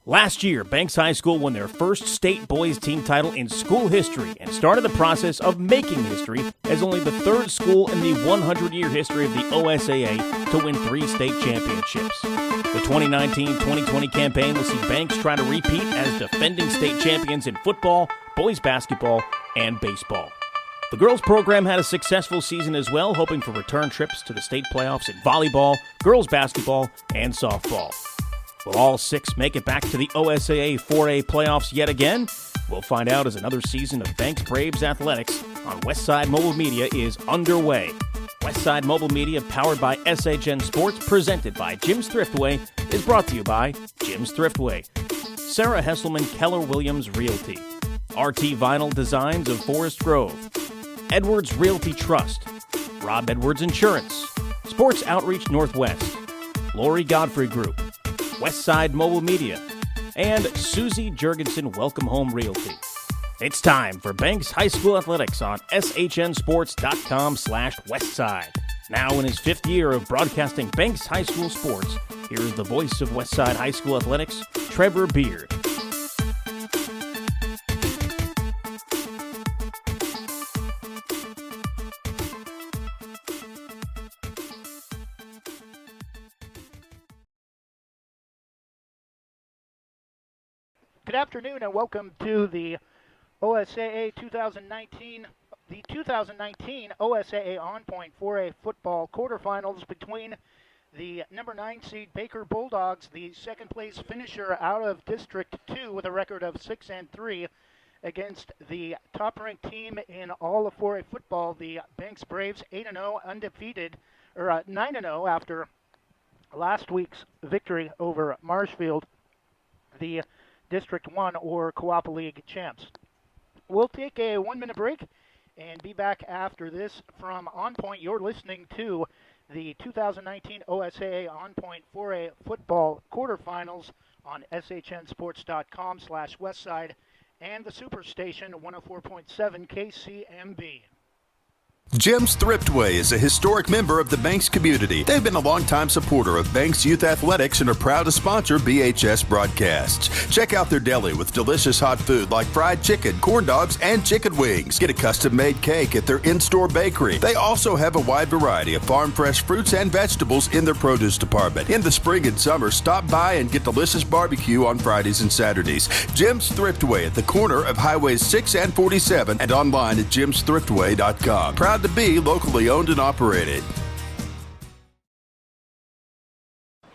Last year, Banks High School won their first state boys team title in school history and started the process of making history as only the third school in the 100-year history of the OSAA to win 3 state championships. The 2019-2020 campaign will see Banks try to repeat as defending state champions in football, boys basketball, and baseball. The girls program had a successful season as well, hoping for return trips to the state playoffs in volleyball, girls basketball, and softball. Will all 6 make it back to the OSAA 4A playoffs yet again? We'll find out as another season of Banks Braves athletics on Westside Mobile Media is underway. Westside Mobile Media, powered by SHN Sports, presented by Jim's Thriftway, is brought to you by Jim's Thriftway, Sarah Hesselman Keller Williams Realty, RT Vinyl Designs of Forest Grove, Edwards Realty Trust, Rob Edwards Insurance, Sports Outreach Northwest, Lori Godfrey Group, Westside Mobile Media, and Susie Jurgensen Welcome Home Realty. It's time for Banks High School Athletics on shnsports.com/Westside. Now in his 5th year of broadcasting Banks High School sports, here is the voice of Westside High School Athletics, Trevor Beard. Good afternoon and welcome to the OSAA 2019 OSAA On Point 4A football quarterfinals between the number 9 seed Baker Bulldogs, the second place finisher out of District 2 with a record of 6-3, against the top-ranked team in all of 4A football, the Banks Braves, 8-0 undefeated, or 9-0 after last week's victory over Marshfield, the District 1 or Coapa League champs. We'll take a 1-minute break and be back after this from On Point. You're listening to the 2019 OSAA On Point 4A football quarterfinals on shnsports.com/Westside and the Superstation 104.7 KCMB. Jim's Thriftway is a historic member of the Banks community. They've been a longtime supporter of Banks Youth Athletics and are proud to sponsor BHS broadcasts. Check out their deli with delicious hot food like fried chicken, corn dogs, and chicken wings. Get a custom-made cake at their in-store bakery. They also have a wide variety of farm-fresh fruits and vegetables in their produce department. In the spring and summer, stop by and get delicious barbecue on Fridays and Saturdays. Jim's Thriftway at the corner of Highways 6 and 47 and online at jimsthriftway.com. Proud to be locally owned and operated.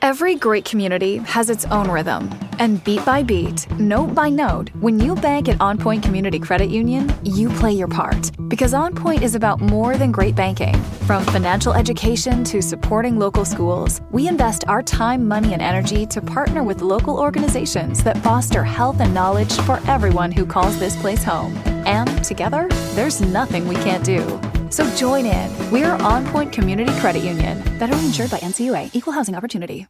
Every great community has its own rhythm. And beat by beat, note by note, when you bank at On Point Community Credit Union, you play your part. Because On Point is about more than great banking. From financial education to supporting local schools, we invest our time, money, and energy to partner with local organizations that foster health and knowledge for everyone who calls this place home. And together, there's nothing we can't do. So join in. We're On Point Community Credit Union. Federally insured by NCUA. Equal housing opportunity.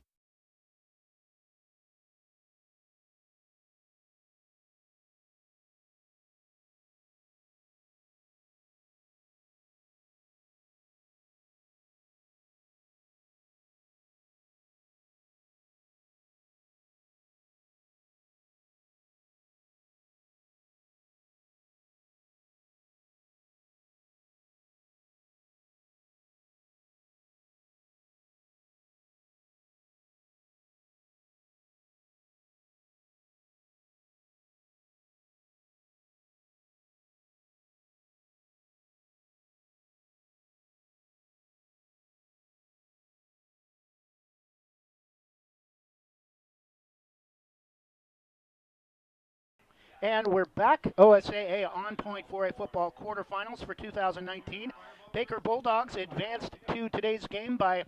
And we're back. OSAA On Point 4A football quarterfinals for 2019. Baker Bulldogs advanced to today's game by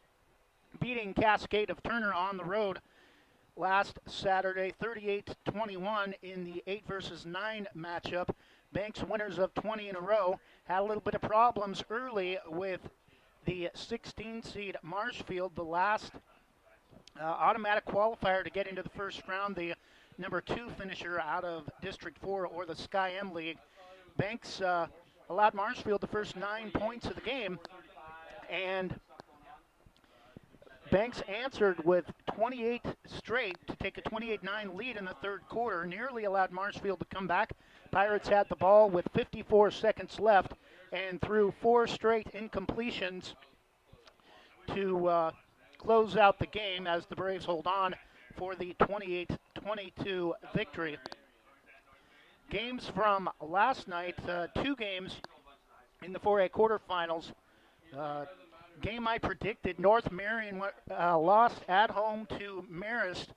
beating Cascade of Turner on the road last Saturday, 38-21 in the 8 versus 9 matchup. Banks, winners of 20 in a row, had a little bit of problems early with the 16 seed Marshfield, the last automatic qualifier to get into the first round, the number 2 finisher out of District 4 or the Sky M League. Banks allowed Marshfield the first 9 points of the game, and Banks answered with 28 straight to take a 28-9 lead in the third quarter, nearly allowed Marshfield to come back. Pirates had the ball with 54 seconds left and threw 4 straight incompletions to close out the game as the Braves hold on for the 28-22 victory. Games from last night, 2 games in the 4A quarterfinals. Game I predicted, North Marion lost at home to Marist.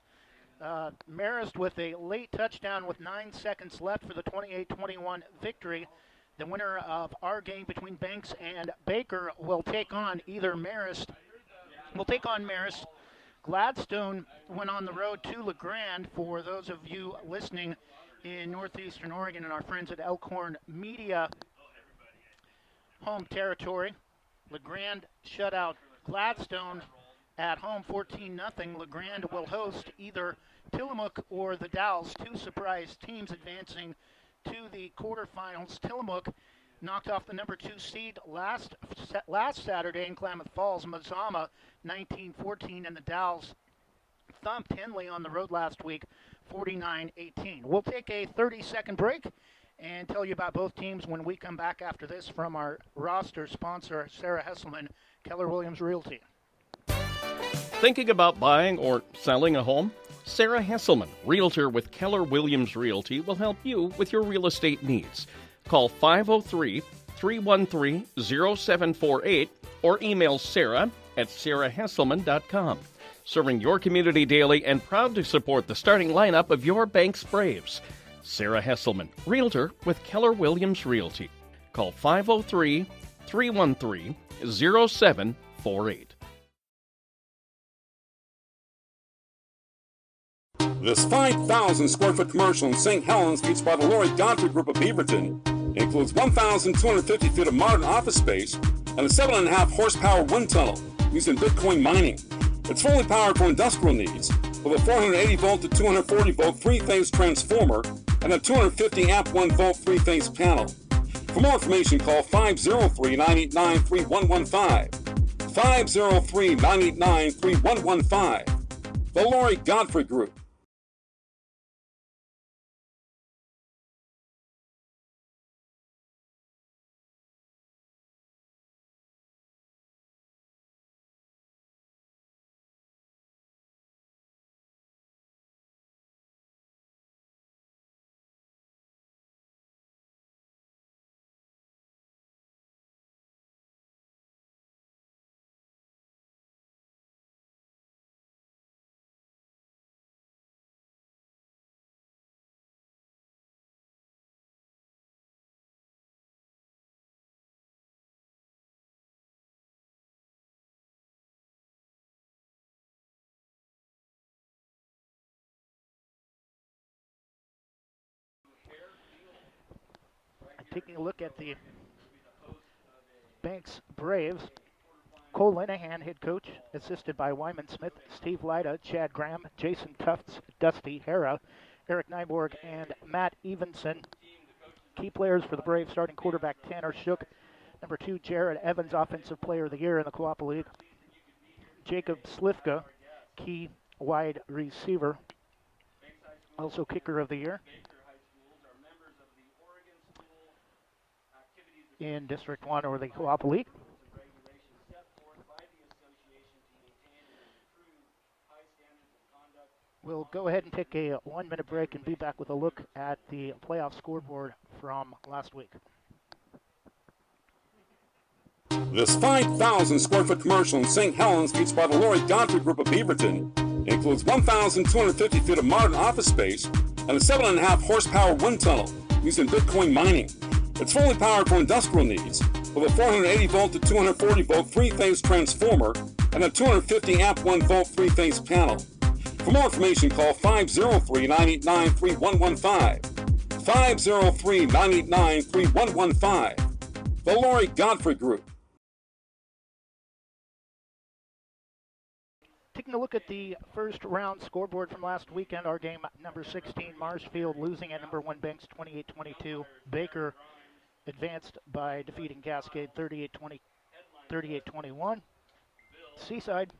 Marist with a late touchdown with 9 seconds left for the 28-21 victory. The winner of our game between Banks and Baker will take on Marist. Gladstone went on the road to LeGrand. For those of you listening in northeastern Oregon and our friends at Elkhorn Media home territory, LeGrand shut out Gladstone at home 14-0. LeGrand will host either Tillamook or the Dalles, 2 surprise teams advancing to the quarterfinals. Tillamook knocked off the number 2 seed last Saturday in Klamath Falls, Mazama 19-14, and the Dalles thumped Henley on the road last week 49-18. We'll take a 30-second break and tell you about both teams when we come back after this from our roster sponsor, Sarah Hesselman, Keller Williams Realty. Thinking about buying or selling a home? Sarah Hesselman, realtor with Keller Williams Realty, will help you with your real estate needs. Call 503-313-0748 or email Sarah at sarahhesselman.com. Serving your community daily and proud to support the starting lineup of your Banks Braves. Sarah Hesselman, realtor with Keller Williams Realty. Call 503-313-0748. This 5,000 square foot commercial in St. Helens, featured by the Lori Godfrey Group of Beaverton, includes 1,250 feet of modern office space and a 7.5 horsepower wind tunnel used in Bitcoin mining. It's fully powered for industrial needs with a 480 volt to 240 volt 3-phase transformer and a 250 amp 1 volt 3-phase panel. For more information, call 503-989-3115. 503-989-3115. The Lori Godfrey Group. Taking a look at the Banks Braves, Cole Linehan, head coach, assisted by Wyman Smith, Steve Lyda, Chad Graham, Jason Tufts, Dusty Hara, Eric Nyborg, and Matt Evenson. Key players for the Braves, starting quarterback Tanner Shook, number 2 Jared Evans, offensive player of the year in the Co-op League, Jacob Slifka, key wide receiver, also kicker of the year in District 1 or the Co-op League. We'll go ahead and take a 1-minute break and be back with a look at the playoff scoreboard from last week. This 5,000 square foot commercial in St. Helens, featured by the Lori Godfrey Group of Beaverton, includes 1,250 feet of modern office space and a 7.5 horsepower wind tunnel used in Bitcoin mining. It's fully powered for industrial needs with a 480 volt to 240 volt 3-phase transformer and a 250 amp 1 volt 3-phase panel. For more information, call 503-989-3115. 503-989-3115. The Lori Godfrey Group. Taking a look at the first round scoreboard from last weekend, our game number 16, Marshfield losing at number 1 Banks 28-22. Baker advanced by defeating Cascade 38-21. Seaside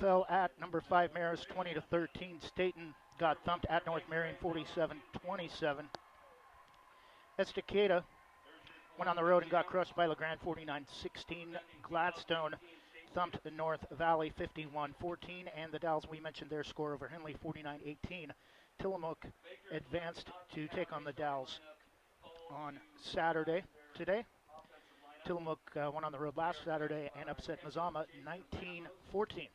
fell at number 5 Marist 20-13. Staten got thumped at North Marion 47-27. Estacada went on the road and got crushed by LeGrand 49-16. Gladstone thumped the North Valley 51-14, and the Dalles, we mentioned their score over Henley 49-18. Tillamook advanced to take on the Dalles on Saturday. Today, Tillamook went on the road last Saturday and upset Mazama 19-14.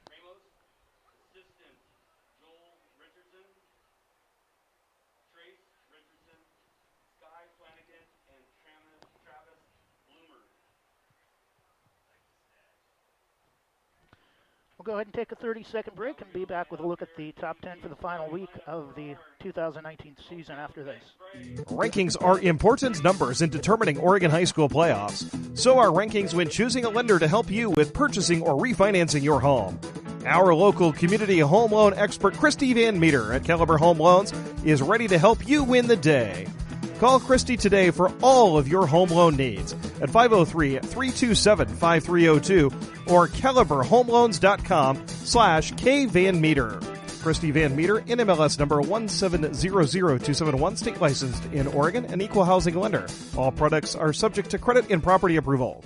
We'll go ahead and take a 30-second break and be back with a look at the top 10 for the final week of the 2019 season after this. Rankings are important numbers in determining Oregon high school playoffs. So are rankings when choosing a lender to help you with purchasing or refinancing your home. Our local community home loan expert, Christy Van Meter at Caliber Home Loans, is ready to help you win the day. Call Christy today for all of your home loan needs at 503-327-5302 or caliberhomeloans.com/kvanmeter. Christy Van Meter, NMLS number 1700271, state licensed in Oregon, an equal housing lender. All products are subject to credit and property approval.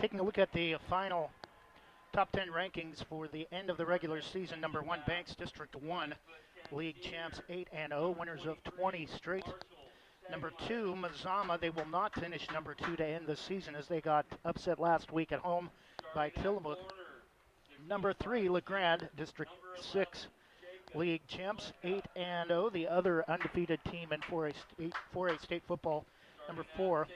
Taking a look at the final top 10 rankings for the end of the regular season. Number 1, Banks, District 1, league champs 8-0, winners of 20 straight. Number 2, Mazama, they will not finish number 2 to end the season as they got upset last week at home by Tillamook. Number 3, LeGrand, District 6, league champs 8-0, the other undefeated team in 4A state football. Number 4,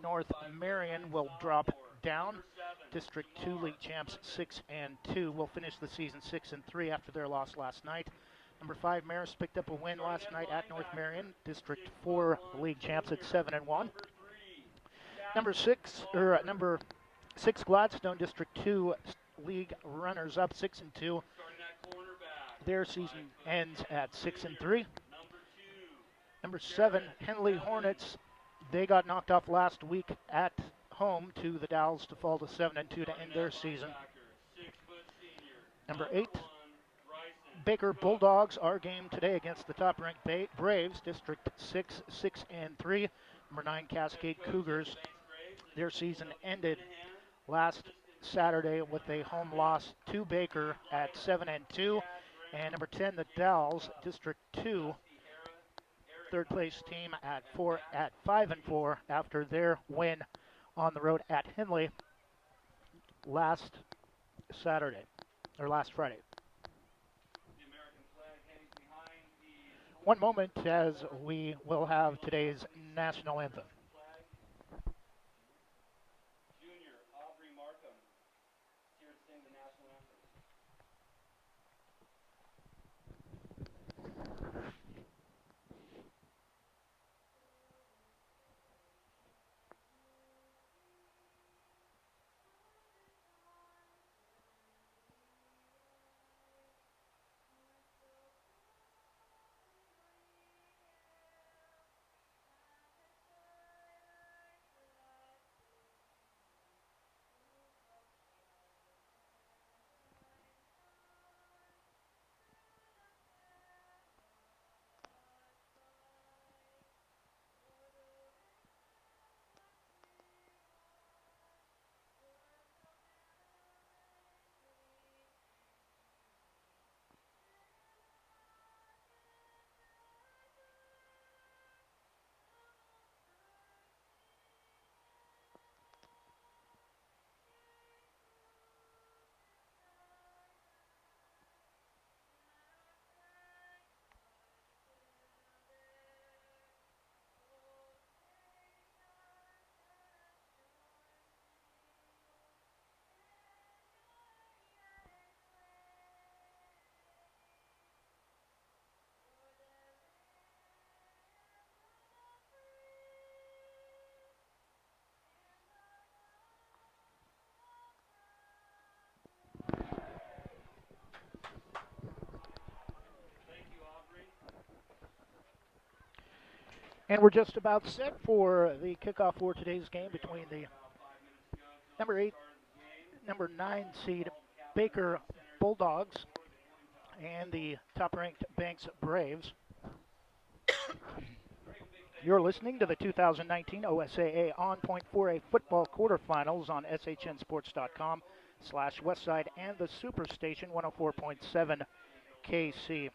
North Marion will drop down. District 2 league champs 6-2 will finish the season 6-3 after their loss last night. Number 5 Marist picked up a win last night at North Marion. District 4 league champs at 7-1. Number 6 Gladstone, District 2 league runners up 6-2. Their season ends at 6-3. Number 7 Henley Hornets. They got knocked off last week at home to the Dalles to fall to 7-2 to end their season. Number 8, Baker Bulldogs, our game today against the top-ranked Braves, District 6, 6-3. Number 9, Cascade Cougars. Their season ended last Saturday with a home loss to Baker at 7-2. And number 10, the Dalles, District 2, third place team at 5-4 after their win on the road at Henley last Friday. One moment as we will have today's national anthem. And we're just about set for the kickoff for today's game between the number 9 seed Baker Bulldogs and the top-ranked Banks Braves. You're listening to the 2019 OSAA On Point 4A football quarterfinals on shnsports.com/Westside and the Superstation 104.7 KCMB.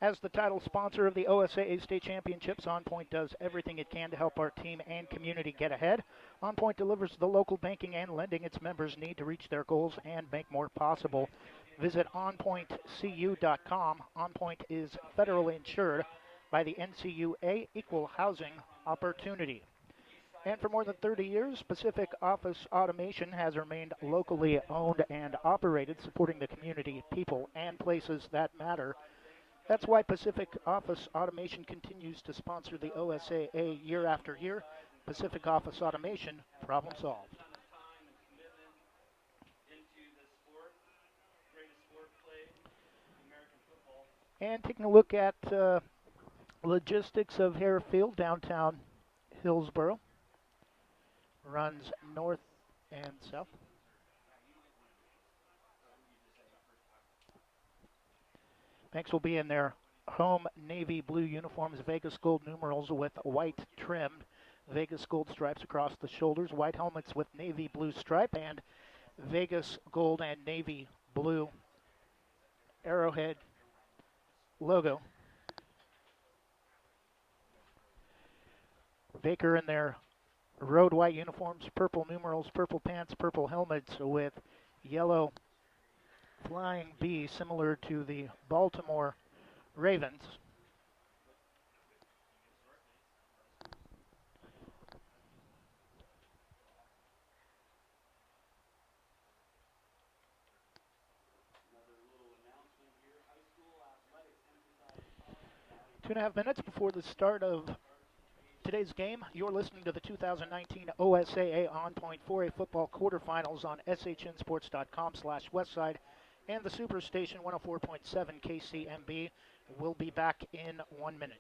As the title sponsor of the OSAA State Championships, On Point does everything it can to help our team and community get ahead. On Point delivers the local banking and lending its members need to reach their goals and make more possible. Visit onpointcu.com. On Point is federally insured by the NCUA Equal Housing Opportunity. And for more than 30 years, Pacific Office Automation has remained locally owned and operated, supporting the community, people, and places that matter. That's why Pacific Office Automation continues to sponsor the OSAA year after year. Pacific Office Automation, problem solved. And taking a look at logistics of Hare Field, downtown Hillsboro. Runs north and south. Banks will be in their home navy blue uniforms, Vegas gold numerals with white trim, Vegas gold stripes across the shoulders, white helmets with navy blue stripe, and Vegas gold and navy blue arrowhead logo. Baker in their road white uniforms, purple numerals, purple pants, purple helmets with yellow flying B, similar to the Baltimore Ravens. Two and a half minutes before the start of today's game, you're listening to the 2019 OSAA On Point 4A football quarterfinals on shnsports.com/Westside and the Superstation 104.7 KCMB. We'll be back in 1 minute.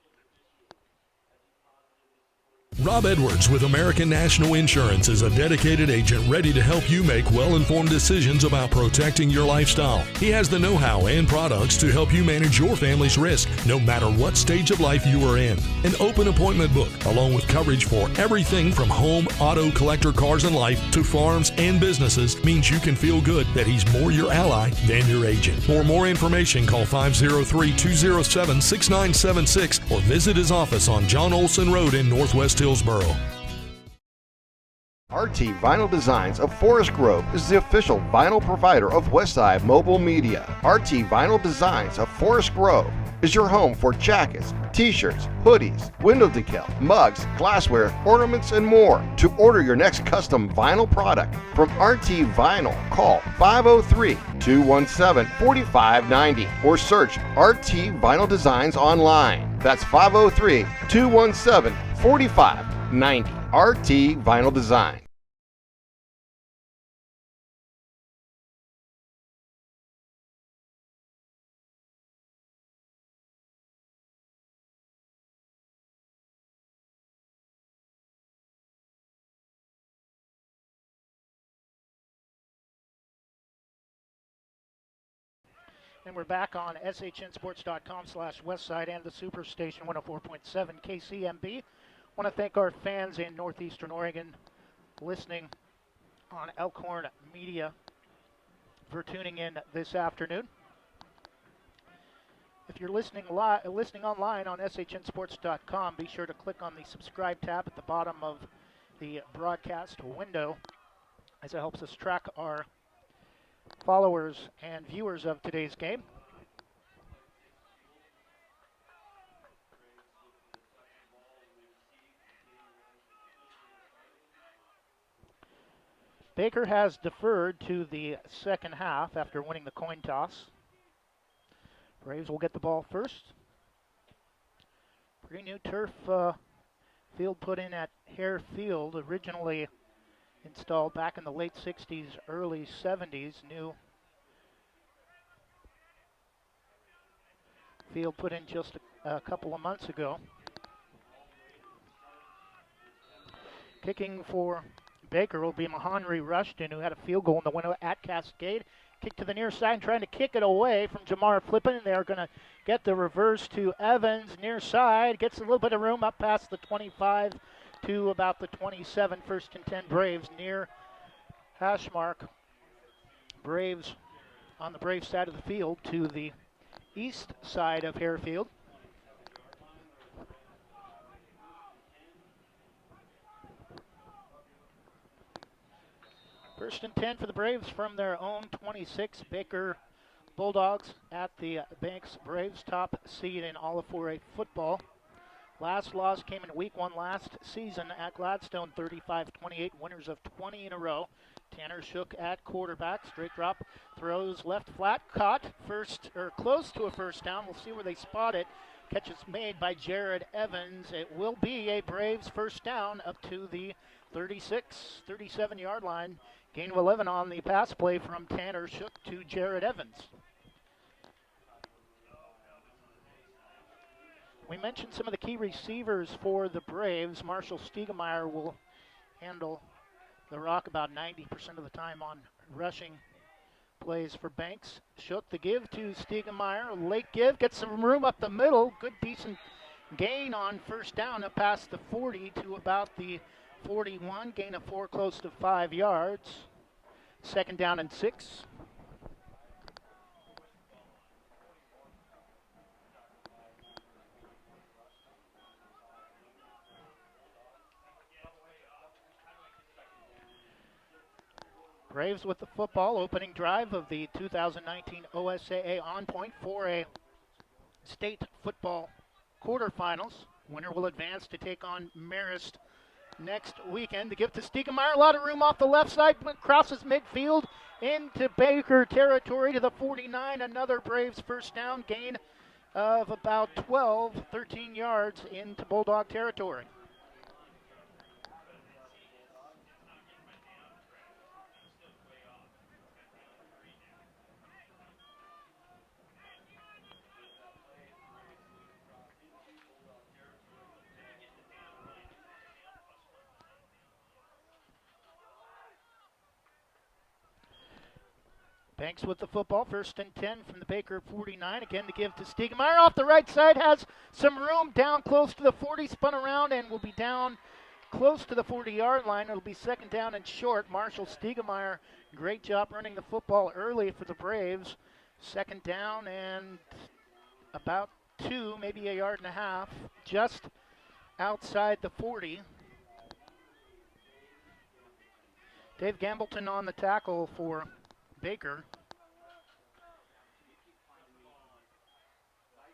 Rob Edwards with American National Insurance is a dedicated agent ready to help you make well-informed decisions about protecting your lifestyle. He has the know-how and products to help you manage your family's risk, no matter what stage of life you are in. An open appointment book, along with coverage for everything from home, auto, collector, cars, and life to farms and businesses, means you can feel good that he's more your ally than your agent. For more information, call 503-207-6976 or visit his office on John Olson Road in Northwest Hillsboro. RT Vinyl Designs of Forest Grove is the official vinyl provider of Westside Mobile Media. RT Vinyl Designs of Forest Grove is your home for jackets, t-shirts, hoodies, window decal, mugs, glassware, ornaments, and more. To order your next custom vinyl product from RT Vinyl, call 503-217-4590 or search RT Vinyl Designs online. That's 503-217-4590. RT Vinyl Design. And we're back on shnsports.com/Westside and the Superstation 104.7 KCMB. Want to thank our fans in Northeastern Oregon listening on Elkhorn Media for tuning in this afternoon. If you're listening online on shnsports.com, be sure to click on the subscribe tab at the bottom of the broadcast window, as it helps us track our followers and viewers of today's game. Baker has deferred to the second half after winning the coin toss. Braves will get the ball first. Pretty new turf field put in at Hare Field, originally installed back in the late 60s, early 70s. New field put in just a couple of months ago. Kicking for Baker will be Mahanri Rushton, who had a field goal in the window at Cascade. Kick to the near side and trying to kick it away from Jamar Flippin. They're going to get the reverse to Evans near side. Gets a little bit of room up past the 25 to about the 27. First and 10 Braves near hash mark. Braves on the Braves side of the field to the east side of Harefield. First and 10 for the Braves from their own 26. Baker Bulldogs at the Banks Braves, top seed in all of 4A football. Last loss came in week 1 last season at Gladstone, 35-28, winners of 20 in a row. Tanner Shook at quarterback, straight drop, throws left flat, caught first or close to a first down. We'll see where they spot it. Catch is made by Jared Evans. It will be a Braves first down up to the 36, 37-yard line. Gain of 11 on the pass play from Tanner Shook to Jared Evans. We mentioned some of the key receivers for the Braves. Marshall Stiegemeyer will handle the rock about 90% of the time on rushing plays for Banks. Shook the give to Stiegemeyer. Late give, gets some room up the middle. Good, decent gain on first down up past the 40 to about the 41. Gain of 4, close to 5 yards. Second down and 6. Braves with the football, opening drive of the 2019 OSAA On Point for a state football quarterfinals. Winner will advance to take on Marist next weekend. To give to Stiegemeyer, a lot of room off the left side, crosses midfield into Baker territory to the 49. Another Braves first down, gain of about 12, 13 yards into Bulldog territory. Banks with the football, first and 10 from the Baker 49. Again to give to Stiegemeyer. Off the right side, has some room down close to the 40, spun around and will be down close to the 40-yard line. It'll be second down and short. Marshall Stiegemeyer, great job running the football early for the Braves. Second down and about 2, maybe a yard and a half, just outside the 40. Dave Gambleton on the tackle for Baker.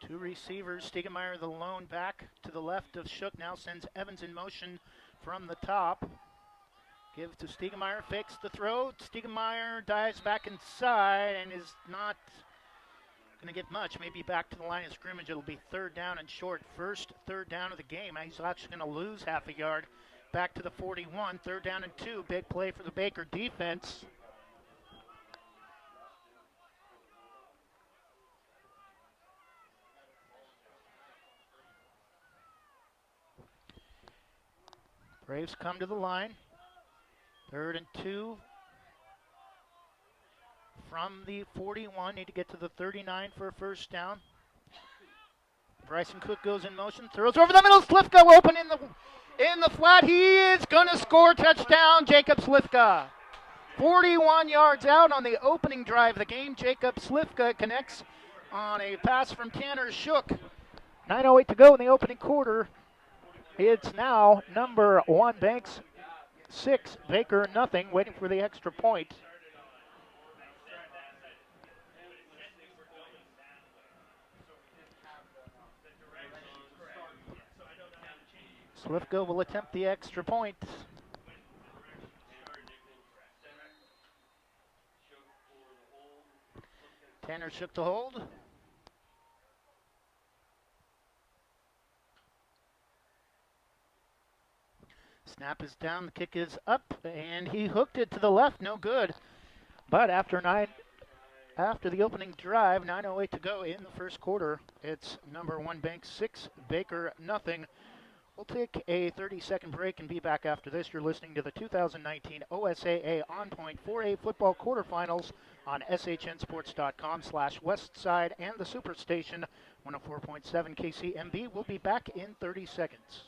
2 receivers. Stiegemeyer, the lone back to the left of Shook, now sends Evans in motion from the top. Give to Stiegemeyer, fakes the throw. Stiegemeyer dives back inside and is not going to get much. Maybe back to the line of scrimmage. It'll be third down and short. First third down of the game. He's actually going to lose half a yard. Back to the 41. Third down and 2. Big play for the Baker defense. Braves come to the line. Third and 2 from the 41. Need to get to the 39 for a first down. Bryson Cook goes in motion, throws over the middle. Slifka open in the flat. He is going to score. Touchdown, Jacob Slifka. 41 yards out on the opening drive of the game. Jacob Slifka connects on a pass from Tanner Shook. 9:08 to go in the opening quarter. It's now number 1 Banks 6, Baker nothing, waiting for the extra point. Slifka will attempt the extra point. Tanner Shook to hold. Snap is down, the kick is up, and he hooked it to the left, no good. But after After the opening drive, 9:08 to go in the first quarter. It's number 1 Banks 6, Baker nothing. We'll take a 30-second break and be back after this. You're listening to the 2019 OSAA On Point 4A football quarterfinals on shnsports.com/Westside and the Superstation 104.7 KCMB. We'll be back in 30 seconds.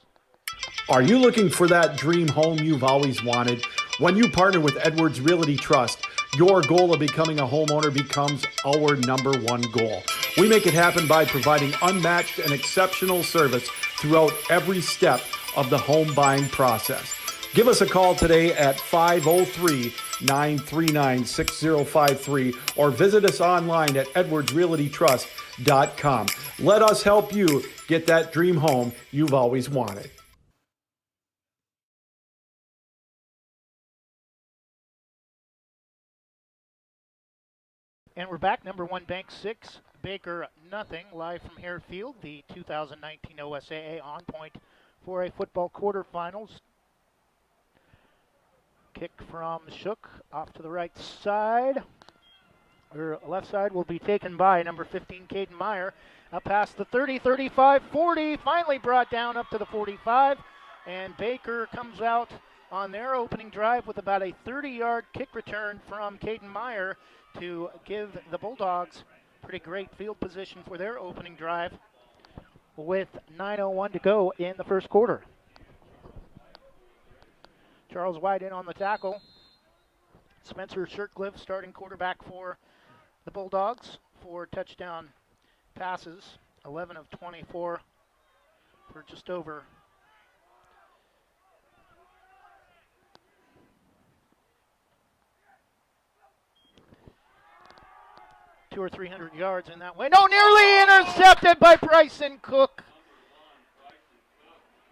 Are you looking for that dream home you've always wanted? When you partner with Edwards Realty Trust, your goal of becoming a homeowner becomes our number one goal. We make it happen by providing unmatched and exceptional service throughout every step of the home buying process. Give us a call today at 503-939-6053 or visit us online at edwardsrealtytrust.com. Let us help you get that dream home you've always wanted. And we're back, number 1 Bank 6, Baker nothing, live from Hare Field, the 2019 OSAA On Point 4A football quarterfinals. Kick from Shook off to the right side. Or left side will be taken by number 15, Caden Meyer. Up past the 30, 35, 40, finally brought down up to the 45. And Baker comes out on their opening drive with about a 30-yard kick return from Caden Meyer to give the Bulldogs pretty great field position for their opening drive with 9:01 to go in the first quarter. Charles White in on the tackle. Spencer Shirtcliffe starting quarterback for the Bulldogs for touchdown passes, 11 of 24 for just over 200 or 300 yards in that way. No, nearly intercepted by Bryson Cook.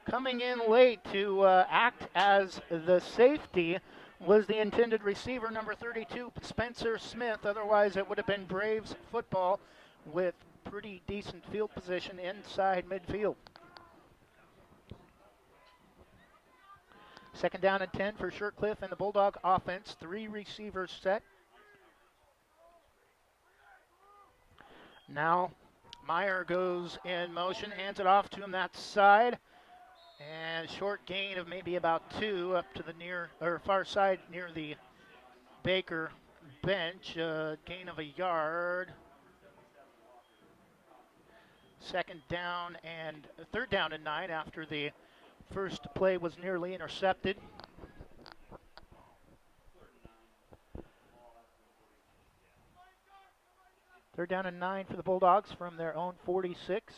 Coming in late to act as the safety was the intended receiver, number 32, Spencer Smith. Otherwise, it would have been Braves football with pretty decent field position inside midfield. Second down and 10 for Shirtcliffe and the Bulldog offense. 3 receivers set. Now Meyer goes in motion, hands it off to him that side. And short gain of maybe about 2 up to the near or far side near the Baker bench. Gain of a yard. Second down and third down and 9 after the first play was nearly intercepted. Third down and 9 for the Bulldogs from their own 46.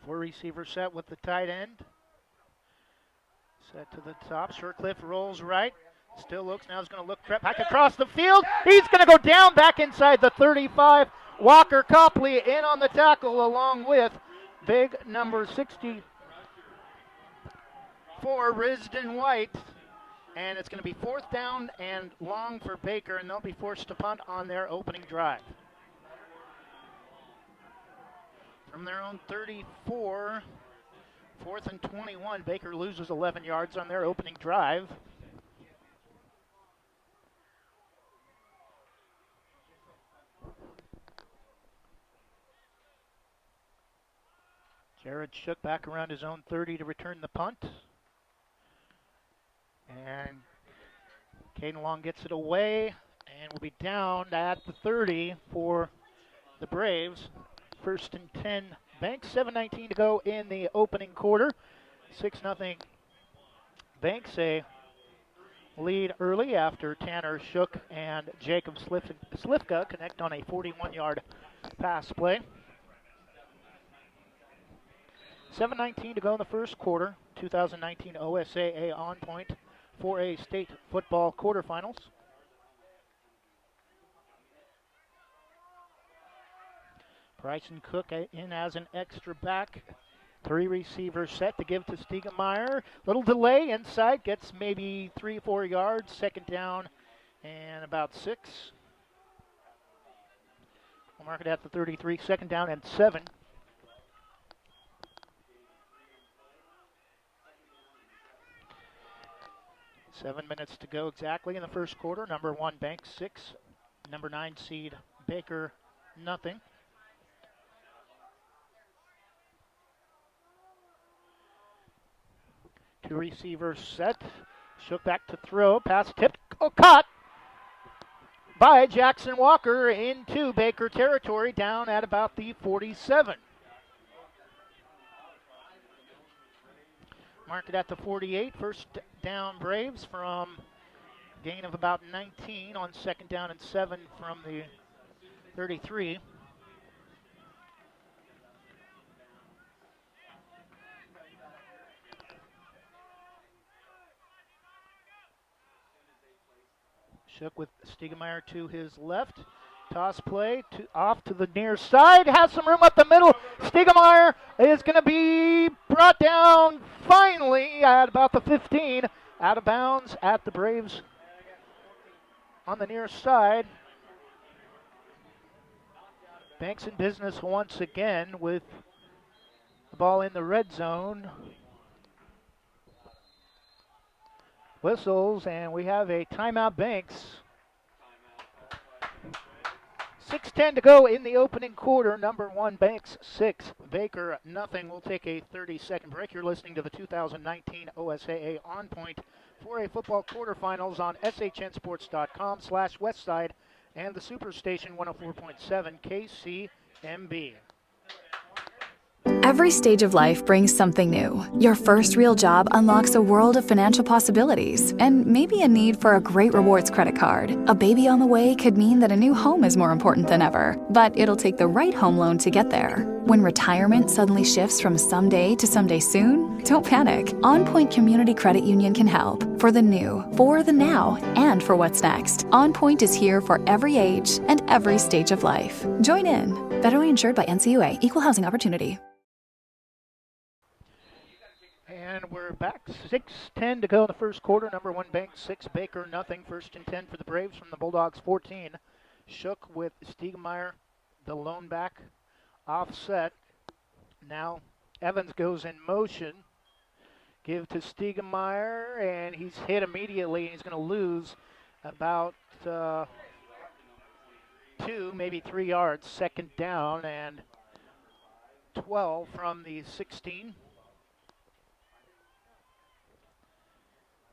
Four receiver set with the tight end. Set to the top. Shirtcliffe rolls right. Still looks. Now he's going to look back across the field. He's going to go down back inside the 35. Walker Copley in on the tackle along with big number 64, Risden White. And it's going to be 4th down and long for Baker, and they'll be forced to punt on their opening drive. From their own 34, 4th and 21, Baker loses 11 yards on their opening drive. Jared Shook back around his own 30 to return the punt. And Caden Long gets it away and will be down at the 30 for the Braves. 1st and 10 Banks, 7:19 to go in the opening quarter. 6-0 Banks, a lead early after Tanner Shook and Jacob Slifka connect on a 41-yard pass play. 7:19 to go in the first quarter. 2019 OSAA On Point 4A state football quarterfinals. Bryson Cook in as an extra back. 3 receivers set to give to Stiegemeyer. Little delay inside, gets maybe 3-4 yards. Second down and about 6. We'll mark it at the 33. Second down and 7. 7 minutes to go exactly in the first quarter. Number 1 Banks 6, number 9 seed Baker nothing. Two receivers set. Shook back to throw. Pass tipped. Oh, caught by Jackson Walker into Baker territory down at about the 47. Mark it at the 48. First down Braves from gain of about 19 on second down and 7 from the 33. Shook with Stiegemeyer to his left. Toss play off to the near side. Has some room up the middle. Stiegemeyer is going to be brought down finally at about the 15. Out of bounds at the Braves on the near side. Banks in business once again with the ball in the red zone. Whistles, and we have a timeout Banks. 6:10 to go in the opening quarter. Number 1 Banks 6, Baker nothing. We'll take a 30-second break. You're listening to the 2019 OSAA On Point 4A football quarterfinals on shnsports.com/Westside and the Superstation 104.7 KCMB. Every stage of life brings something new. Your first real job unlocks a world of financial possibilities and maybe a need for a great rewards credit card. A baby on the way could mean that a new home is more important than ever, but it'll take the right home loan to get there. When retirement suddenly shifts from someday to someday soon, don't panic. On Point Community Credit Union can help. For the new, for the now, and for what's next. On Point is here for every age and every stage of life. Join in. Federally insured by NCUA. Equal housing opportunity. And we're back. 6:10 to go in the first quarter. Number 1 Banks 6, Baker nothing. First and 10 for the Braves from the Bulldogs 14. Shook with Stiegemeyer, the lone back, offset. Now Evans goes in motion. Give to Stiegemeyer, and he's hit immediately. He's going to lose about 2, maybe 3 yards. Second down and 12 from the 16.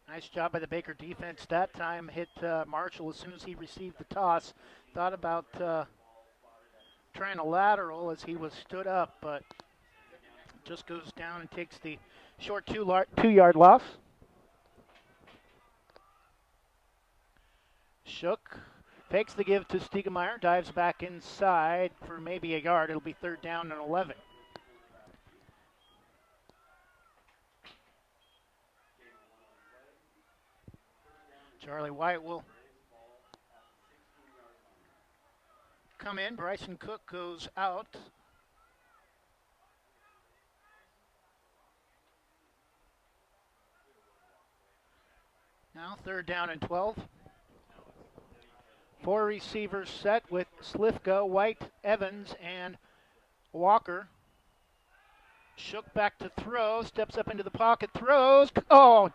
Nice job by the Baker defense that time. Hit Marshall as soon as he received the toss. Thought about trying a lateral as he was stood up, but just goes down and takes the short 2-yard loss. Shook. Fakes the give to Stiegemeyer. Dives back inside for maybe a yard. It'll be third down and 11. Charlie White will come in. Bryson Cook goes out. Now third down and 12. 4 receivers set with Slifka, White, Evans, and Walker. Shook back to throw. Steps up into the pocket. Throws. Oh,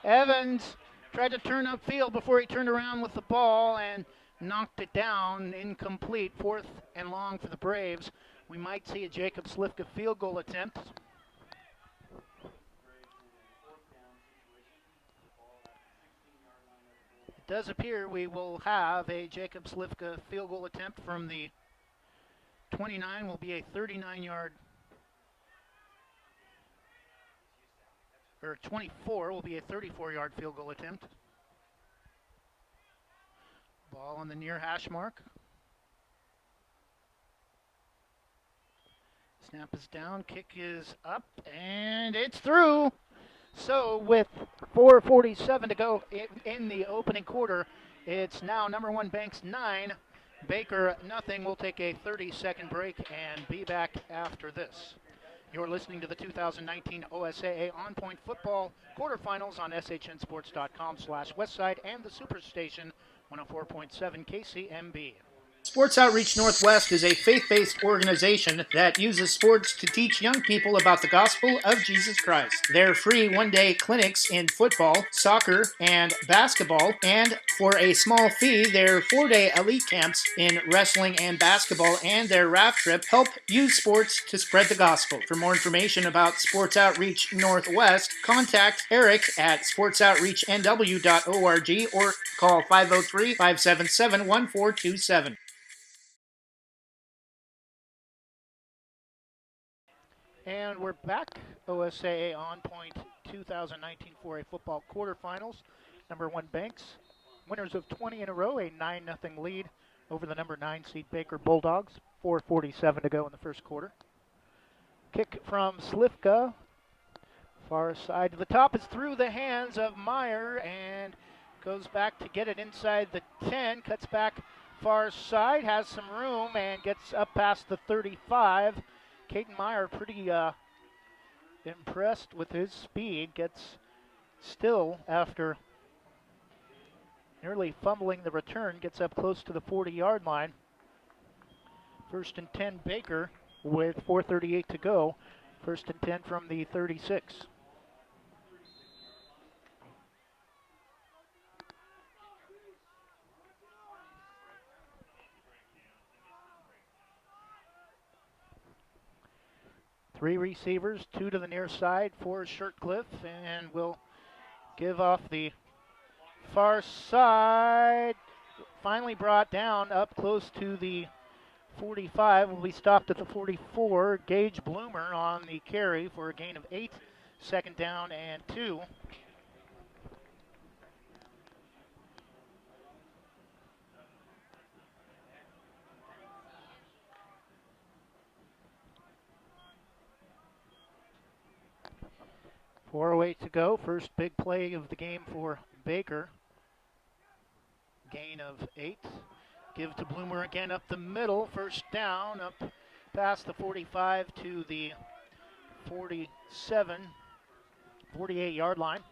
Evans tried to turn upfield before he turned around with the ball and knocked it down. Incomplete. 4th and long for the Braves. We might see a Jacob Slifka field goal attempt. It does appear we will have a Jacob Slifka field goal attempt from the 29. Will be a 39-yard, or 24 will be a 34-yard field goal attempt. Ball on the near hash mark. Snap is down, kick is up, and it's through. So with 4:47 to go in the opening quarter, it's now number 1 Banks 9, Baker nothing. We'll take a 30-second break and be back after this. You're listening to the 2019 OSAA On Point Football Quarterfinals on shnsports.com/Westside and the Superstation 104.7 KCMB. Sports Outreach Northwest is a faith-based organization that uses sports to teach young people about the gospel of Jesus Christ. Their free one-day clinics in football, soccer, and basketball, and for a small fee, their 4-day elite camps in wrestling and basketball and their raft trip help use sports to spread the gospel. For more information about Sports Outreach Northwest, contact Eric at sportsoutreachnw.org or call 503-577-1427. And we're back. OSAA On Point 2019 for a football quarterfinals. Number 1 Banks, winners of 20 in a row, a 9-0 lead over the number 9 seed Baker Bulldogs. 4:47 to go in the first quarter. Kick from Slifka. Far side to the top. It's through the hands of Meyer and goes back to get it inside the 10. Cuts back far side, has some room and gets up past the 35. Caden Meyer pretty impressed with his speed. Gets still after nearly fumbling the return. Gets up close to the 40-yard line. 1st and 10 Baker with 4:38 to go. 1st and 10 from the 36. Three receivers, 2 to the near side for Shirtcliffe, and will give off the far side. Finally brought down up close to the 45. Will be stopped at the 44. Gage Bloomer on the carry for a gain of 8. 2nd down and 2. .408 to go. First big play of the game for Baker. Gain of 8. Give to Bloomer again up the middle. 1st down up past the 45 to the 47, 48-yard line.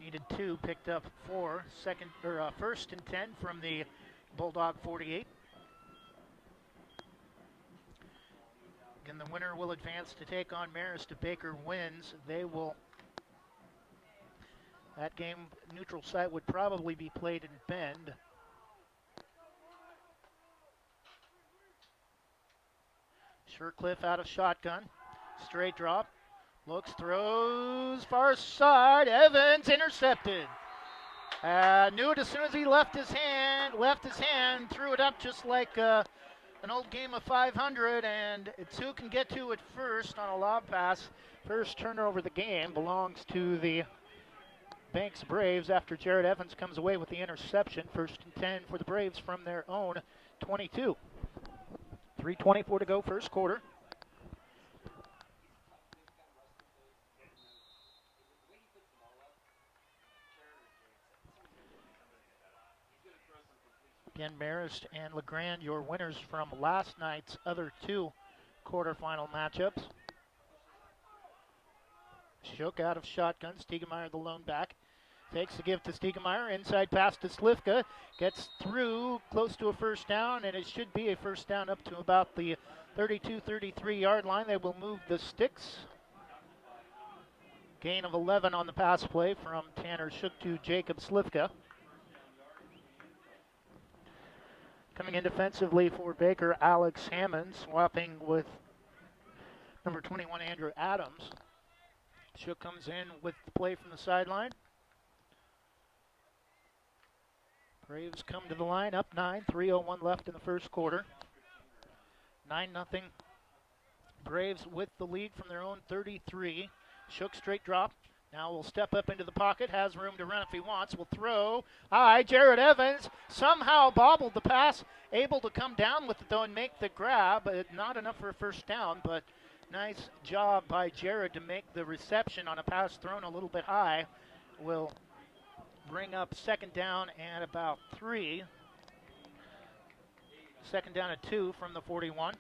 Needed 2, picked up 4. 1st and 10 from the Bulldog 48. Again, the winner will advance to take on Marist. If Baker wins, they will. That game, neutral site, would probably be played in Bend. Shirtcliffe out of shotgun. Straight drop. Looks, throws, far side. Evans intercepted. Knew it as soon as he left his hand, threw it up just like an old game of 500, and it's who can get to it first on a lob pass. First turnover of the game belongs to the Banks Braves after Jared Evans comes away with the interception. 1st and 10 for the Braves from their own 22. 3:24 to go, first quarter. Again, Marist and LeGrand, your winners from last night's other 2 quarterfinal matchups. Shook out of shotgun. Stiegemeyer, the lone back. Fakes to give to Stiegemeyer. Inside pass to Slifka. Gets through close to a 1st down, and it should be a 1st down up to about the 32, 33-yard line. They will move the sticks. Gain of 11 on the pass play from Tanner Shook to Jacob Slifka. Coming in defensively for Baker, Alex Hammond, swapping with number 21, Andrew Adams. Shook comes in with the play from the sideline. Braves come to the line, up 9, 3:01 left in the first quarter. 9-0. Braves with the lead from their own 33. Shook straight drop. Now will step up into the pocket, has room to run if he wants, will throw. High, Jared Evans somehow bobbled the pass, able to come down with it though and make the grab. Not enough for a 1st down, but nice job by Jared to make the reception on a pass thrown a little bit high. Will bring up 2nd down and about 3. 2nd down at 2 from the 41.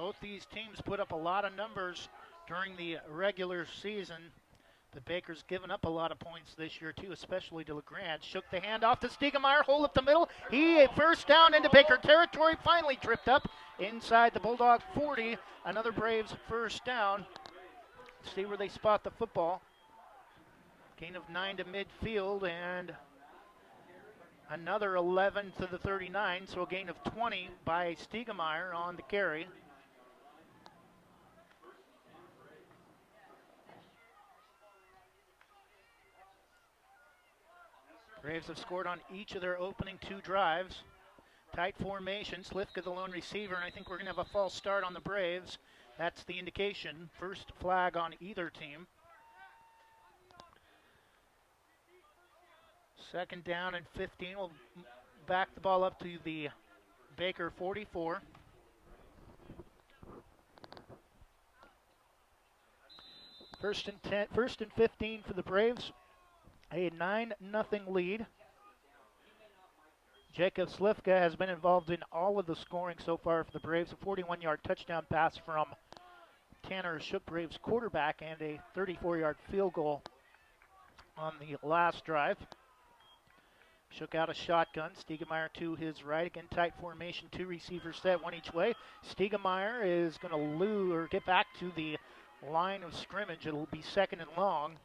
Both these teams put up a lot of numbers during the regular season. The Bakers given up a lot of points this year too, especially to LeGrand. Shook the handoff to Stiegemeyer, hole up the middle. He first down into Baker territory, finally tripped up inside the Bulldog 40. Another Braves first down. See where they spot the football. Gain of 9 to midfield and another 11 to the 39, so a gain of 20 by Stiegemeyer on the carry. Braves have scored on each of their opening 2 drives. Tight formation, Slifka the lone receiver, and I think we're going to have a false start on the Braves. That's the indication. First flag on either team. Second down and 15. We'll back the ball up to the Baker 44. First and 15 for the Braves. A 9-0 lead. Jacob Slifka has been involved in all of the scoring so far for the Braves. A 41-yard touchdown pass from Tanner Shook, Braves quarterback, and a 34-yard field goal on the last drive. Shook out a shotgun. Stiegemeyer to his right. Again, tight formation. 2 receivers set, 1 each way. Stiegemeyer is going to get back to the line of scrimmage. It'll be second and long.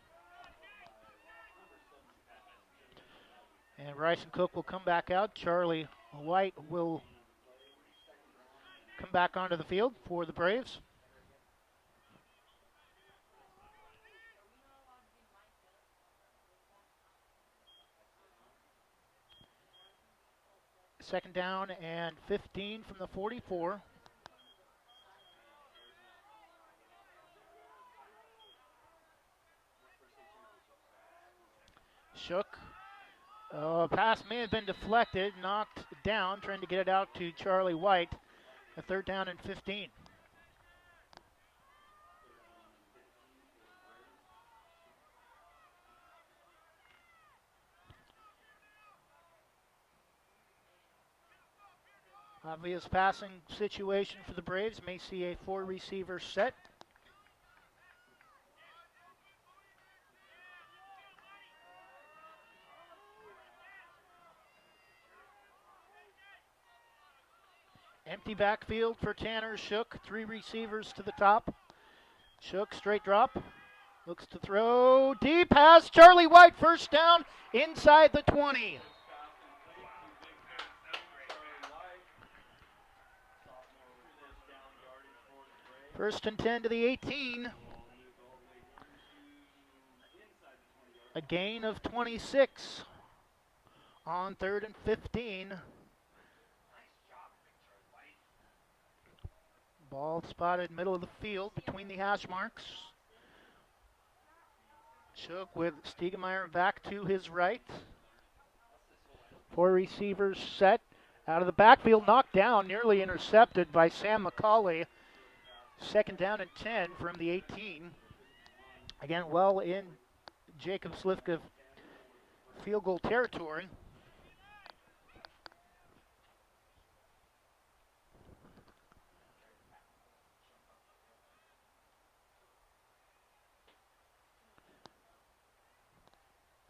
And Bryson Cook will come back out. Charlie White will come back onto the field for the Braves. Second down and 15 from the 44. Shook. Pass may have been deflected, knocked down, trying to get it out to Charlie White. A third down and 15. Obvious passing situation for the Braves. May see a 4-receiver set. Empty backfield for Tanner Shook. 3 receivers to the top. Shook, straight drop. Looks to throw. Deep pass. Charlie White, first down inside the 20. First and 10 to the 18. A gain of 26 on 3rd and 15. Ball spotted middle of the field between the hash marks. Shook with Stiegemeyer back to his right. 4 receivers set. Out of the backfield, knocked down, nearly intercepted by Sam McCauley. Second down and 10 from the 18. Again, well in Jacob Slifka field goal territory.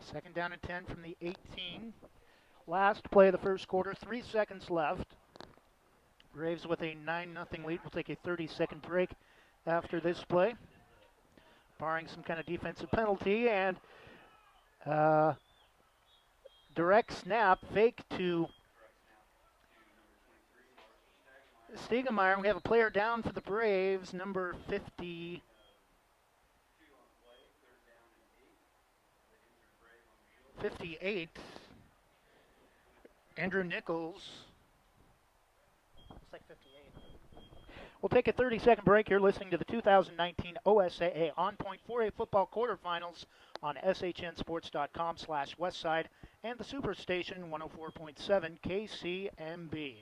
Second down and 10 from the 18. Last play of the first quarter, 3 seconds left. Braves with a 9-0 lead. We'll take a 30-second break after this play, barring some kind of defensive penalty. And direct snap, fake to Stiegemeyer. We have a player down for the Braves, number 58, Andrew Nichols. Looks like 58. We'll take a 30-second break. You're listening to the 2019 OSAA On Point 4A Football Quarterfinals on SHNSports.com/Westside and the Superstation 104.7 KCMB.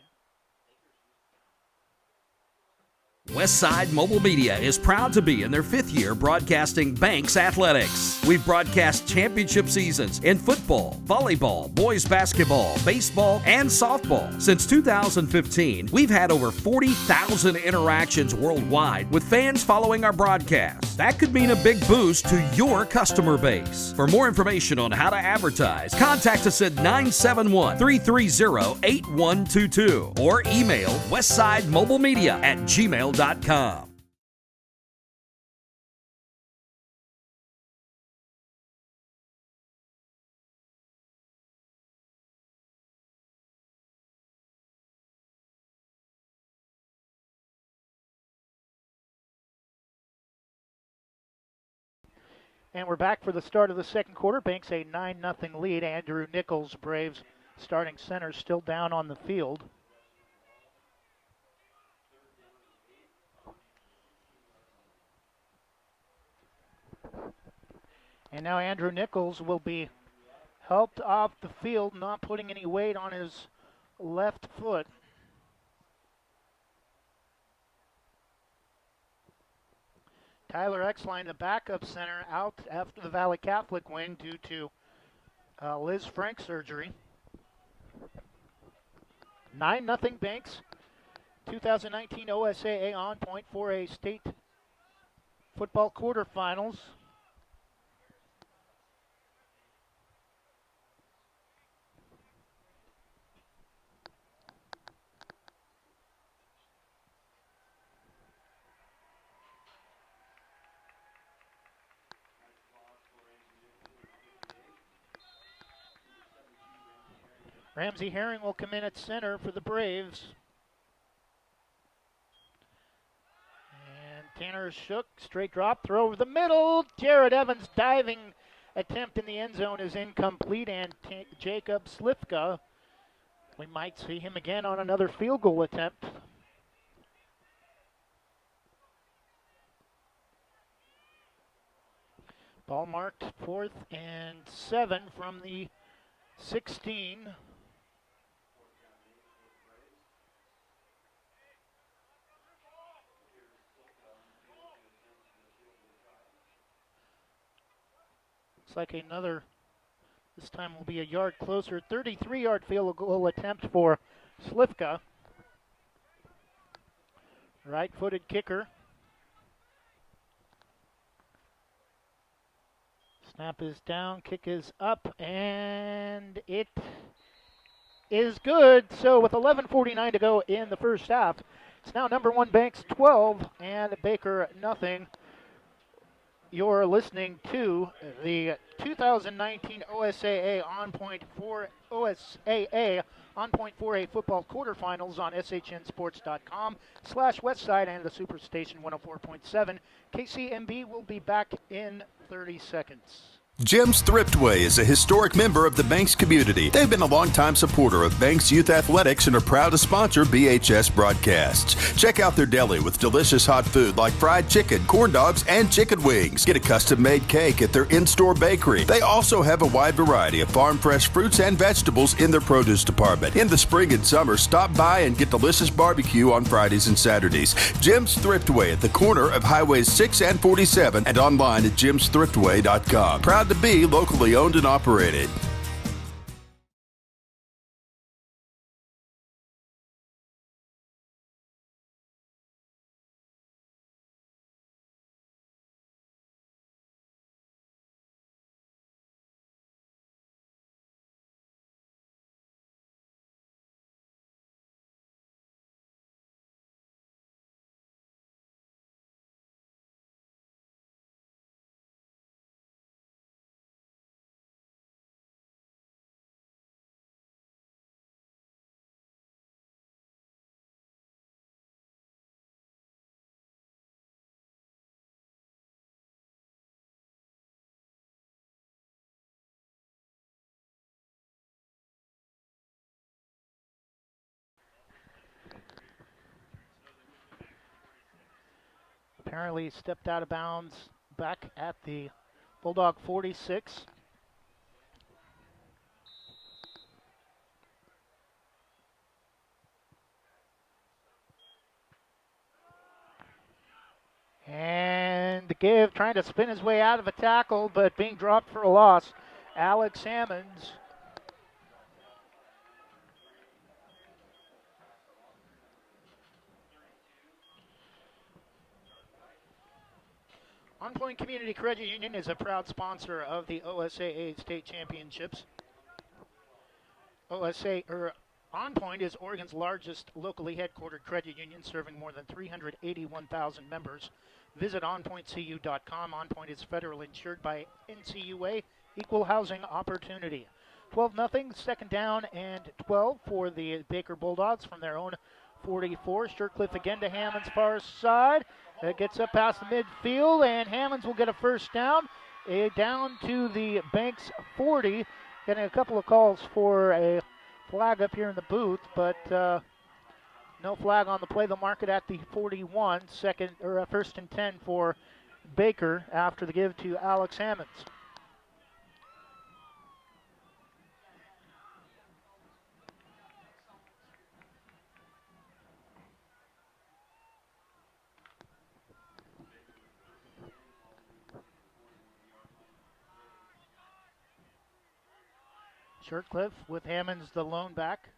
Westside Mobile Media is proud to be in their 5th year broadcasting Banks Athletics. We've broadcast championship seasons in football, volleyball, boys basketball, baseball, and softball. Since 2015, we've had over 40,000 interactions worldwide with fans following our broadcast. That could mean a big boost to your customer base. For more information on how to advertise, contact us at 971-330-8122 or email westsidemobilemedia@gmail.com. And we're back for the start of the second quarter. Banks a 9-0 lead. Andrew Nichols, Braves starting center, still down on the field. And now Andrew Nichols will be helped off the field, not putting any weight on his left foot. Tyler Exline, the backup center, out after the Valley Catholic wing due to Liz Frank surgery. 9-0 Banks. 2019 OSAA on point for a state football quarterfinals. Ramsey Herring will come in at center for the Braves. And Tanner Shook, straight drop, throw over the middle. Jared Evans' diving attempt in the end zone is incomplete, and Jacob Slifka, we might see him again on another field goal attempt. Ball marked 4th and 7 from the 16. Looks like another, this time will be a yard closer, 33-yard field goal attempt for Slifka. Right-footed kicker. Snap is down, kick is up, and it is good. So with 11:49 to go in the first half, it's now number 1 Banks 12 and Baker nothing. You're listening to the 2019 OSAA on point for OSAA on point for a football quarterfinals on shnsports.com/Westside and the Superstation 104.7. KCMB will be back in 30 seconds. Jim's Thriftway is a historic member of the Banks community. They've been a longtime supporter of Banks Youth Athletics and are proud to sponsor BHS broadcasts. Check out their deli with delicious hot food like fried chicken, corn dogs, and chicken wings. Get a custom-made cake at their in-store bakery. They also have a wide variety of farm-fresh fruits and vegetables in their produce department. In the spring and summer, stop by and get delicious barbecue on Fridays and Saturdays. Jim's Thriftway at the corner of Highways 6 and 47 and online at jimsthriftway.com. Proud to be locally owned and operated. Apparently stepped out of bounds back at the Bulldog 46. And the give, trying to spin his way out of a tackle, but being dropped for a loss. Alex Hammonds. On Point Community Credit Union is a proud sponsor of the OSAA State Championships. On Point is Oregon's largest locally headquartered credit union, serving more than 381,000 members. Visit onpointcu.com. On Point is federally insured by NCUA, Equal Housing Opportunity. 12-0, second down and 12 for the Baker Bulldogs from their own 44. Shercliffe again to Hammonds' far side. That gets up past the midfield, and Hammonds will get a first down. Down to the Banks 40. Getting a couple of calls for a flag up here in the booth, but no flag on the play. They'll mark it at the 41, first and 10 for Baker after the give to Alex Hammonds. Shercliffe with Hammonds the lone back.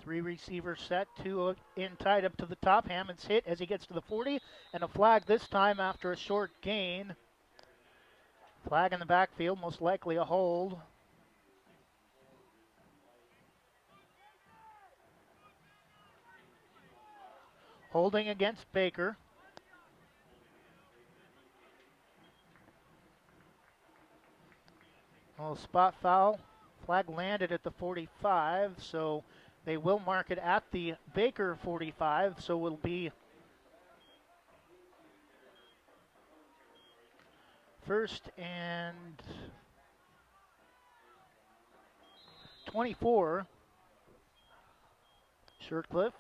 3 receivers set, 2 in tight up to the top. Hammonds hit as he gets to the 40, and a flag this time after a short gain. Flag in the backfield, most likely a hold. Holding against Baker. Oh, spot foul. Flag landed at the 45, so they will mark it at the Baker 45, so it'll be first and 24. Shercliffe.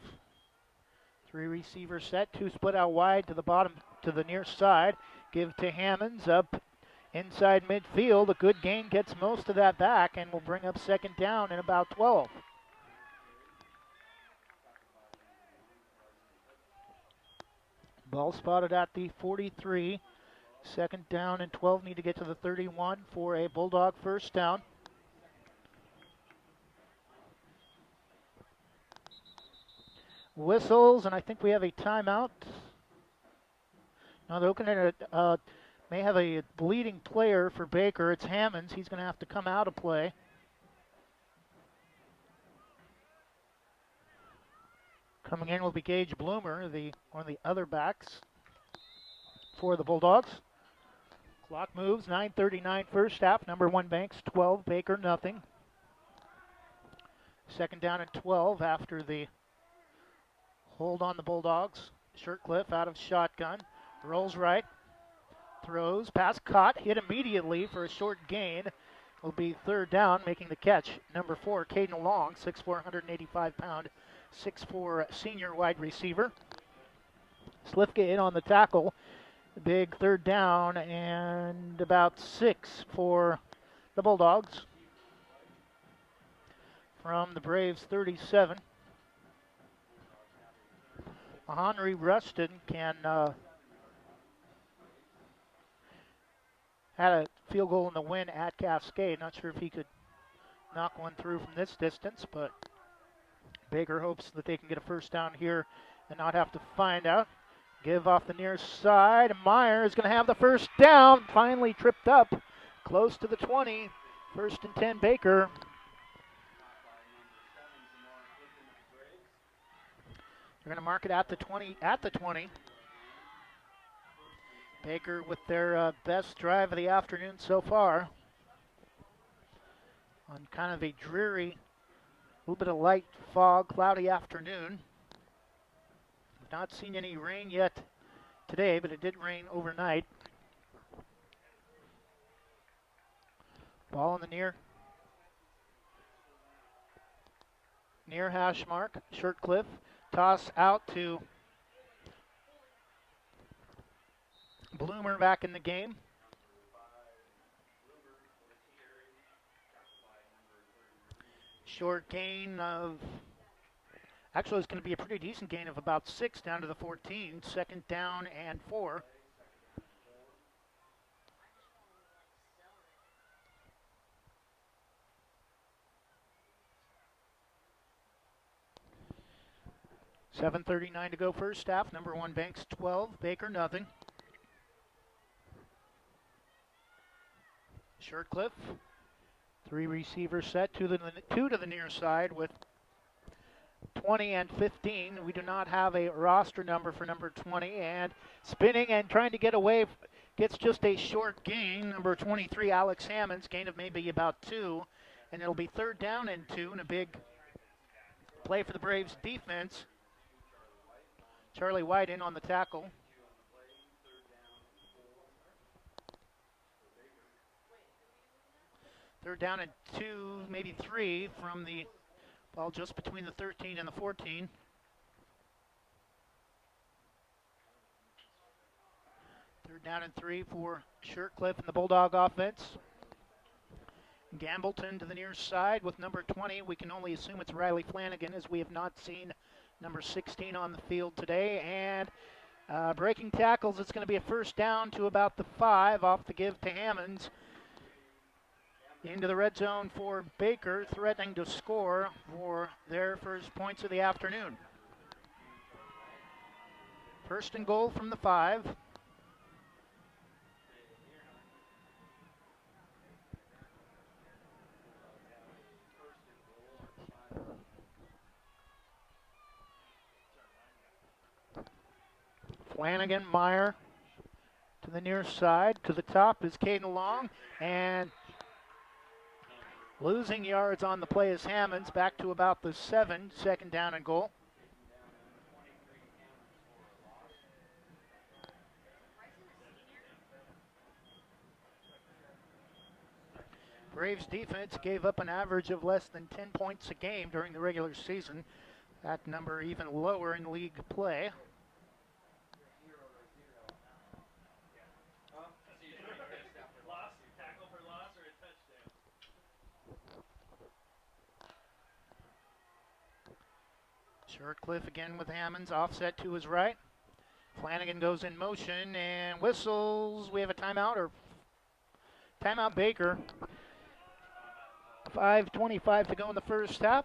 3 receivers set, 2 split out wide to the bottom, to the near side. Give to Hammonds up inside midfield. A good gain gets most of that back and will bring up second down in about 12. Ball spotted at the 43. Second down and 12, need to get to the 31 for a Bulldog first down. Whistles, and I think we have a timeout. Now they're looking at may have a bleeding player for Baker. It's Hammonds. He's going to have to come out of play. Coming in will be Gage Bloomer, one of the other backs for the Bulldogs. Clock moves, 9:39 first half. Number 1 Banks, 12. Baker, nothing. Second down and 12 after the hold on the Bulldogs. Shercliffe out of shotgun. Rolls right. Throws. Pass caught. Hit immediately for a short gain. Will be third down, making the catch. Number 4, Caden Long, 6'4", 185-pound, 6'4" senior wide receiver. Slifka in on the tackle. Big third down and about 6 for the Bulldogs. From the Braves 37. Henry Rustin had a field goal in the win at Cascade. Not sure if he could knock one through from this distance, but Baker hopes that they can get a first down here and not have to find out. Give off the near side. Meyer is going to have the first down. Finally tripped up close to the 20. First and 10 Baker. They're going to mark it at the 20. Baker with their best drive of the afternoon so far. On kind of a dreary, little bit of light fog, cloudy afternoon. We've not seen any rain yet today, but it did rain overnight. Ball in the near hash mark. Shercliffe. Toss out to Bloomer back in the game. Short gain of, actually it's going to be a pretty decent gain of about 6 down to the 14. Second down and 4. 7:39 to go first half. Number 1 Banks 12, Baker nothing. Shirtcliffe, 3 receivers set, 2 to the near side with 20 and 15. We do not have a roster number for number 20, and spinning and trying to get away, gets just a short gain. Number 23, Alex Hammonds, gain of maybe about 2, and it'll be 3rd down and 2, and a big play for the Braves defense. Charlie White in on the tackle. Third down and 2, maybe 3 from the ball just between the 13 and the 14. Third down and 3 for Shirtcliffe and the Bulldog offense. Gambleton to the near side with number 20. We can only assume it's Riley Flanagan, as we have not seen number 16 on the field today. And breaking tackles, it's going to be a first down to about the 5 off the give to Hammonds. Into the red zone for Baker, threatening to score for their first points of the afternoon. First and goal from the 5. Flanagan, Meyer to the near side. To the top is Caden Long, and losing yards on the play is Hammonds, back to about the 7, second down and goal. Braves defense gave up an average of less than 10 points a game during the regular season. That number even lower in league play. Shirtcliffe again with Hammonds, offset to his right. Flanagan goes in motion and whistles. We have a timeout, or timeout Baker. 5:25 to go in the first half.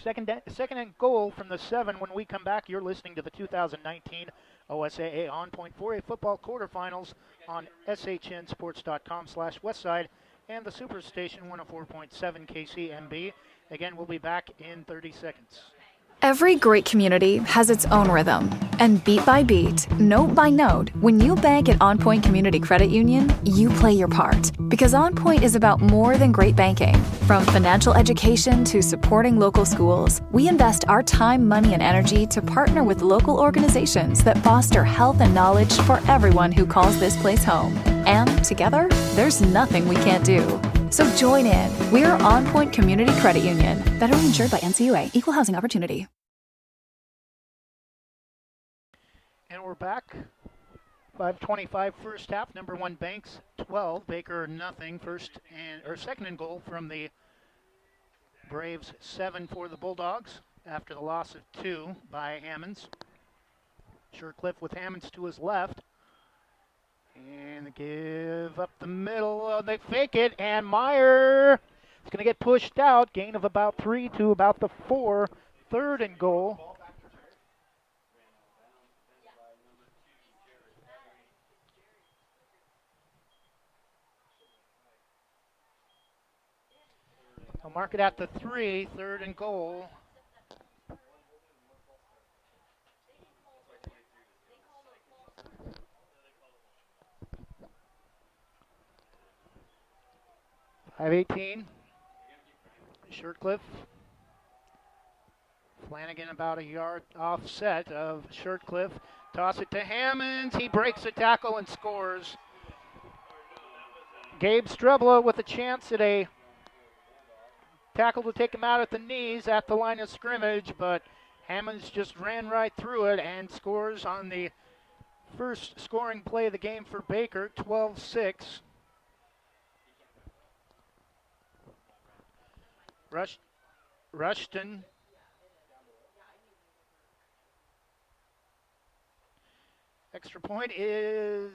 Second and goal from the 7. When we come back, you're listening to the 2019 OSAA On Point 4A football quarterfinals on shnsports.com/Westside and the Superstation 104.7 KCMB. Again, we'll be back in 30 seconds. Every great community has its own rhythm. And beat by beat, note by note, when you bank at On Point Community Credit Union, you play your part. Because On Point is about more than great banking. From financial education to supporting local schools, we invest our time, money, and energy to partner with local organizations that foster health and knowledge for everyone who calls this place home. And together, there's nothing we can't do. So join in. We're On Point Community Credit Union, federally insured by NCUA, Equal Housing Opportunity. And we're back. 5:25 first half. Number 1 Banks 12, Baker nothing. Second and goal from the Braves, 7 for the Bulldogs after the loss of 2 by Hammonds. Shirtcliffe with Hammonds to his left. And they give up the middle. They fake it, and Meyer is going to get pushed out. Gain of about 3 to about the 4. Third and goal. I'll mark it at the 3. Third and goal. .518. Shirtcliffe. Flanagan about a yard offset of Shirtcliffe. Toss it to Hammonds. He breaks a tackle and scores. Gabe Strebla with a chance at a tackle to take him out at the knees at the line of scrimmage, but Hammonds just ran right through it and scores on the first scoring play of the game for Baker, 12-6. Rushton. Extra point is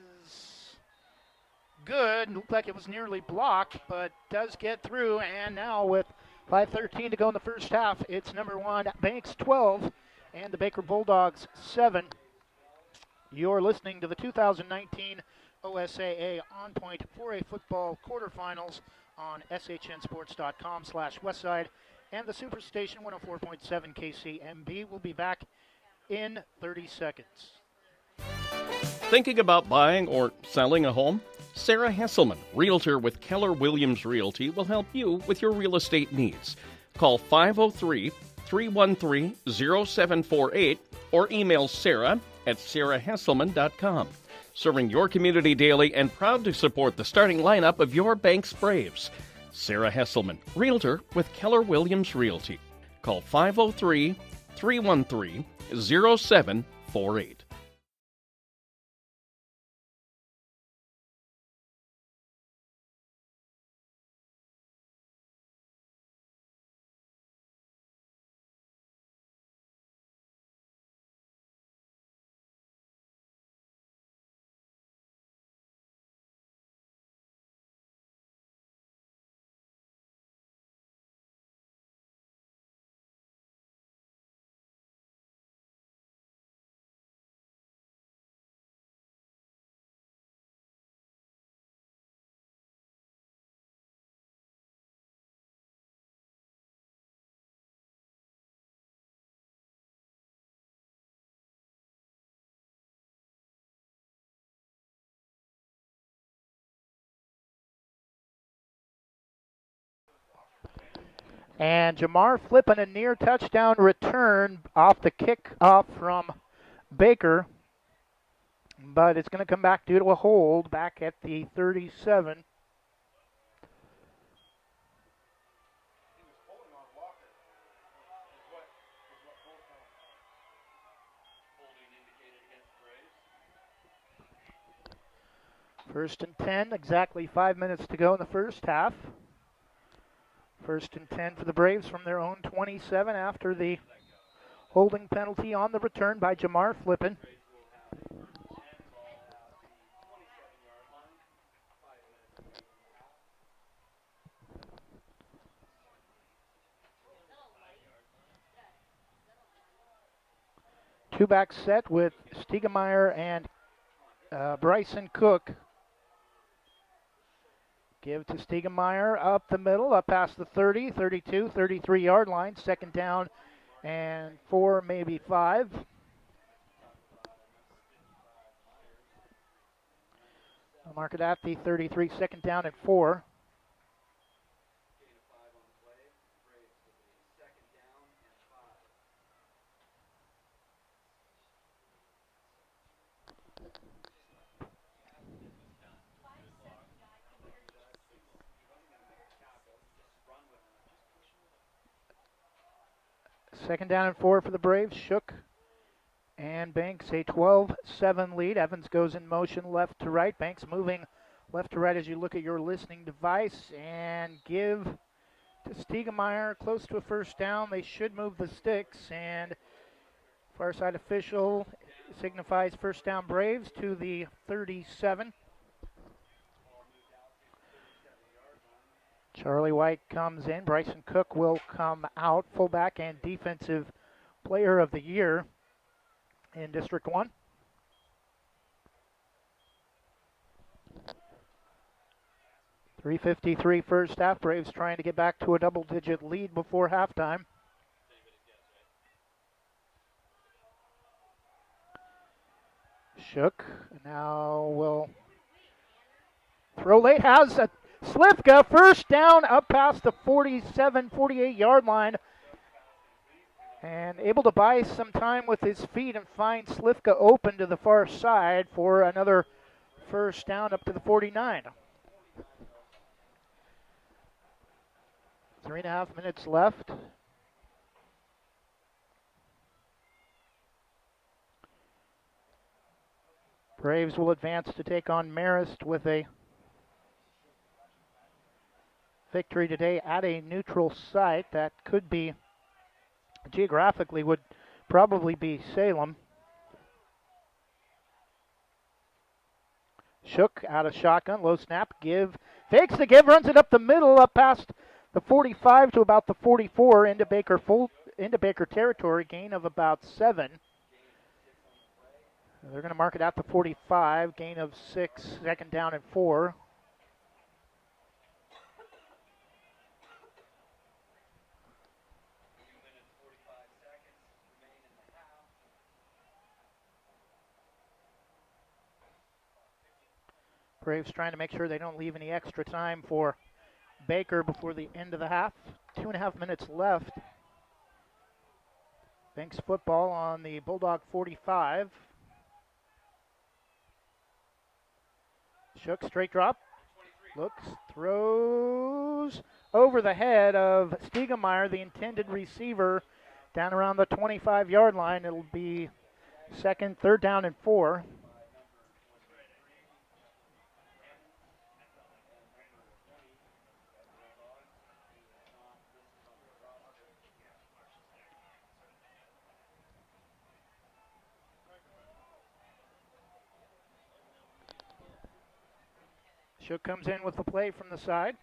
good. Looked like it was nearly blocked, but does get through. And now with 5:13 to go in the first half, it's number 1 Banks 12, and the Baker Bulldogs 7. You're listening to the 2019 OSAA On Point 4A Football Quarterfinals on shnsports.com/Westside and the Superstation 104.7 KCMB. We'll be back in 30 seconds. Thinking about buying or selling a home? Sarah Hesselman, Realtor with Keller Williams Realty, will help you with your real estate needs. Call 503-313-0748 or email Sarah at sarahhesselman.com. Serving your community daily and proud to support the starting lineup of your bank's Braves. Sarah Hesselman, Realtor with Keller Williams Realty. Call 503-313-0748. And Jamar flipping a near touchdown return off the kickoff from Baker. But it's going to come back due to a hold back at the 37. First and 10, exactly 5 minutes to go in the first half. First and 10 for the Braves from their own 27 after the holding penalty on the return by Jamar Flippin. Two-back set with Stiegemeyer and Bryson Cook. Give to Stiegemeyer up the middle, up past the 30, 32, 33-yard line. Second down and 4, maybe 5. I'll mark it at the 33, second down and 4. Second down and 4 for the Braves. Shook and Banks a 12-7 lead. Evans goes in motion left to right. Banks moving left to right as you look at your listening device and give to Stiegemeyer close to a first down. They should move the sticks, and far side official signifies first down Braves to the 37. Charlie White comes in. Bryson Cook will come out. Fullback and defensive player of the year in District 1. .353 first half. Braves trying to get back to a double-digit lead before halftime. Shook. Now will throw late. Has a Slifka, first down up past the 47, 48-yard line. And able to buy some time with his feet and find Slifka open to the far side for another first down up to the 49. 3.5 minutes left. Braves will advance to take on Marist with a victory today at a neutral site. That could be, geographically, would probably be Salem. Shook out of shotgun, low snap, give, fakes the give, runs it up the middle, up past the 45 to about the 44, into Baker into Baker territory, gain of about 7. They're going to mark it out to 45, gain of 6, second down and 4. Braves trying to make sure they don't leave any extra time for Baker before the end of the half. 2.5 minutes left. Banks football on the Bulldog 45. Shook, straight drop. Looks, throws over the head of Stiegemeyer, the intended receiver, down around the 25-yard line. It'll be third down and 4. Shook comes in with the play from the side.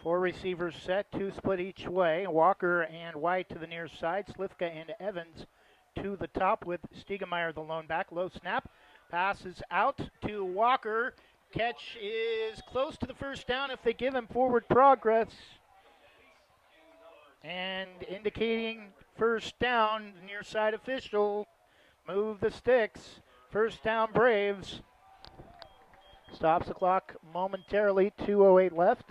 Four receivers set, 2 split each way. Walker and White to the near side. Slifka and Evans to the top with Stiegemeyer the lone back. Low snap. Passes out to Walker. Catch is close to the first down if they give him forward progress. And indicating first down, near side official. Move the sticks. First down Braves. Stops the clock momentarily. 2:08 left.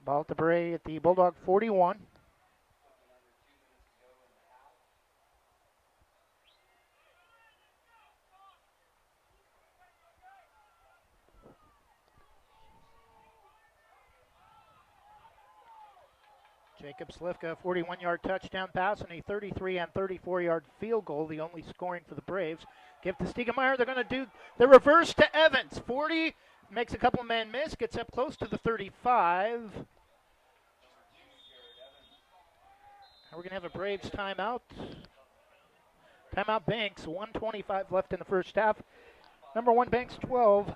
Ball at the Bulldog 41. Jacob Slifka, 41-yard touchdown pass and a 33 and 34-yard field goal, the only scoring for the Braves. Give to Stiegemeyer. They're going to do the reverse to Evans. 40, makes a couple of men miss, gets up close to the 35. We're going to have a Braves timeout. Timeout Banks, 1:25 left in the first half. Number 1 Banks 12,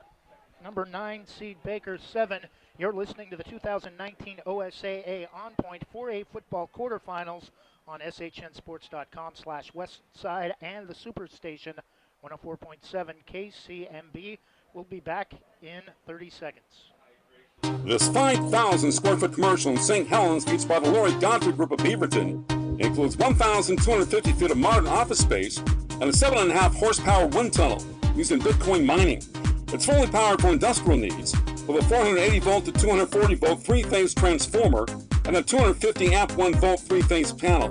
number 9 seed Baker 7. You're listening to the 2019 OSAA On Point 4A football quarterfinals on SHNsports.com/Westside and the Superstation 104.7 KCMB. We'll be back in 30 seconds. This 5,000 square foot commercial in St. Helens, featured by the Lori Godfrey Group of Beaverton, includes 1,250 feet of modern office space and a 7.5 horsepower wind tunnel used in Bitcoin mining. It's fully powered for industrial needs with a 480 volt to 240 volt 3-phase transformer and a 250 amp 1 volt 3-phase panel.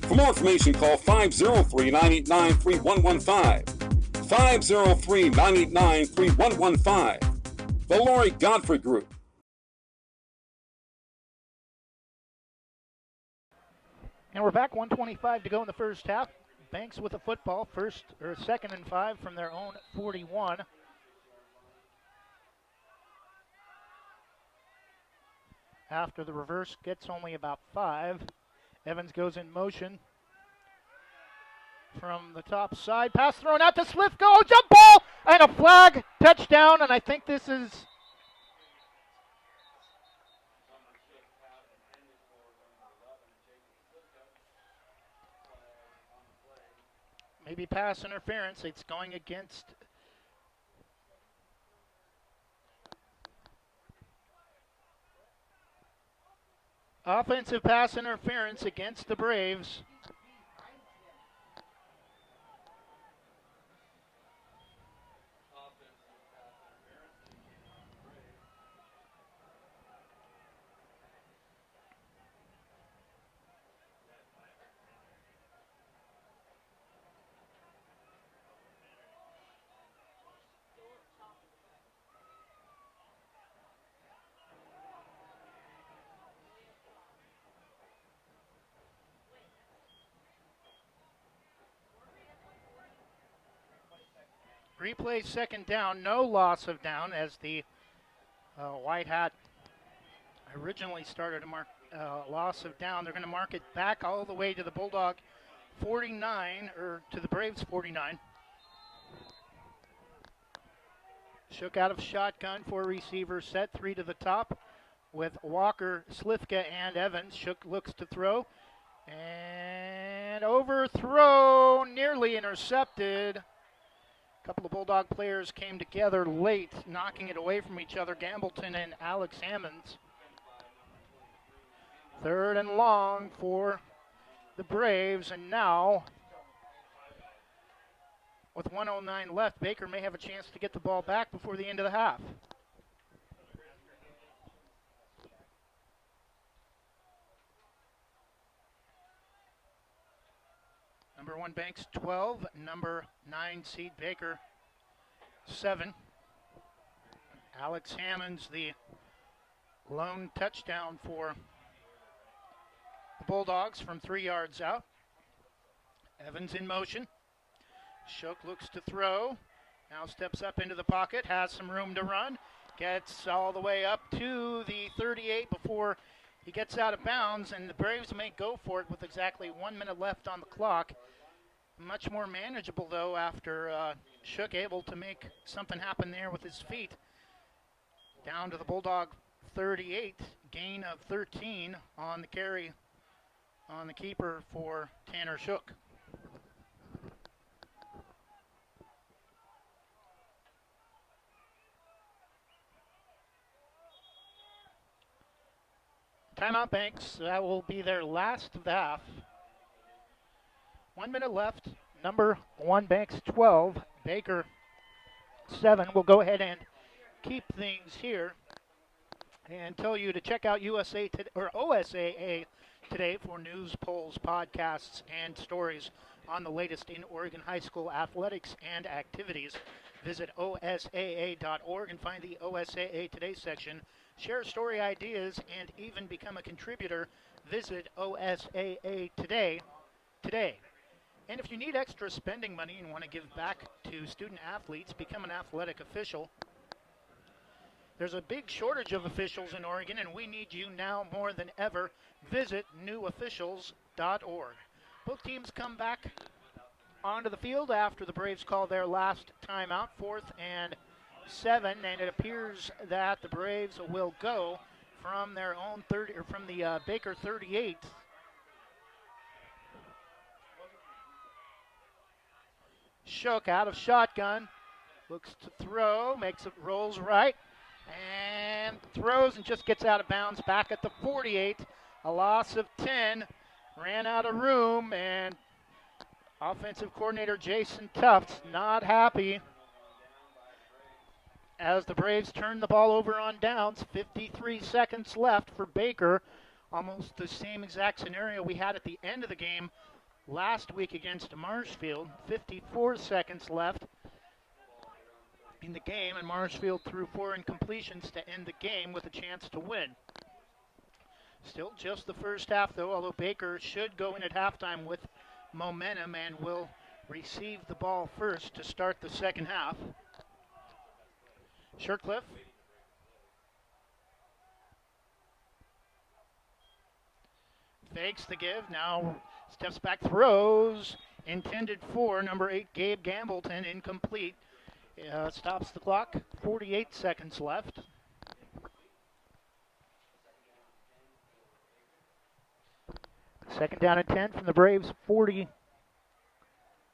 For more information, call 503-989-3115. 503-989-3115. The Lori Godfrey Group. And we're back, 1:25 to go in the first half. Banks with the football, second and 5 from their own 41. After the reverse, gets only about 5. Evans goes in motion from the top side. Pass thrown out to Slifka. Oh, jump ball! And a flag, touchdown, and I think this is... maybe pass interference. It's going against... offensive pass interference against the Braves. Replay second down, no loss of down as the White Hat originally started to mark loss of down. They're going to mark it back all the way to the Bulldog 49, or to the Braves 49. Shook out of shotgun, 4 receivers set, 3 to the top with Walker, Slifka, and Evans. Shook looks to throw, and overthrow, nearly intercepted. A couple of Bulldog players came together late, knocking it away from each other, Gambleton and Alex Hammonds. 3rd and long for the Braves, and now, with 1:09 left, Baker may have a chance to get the ball back before the end of the half. Number 1 Banks 12, number 9 seed Baker 7. Alex Hammonds, the lone touchdown for the Bulldogs from 3 yards out. Evans in motion. Shook looks to throw. Now steps up into the pocket, has some room to run. Gets all the way up to the 38 before he gets out of bounds, and the Braves may go for it with exactly 1 minute left on the clock. Much more manageable, though, after Shook able to make something happen there with his feet. Down to the Bulldog 38, gain of 13 on the carry on the keeper for Tanner Shook. Timeout Banks, that will be their last of the half. 1 minute left. Number 1 Banks 12, Baker 7. We'll go ahead and keep things here and tell you to check out OSAA today for news, polls, podcasts, and stories on the latest in Oregon high school athletics and activities. Visit OSAA.org and find the OSAA Today section. Share story ideas and even become a contributor. Visit OSAA today. And if you need extra spending money and want to give back to student athletes, become an athletic official. There's a big shortage of officials in Oregon, and we need you now more than ever. Visit newofficials.org. Both teams come back onto the field after the Braves call their last timeout, 4th and 7, and it appears that the Braves will go from their own 30, or from the Baker 38. Shook out of shotgun, looks to throw, makes it, rolls right, and throws and just gets out of bounds back at the 48. A loss of 10, ran out of room, and offensive coordinator Jason Tufts not happy as the Braves turn the ball over on downs. 53 seconds left for Baker. Almost the same exact scenario we had at the end of the game last week against Marshfield. 54 seconds left in the game, and Marshfield threw 4 incompletions to end the game with a chance to win. Still just the first half, though, although Baker should go in at halftime with momentum and will receive the ball first to start the second half. Shercliffe fakes the give, now steps back, throws, intended for number 8 Gabe Gambleton, incomplete. Stops the clock, 48 seconds left. Second down and 10 from the Braves 40,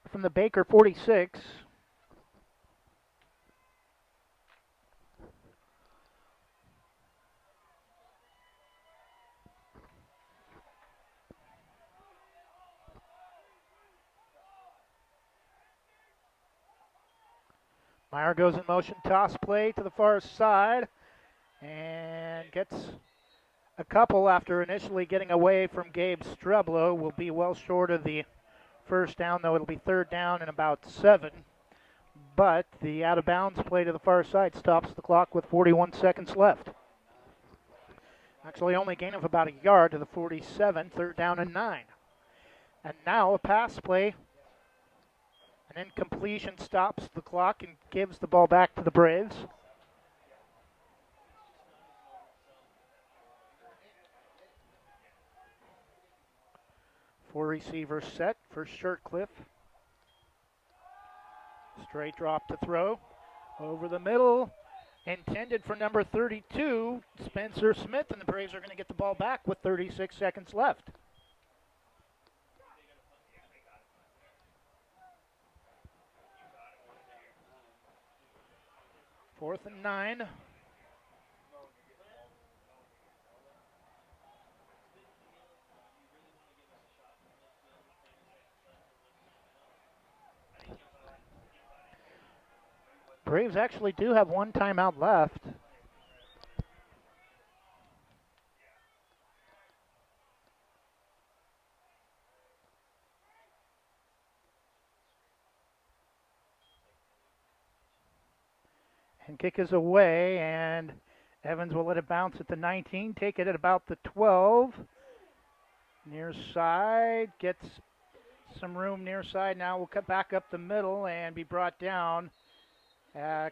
from the Baker 46. Meyer goes in motion, toss play to the far side, and gets a couple after initially getting away from Gabe Streblo. Will be well short of the first down, though it'll be 3rd down and about 7. But the out-of-bounds play to the far side stops the clock with 41 seconds left. Actually, only gain of about a yard to the 47, 3rd down and 9. And now a pass play. An incompletion stops the clock and gives the ball back to the Braves. Four receivers set for for Shirtcliffe. Straight drop to throw. Over the middle. Intended for number 32, Spencer Smith, and the Braves are going to get the ball back with 36 seconds left. Fourth and 9. Braves actually do have one timeout left. And kick is away, and Evans will let it bounce at the 19, take it at about the 12. Near side, gets some room near side now. Will cut back up the middle and be brought down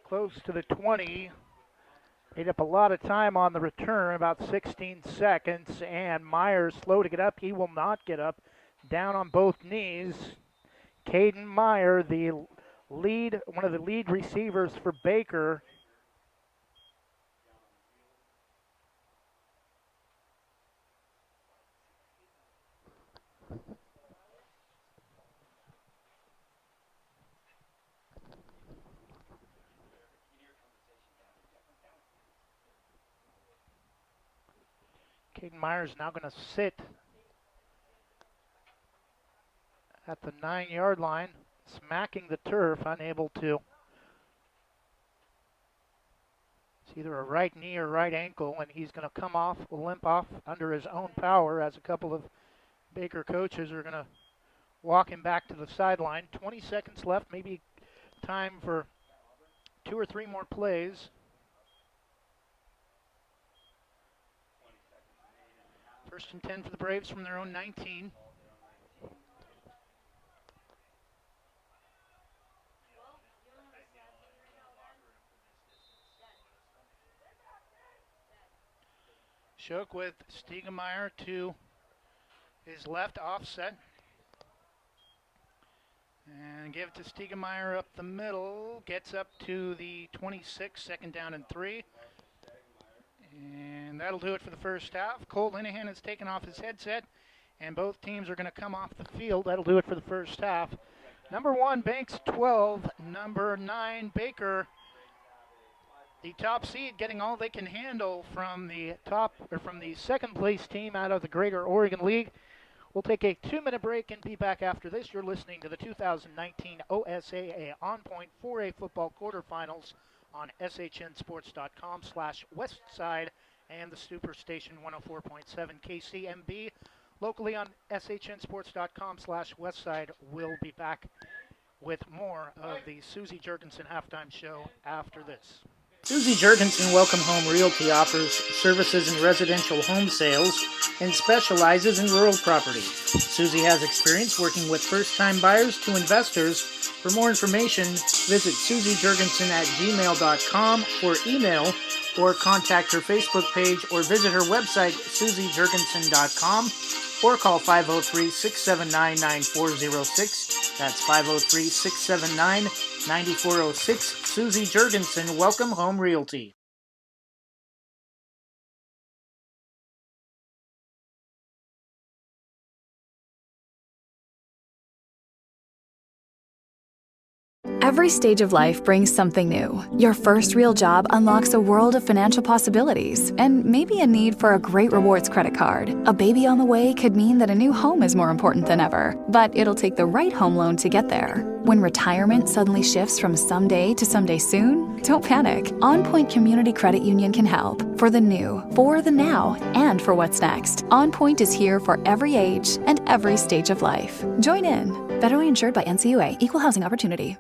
close to the 20. Ate up a lot of time on the return, about 16 seconds, and Myers slow to get up. He will not get up. Down on both knees. Caden Meyer, one of the lead receivers for Baker. Caden Myers now going to sit at the 9-yard line, smacking the turf, unable to. It's either a right knee or right ankle, and he's going to limp off under his own power as a couple of Baker coaches are going to walk him back to the sideline. 20 seconds left, maybe time for 2 or 3 more plays. First and 10 for the Braves from their own 19. Shook with Stiegemeyer to his left offset. And give it to Stiegemeyer up the middle. Gets up to the 26, second down and 3. And that'll do it for the first half. Cole Linehan has taken off his headset, and both teams are going to come off the field. That'll do it for the first half. Number 1, Banks 12. Number 9, Baker. The top seed getting all they can handle from the second place team out of the Greater Oregon League. We'll take a 2-minute break and be back after this. You're listening to the 2019 OSAA On Point 4A football quarterfinals on shnsports.com/Westside and the Superstation 104.7 KCMB. Locally on shnsports.com/Westside. We'll be back with more of the Susie Jurgensen halftime show after this. Susie Jurgensen Welcome Home Realty offers services in residential home sales and specializes in rural property. Susie has experience working with first-time buyers to investors. For more information, visit susiejurgensen@gmail.com or email, or contact her Facebook page or visit her website, susiejurgensen.com, or call 503-679-9406. That's 503-679-9406. Susie Jurgensen, Welcome Home Realty. Every stage of life brings something new. Your first real job unlocks a world of financial possibilities and maybe a need for a great rewards credit card. A baby on the way could mean that a new home is more important than ever, but it'll take the right home loan to get there. When retirement suddenly shifts from someday to someday soon, don't panic. On Point Community Credit Union can help. For the new, for the now, and for what's next. On Point is here for every age and every stage of life. Join in. Federally insured by NCUA. Equal housing opportunity.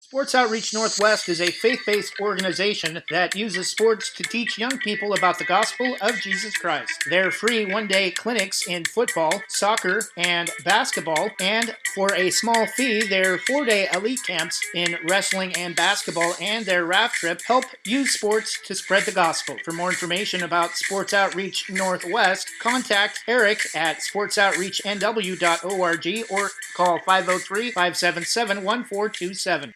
Sports Outreach Northwest is a faith-based organization that uses sports to teach young people about the gospel of Jesus Christ. Their free one-day clinics in football, soccer, and basketball, and for a small fee, their 4-day elite camps in wrestling and basketball and their raft trip help use sports to spread the gospel. For more information about Sports Outreach Northwest, contact Eric at sportsoutreachnw.org or call 503-577-1427.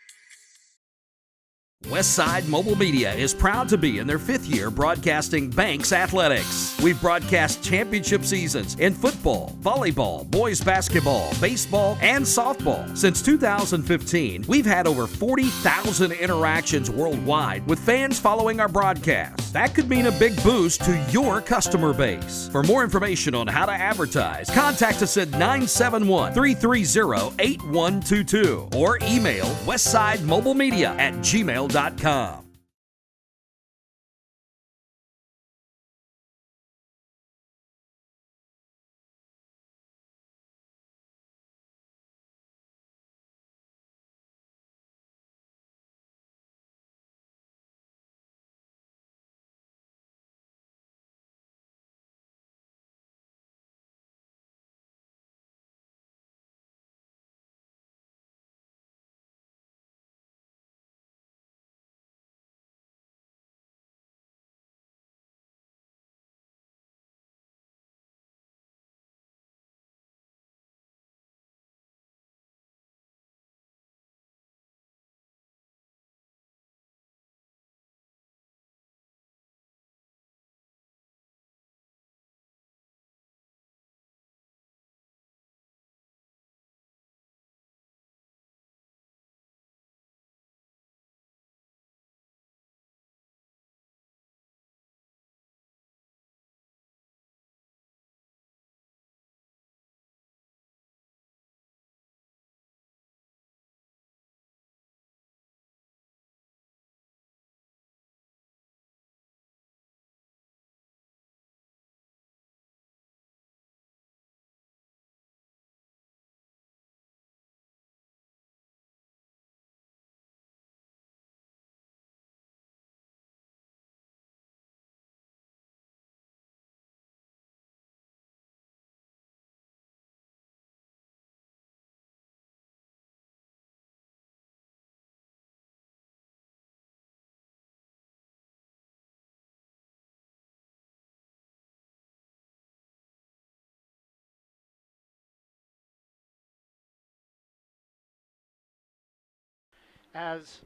Westside Mobile Media is proud to be in their 5th year broadcasting Banks Athletics. We've broadcast championship seasons in football, volleyball, boys basketball, baseball, and softball. Since 2015, we've had over 40,000 interactions worldwide with fans following our broadcasts. That could mean a big boost to your customer base. For more information on how to advertise, contact us at 971-330-8122 or email westsidemobilemedia@gmail.com. As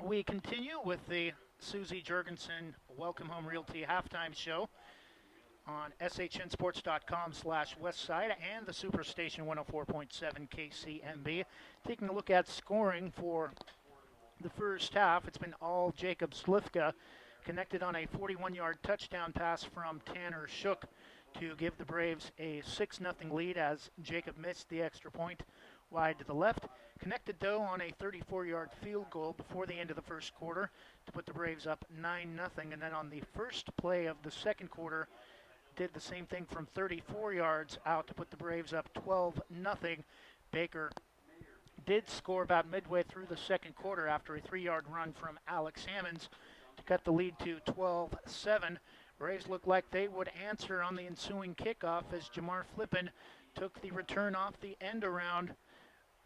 we continue with the Susie Jurgensen Welcome Home Realty halftime show on shnsports.com/Westside and the Superstation 104.7 KCMB. Taking a look at scoring for the first half, it's been all Jacob Slifka, connected on a 41-yard touchdown pass from Tanner Shook to give the Braves a 6-0 lead as Jacob missed the extra point wide to the left. Connected, though, on a 34-yard field goal before the end of the first quarter to put the Braves up 9-0. And then on the first play of the second quarter, did the same thing from 34 yards out to put the Braves up 12-0. Baker did score about midway through the second quarter after a 3-yard run from Alex Hammonds to cut the lead to 12-7. Braves looked like they would answer on the ensuing kickoff as Jamar Flippin took the return off the end around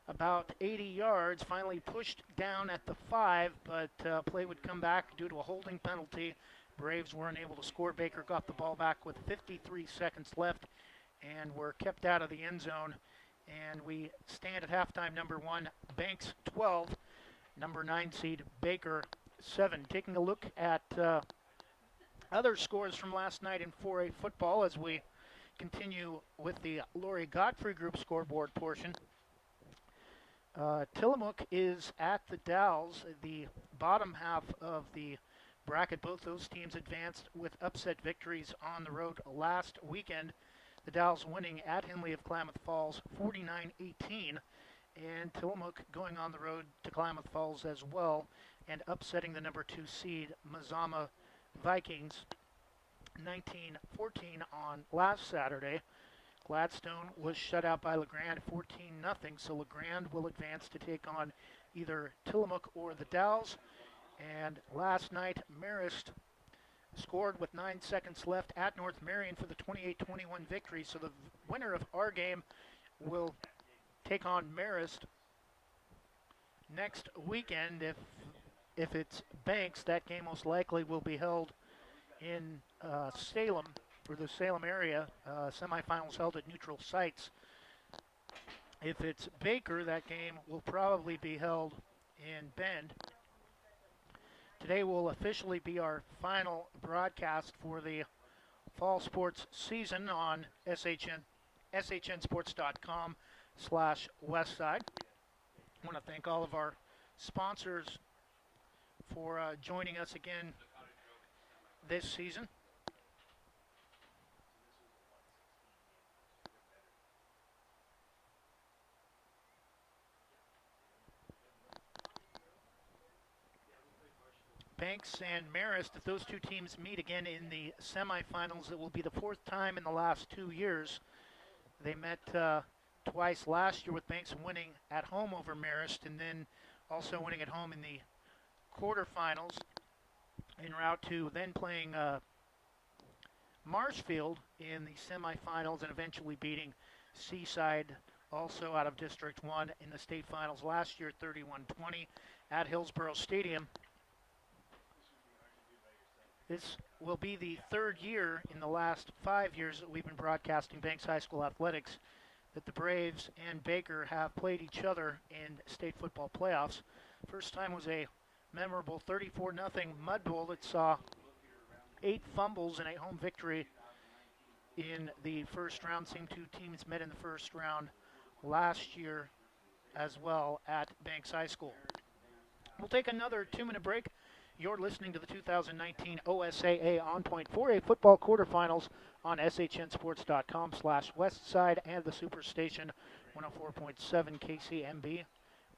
about 80 yards, finally pushed down at the 5, but play would come back due to a holding penalty. Braves weren't able to score. Baker got the ball back with 53 seconds left and were kept out of the end zone. And we stand at halftime, number 1, Banks 12, number 9 seed Baker 7. Taking a look at other scores from last night in 4A football as we continue with the Lori Godfrey Group scoreboard portion. Tillamook is at the Dalles, the bottom half of the bracket. Both those teams advanced with upset victories on the road last weekend. The Dalles winning at Henley of Klamath Falls 49-18, and Tillamook going on the road to Klamath Falls as well and upsetting the number 2 seed Mazama Vikings 19-14 on last Saturday. Gladstone was shut out by LeGrand 14-0, so LeGrand will advance to take on either Tillamook or the Dalles. And last night, Marist scored with 9 seconds left at North Marion for the 28-21 victory. So the winner of our game will take on Marist next weekend. If it's Banks, that game most likely will be held in Salem, for the Salem area. Semifinals held at neutral sites. If it's Baker, that game will probably be held in Bend. Today will officially be our final broadcast for the fall sports season on shnsports.com/Westside. I want to thank all of our sponsors for joining us again this season. Banks and Marist, if those two teams meet again in the semifinals, it will be the fourth time in the last 2 years. They met twice last year, with Banks winning at home over Marist and then also winning at home in the quarterfinals en route to then playing Marshfield in the semifinals and eventually beating Seaside, also out of District 1, in the state finals last year, 31-20 at Hillsborough Stadium. This will be the third year in the last 5 years that we've been broadcasting Banks High School athletics that the Braves and Baker have played each other in state football playoffs. First time was a memorable 34-0 Mud Bowl that saw 8 fumbles and a home victory in the first round. Same two teams met in the first round last year as well at Banks High School. We'll take another 2-minute break. You're listening to the 2019 OSAA On Point 4A football quarterfinals on shnsports.com/Westside and the Superstation 104.7 KCMB.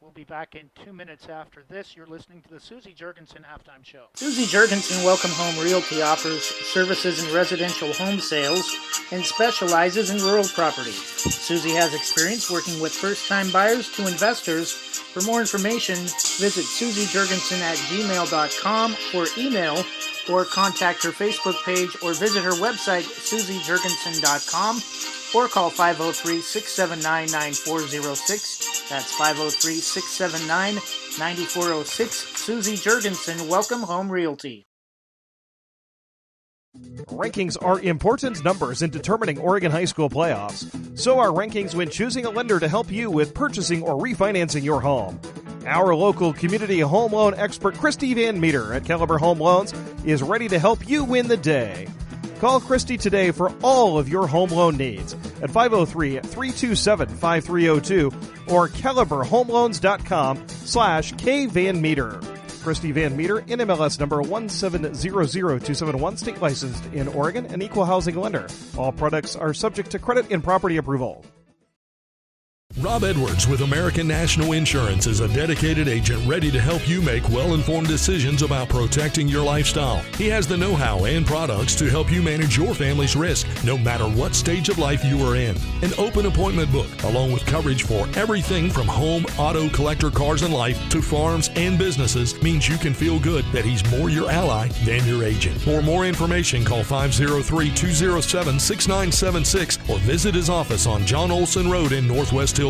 We'll be back in 2 minutes after this. You're listening to the Susie Jurgensen Halftime Show. Susie Jurgensen Welcome Home Realty offers services in residential home sales and specializes in rural property. Susie has experience working with first-time buyers to investors. For more information, visit susiejurgensen@gmail.com or email, or contact her Facebook page or visit her website, susiejurgensen.com, or call 503-679-9406. That's 503-679-9406. Susie Jurgensen, Welcome Home Realty. Rankings are important numbers in determining Oregon high school playoffs. So are rankings when choosing a lender to help you with purchasing or refinancing your home. Our local community home loan expert, Christy Van Meter at Caliber Home Loans, is ready to help you win the day. Call Christy today for all of your home loan needs at 503-327-5302 or caliberhomeloans.com/kvanmeter. Christy Van Meter, NMLS number 1700271, state licensed in Oregon, an equal housing lender. All products are subject to credit and property approval. Rob Edwards with American National Insurance is a dedicated agent ready to help you make well-informed decisions about protecting your lifestyle. He has the know-how and products to help you manage your family's risk, no matter what stage of life you are in. An open appointment book, along with coverage for everything from home, auto, collector, cars, and life to farms and businesses, means you can feel good that he's more your ally than your agent. For more information, call 503-207-6976 or visit his office on John Olson Road in Northwest Hillsboro.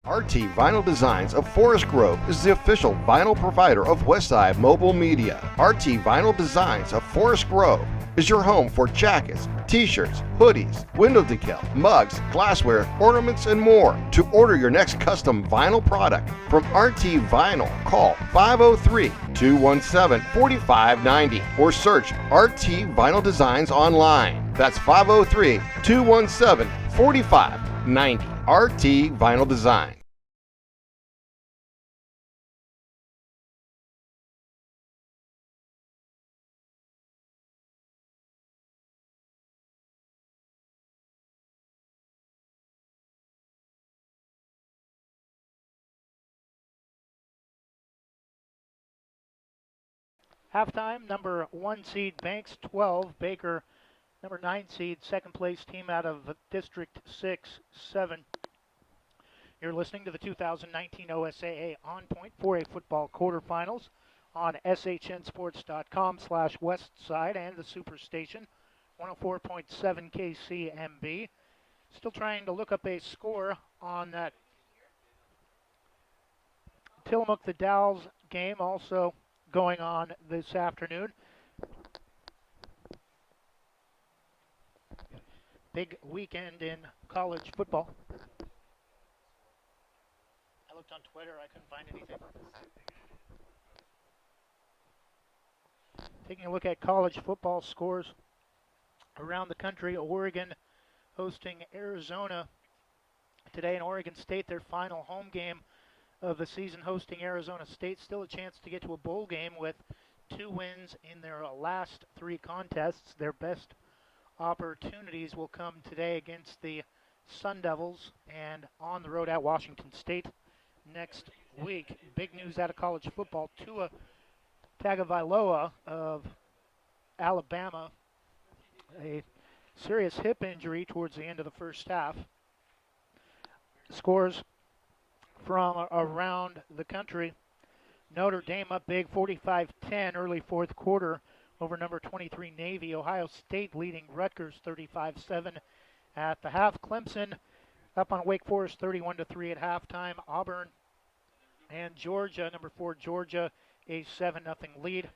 RT Vinyl Designs of Forest Grove is the official vinyl provider of Westside Mobile Media. RT Vinyl Designs of Forest Grove is your home for jackets, t-shirts, hoodies, window decal, mugs, glassware, ornaments, and more. To order your next custom vinyl product from RT Vinyl, call 503-217-4590 or search RT Vinyl Designs online. That's 503-217-4590. RT Vinyl Design. Halftime, number 1 seed Banks 12, Baker number 9 seed, second place team out of District 6-7. You're listening to the 2019 OSAA On Point 4A football quarterfinals on shnsports.com/Westside and the Superstation, 104.7 KCMB. Still trying to look up a score on that Tillamook the Dalles game also going on this afternoon. Big weekend in college football. I looked on Twitter, I couldn't find anything. Taking a look at college football scores around the country. Oregon hosting Arizona today in Oregon State, their final home game of the season, hosting Arizona State. Still a chance to get to a bowl game with 2 wins in their last 3 contests. Their best opportunities will come today against the Sun Devils and on the road at Washington State next week. Big news out of college football. Tua Tagovailoa of Alabama, a serious hip injury towards the end of the first half. Scores from around the country. Notre Dame up big, 45-10, early fourth quarter over number 23 Navy. Ohio State leading Rutgers 35-7 at the half. Clemson up on Wake Forest 31-3 at halftime. Auburn and Georgia, number 4 Georgia, a 7-0 lead.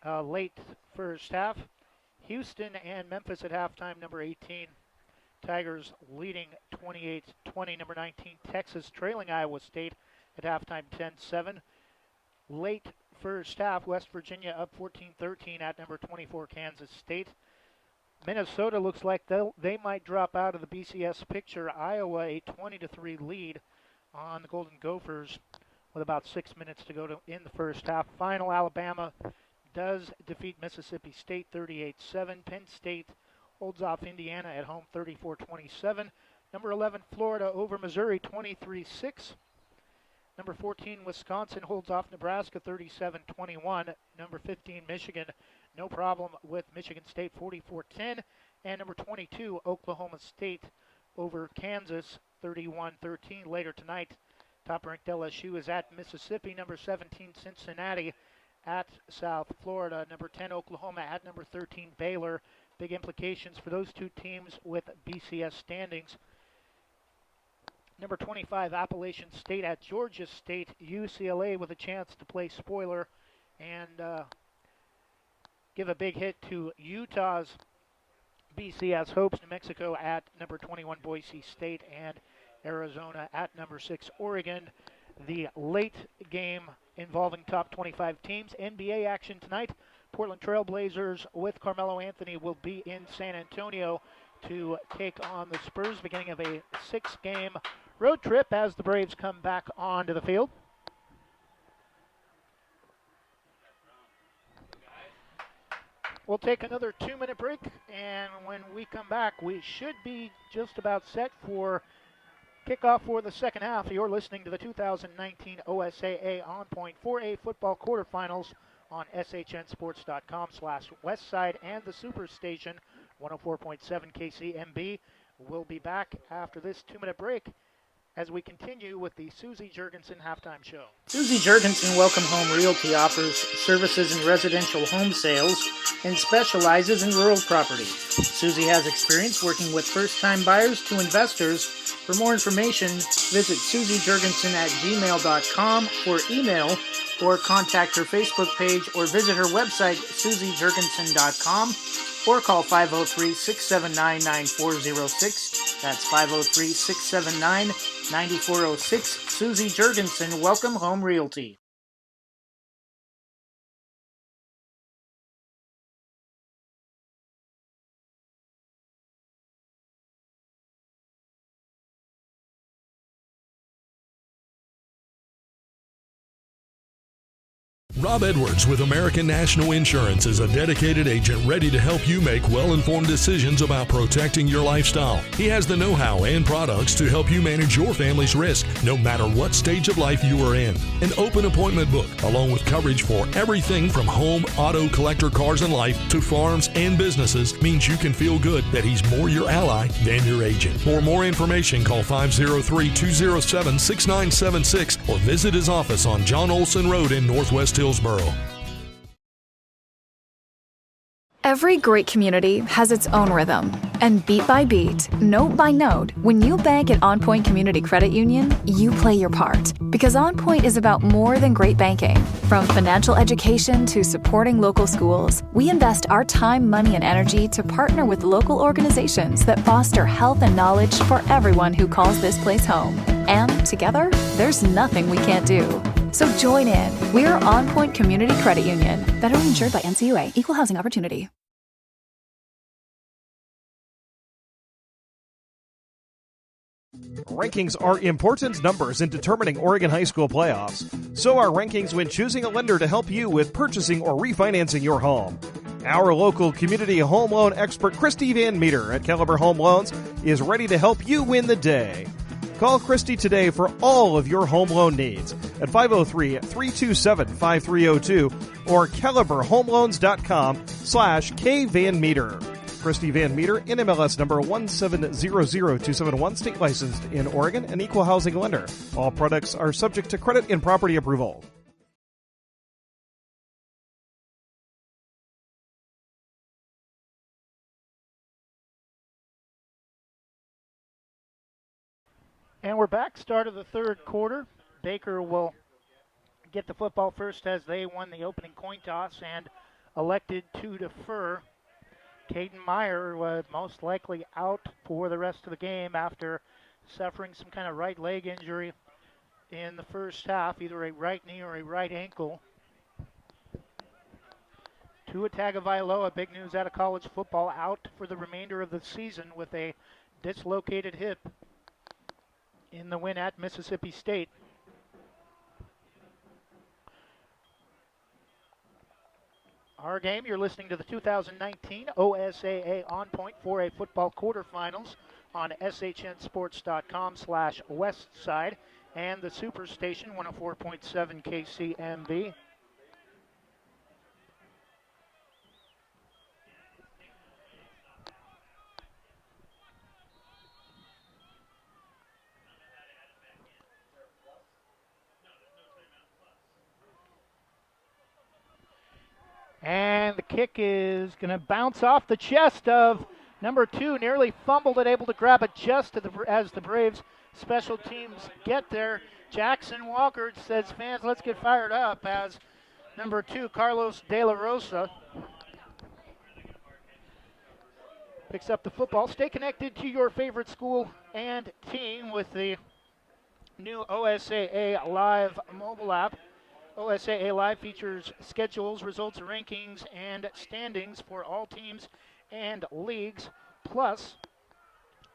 Late first half. Houston and Memphis at halftime, number 18 Tigers leading 28-20. Number 19 Texas trailing Iowa State at halftime 10-7. Late first half, West Virginia up 14-13 at number 24 Kansas State. Minnesota looks like they might drop out of the BCS picture. Iowa a 20-3 lead on the Golden Gophers with about 6 minutes to go in the first half. Final, Alabama does defeat Mississippi State 38-7. Penn State holds off Indiana at home 34-27. Number 11 Florida over Missouri 23-6. Number 14 Wisconsin holds off Nebraska 37-21. Number 15 Michigan, no problem with Michigan State 44-10. And number 22 Oklahoma State over Kansas 31-13. Later tonight, top-ranked LSU is at Mississippi. Number 17 Cincinnati at South Florida. Number 10 Oklahoma at number 13 Baylor. Big implications for those two teams with BCS standings. Number 25 Appalachian State at Georgia State. UCLA with a chance to play spoiler and give a big hit to Utah's BCS hopes. New Mexico at number 21 Boise State, and Arizona at number 6 Oregon. The late game involving top 25 teams. NBA action tonight. Portland Trail Blazers with Carmelo Anthony will be in San Antonio to take on the Spurs, beginning of a 6-game road trip as the Braves come back onto the field. We'll take another 2-minute break, and when we come back, we should be just about set for kickoff for the second half. You're listening to the 2019 OSAA On Point 4A football quarterfinals on shnsports.com/Westside and the Superstation, 104.7 KCMB. We'll be back after this 2-minute break as we continue with the Susie Jurgensen halftime show. Susie Jurgensen Welcome Home Realty offers services in residential home sales and specializes in rural property. Susie has experience working with first-time buyers to investors. For more information, visit susiejurgensen@gmail.com or email, or contact her Facebook page or visit her website, susiejurgensen.com, or call 503-679-9406. That's 503-679-9406. Susie Jurgensen, Welcome Home Realty. Rob Edwards with American National Insurance is a dedicated agent ready to help you make well-informed decisions about protecting your lifestyle. He has the know-how and products to help you manage your family's risk, no matter what stage of life you are in. An open appointment book, along with coverage for everything from home, auto, collector, cars, and life to farms and businesses, means you can feel good that he's more your ally than your agent. For more information, call 503-207-6976 or visit his office on John Olson Road in Northwest Hillsboro. Every great community has its own rhythm. And beat by beat, note by note, when you bank at OnPoint Community Credit Union, you play your part. Because OnPoint is about more than great banking. From financial education to supporting local schools, we invest our time, money, and energy to partner with local organizations that foster health and knowledge for everyone who calls this place home. And together, there's nothing we can't do. So join in. We're OnPoint Community Credit Union. Federally insured by NCUA. Equal housing opportunity. Rankings are important numbers in determining Oregon high school playoffs. So are rankings when choosing a lender to help you with purchasing or refinancing your home. Our local community home loan expert, Christy Van Meter at Caliber Home Loans, is ready to help you win the day. Call Christy today for all of your home loan needs at 503-327-5302 or caliberhomeloans.com/kvanmeter. Christy Van Meter, NMLS number 1700271, state licensed in Oregon, an equal housing lender. All products are subject to credit and property approval. And we're back, start of the third quarter. Baker will get the football first as they won the opening coin toss and elected to defer. Caden Meyer was most likely out for the rest of the game after suffering some kind of right leg injury in the first half, either a right knee or a right ankle. Tua Tagovailoa, big news out of college football, out for the remainder of the season with a dislocated hip in the win at Mississippi State. Our game, you're listening to the 2019 OSAA On Point 4A football quarterfinals on shnsports.com/Westside and the Superstation 104.7 KCMB. And the kick is going to bounce off the chest of number 2, nearly fumbled it, able to grab it just as the Braves special teams get there. Jackson Walker says, fans, let's get fired up, as number 2, Carlos De La Rosa, picks up the football. Stay connected to your favorite school and team with the new OSAA Live mobile app. OSAA Live features schedules, results, rankings, and standings for all teams and leagues. Plus,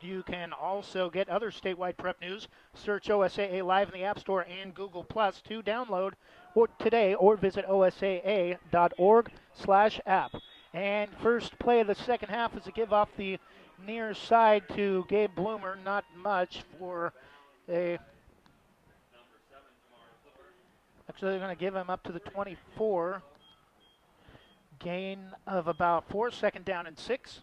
you can also get other statewide prep news. Search OSAA Live in the App Store and Google Plus to download today or visit osaa.org/app. And first play of the second half is a give off the near side to Gabe Bloomer. Not much for a... Actually, they're going to give him up to the 24. Gain of about 4, second down and 6.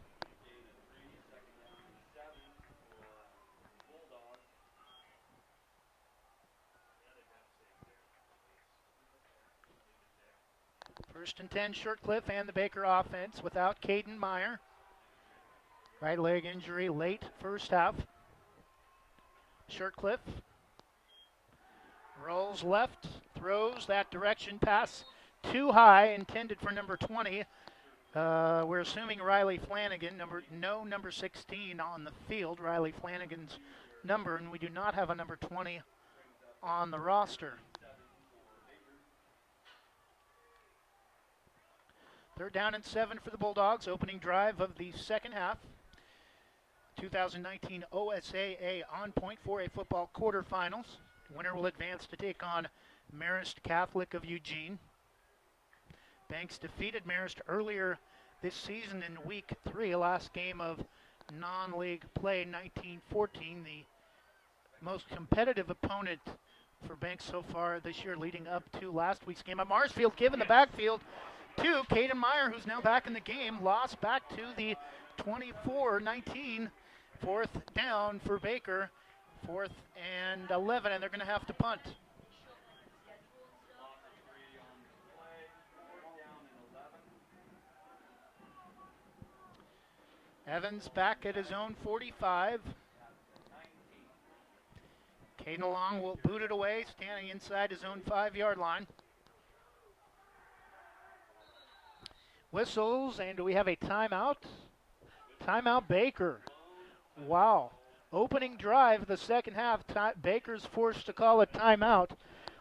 First and 10, Shirtcliffe and the Baker offense without Caden Meyer. Right leg injury late first half. Shirtcliffe rolls left, throws that direction, pass too high, intended for number 20. We're assuming Riley Flanagan, number 16 on the field, Riley Flanagan's number, and we do not have a number 20 on the roster. Third down and 7 for the Bulldogs, opening drive of the second half. 2019 OSAA On Point 4A football quarterfinals. Winner will advance to take on Marist Catholic of Eugene. Banks defeated Marist earlier this season in week 3, last game of non-league play, 1914, the most competitive opponent for Banks so far this year, leading up to last week's game. A Marsfield give in the backfield to Caden Meyer, who's now back in the game. Lost back to the 24-19. Fourth down for Baker. 4th and 11, and they're going to have to punt. Evans back at his own 45. Caden Long will boot it away, standing inside his own 5-yard line. Whistles, and do we have a timeout? Timeout Baker. Wow. Opening drive of the second half. Baker's forced to call a timeout.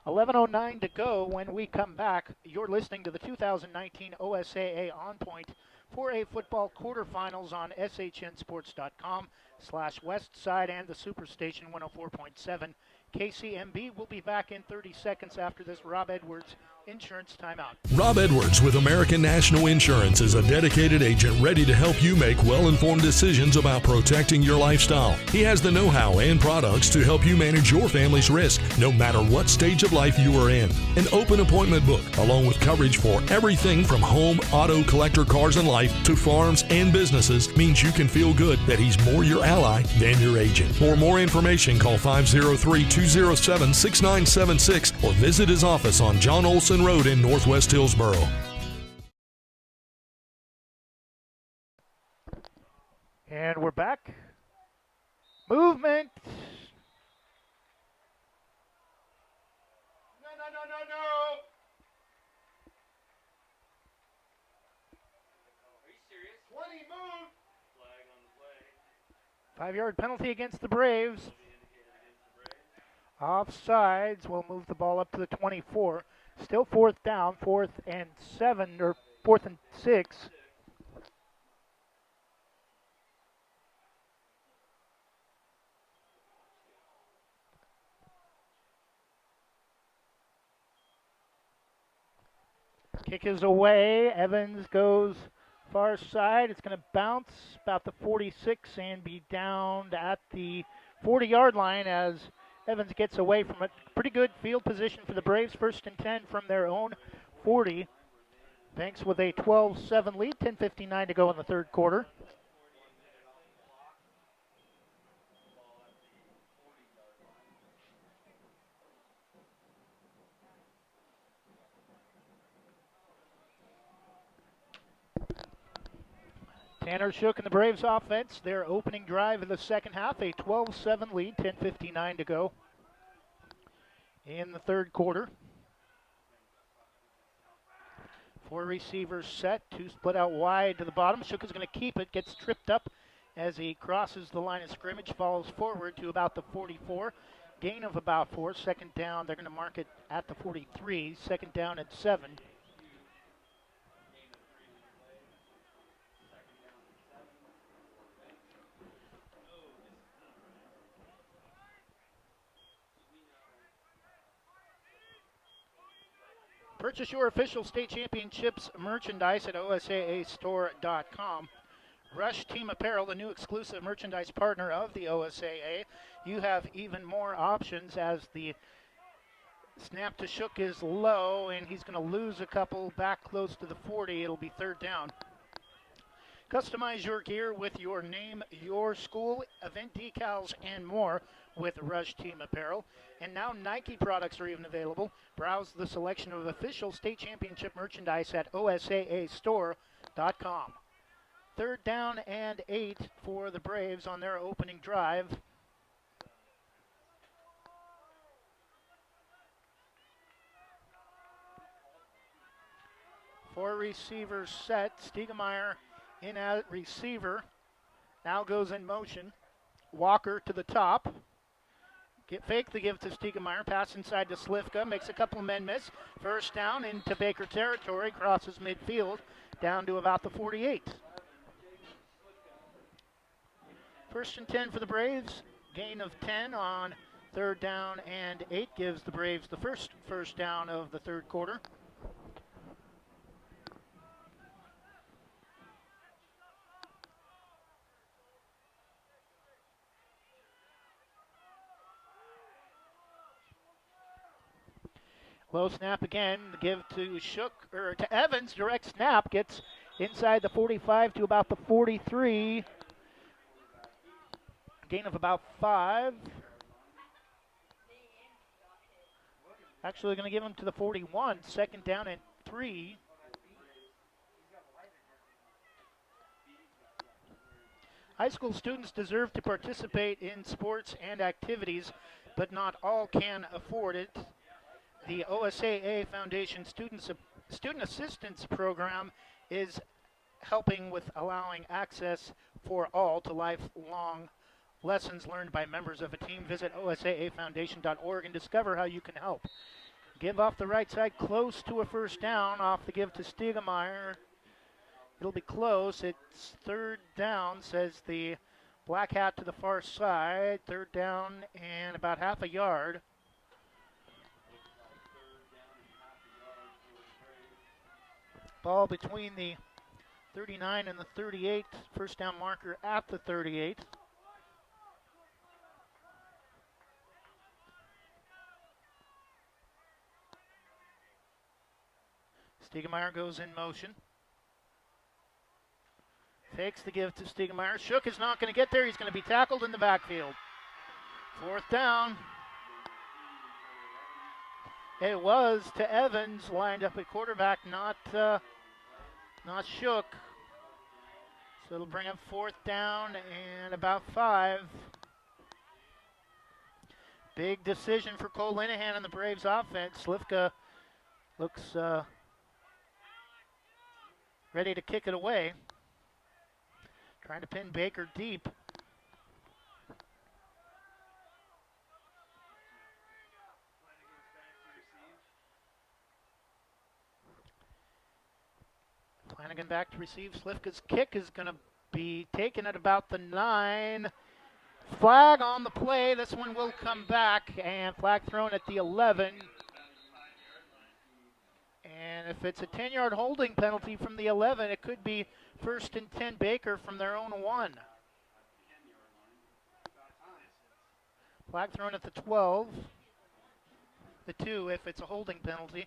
11:09 to go when we come back. You're listening to the 2019 OSAA On Point 4A football quarterfinals on shnsports.com/Westside and the Superstation 104.7 KCMB. We'll be back in 30 seconds after this Rob Edwards insurance timeout. Rob Edwards with American National Insurance is a dedicated agent ready to help you make well-informed decisions about protecting your lifestyle. He has the know-how and products to help you manage your family's risk, no matter what stage of life you are in. An open appointment book, along with coverage for everything from home, auto, collector cars and life to farms and businesses, means you can feel good that he's more your ally than your agent. For more information, call 503-207-6976 or visit his office on John Olson Road in Northwest Hillsboro. And we're back. Movement. No. Are you serious? 20 move. Flag on the play. 5-yard penalty against the Braves. Offsides. We'll move the ball up to the 24. Still 4th down, 4th and 7, or 4th and 6. Kick is away. Evans goes far side. It's going to bounce about the 46 and be down at the 40-yard line as Evans gets away from it. Pretty good field position for the Braves. 1st and 10 from their own 40. Banks with a 12-7 lead. 10:59 to go in the third quarter. Tanner Shook and the Braves offense, their opening drive in the second half, a 12-7 lead, 10:59 to go in the third quarter. 4 receivers set, 2 split out wide to the bottom. Shook is going to keep it, gets tripped up as he crosses the line of scrimmage, falls forward to about the 44. Gain of about 4, 2nd down. They're going to mark it at the 43, 2nd down at 7. Purchase your official state championships merchandise at OSAAstore.com. Rush Team Apparel, the new exclusive merchandise partner of the OSAA. You have even more options as the snap to Shook is low, and he's going to lose a couple back close to the 40. It'll be 3rd down. Customize your gear with your name, your school, event decals, and more with Rush Team Apparel. And now Nike products are even available. Browse the selection of official state championship merchandise at OSAAstore.com. 3rd down and 8 for the Braves on their opening drive. Four receivers set. Stiegemeyer in at receiver. Now goes in motion. Walker to the top. Fake the give to Stiegemeyer. Pass inside to Slifka. Makes a couple of men miss. 1st down into Baker territory. Crosses midfield down to about the 48. 1st and 10 for the Braves. Gain of 10 on 3rd down and 8 gives the Braves the first down of the third quarter. Low snap again. The give to to Evans. Direct snap gets inside the 45 to about the 43. Gain of about 5. Actually going to give him to the 41. Second down and 3. High school students deserve to participate in sports and activities, but not all can afford it. The OSAA Foundation Student Assistance Program is helping with allowing access for all to lifelong lessons learned by members of a team. Visit osaafoundation.org and discover how you can help. Give off the right side, close to a first down. Off the give to Stiegemeyer. It'll be close. It's third down, says the Black Hat to the far side. Third down and about half a yard. Ball between the 39 and the 38. First down marker at the 38. Stiegemeyer goes in motion. Fakes the give to Stiegemeyer. Shook is not going to get there. He's going to be tackled in the backfield. Fourth down. It was to Evans, lined up at quarterback, not Shook. So it'll bring up fourth down and about 5. Big decision for Cole Linehan and the Braves offense. Slivka looks ready to kick it away. Trying to pin Baker deep. Flanagan back to receive. Slivka's kick is going to be taken at about the 9. Flag on the play. This one will come back, and flag thrown at the 11. And if it's a 10-yard holding penalty from the 11, it could be first and 10 Baker from their own 1. Flag thrown at the 12. The 2 if it's a holding penalty.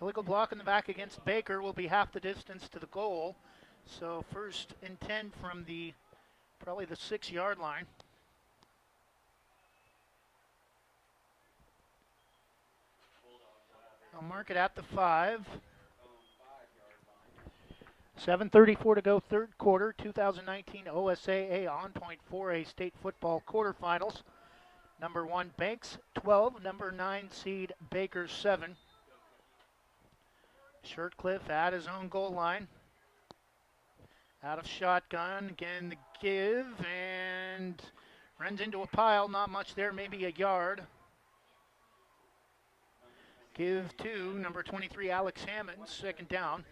Illegal block in the back against Baker will be half the distance to the goal. So first and 10 from probably the 6-yard line. I'll mark it at the 5. 7:34 to go, third quarter, 2019 OSAA On Point 4A State Football Quarterfinals. Number 1 Banks 12, number 9 seed Baker 7. Shirtcliffe at his own goal line. Out of shotgun, again the give, and runs into a pile, not much there, maybe a yard. Give to number 23, Alex Hammond, second down.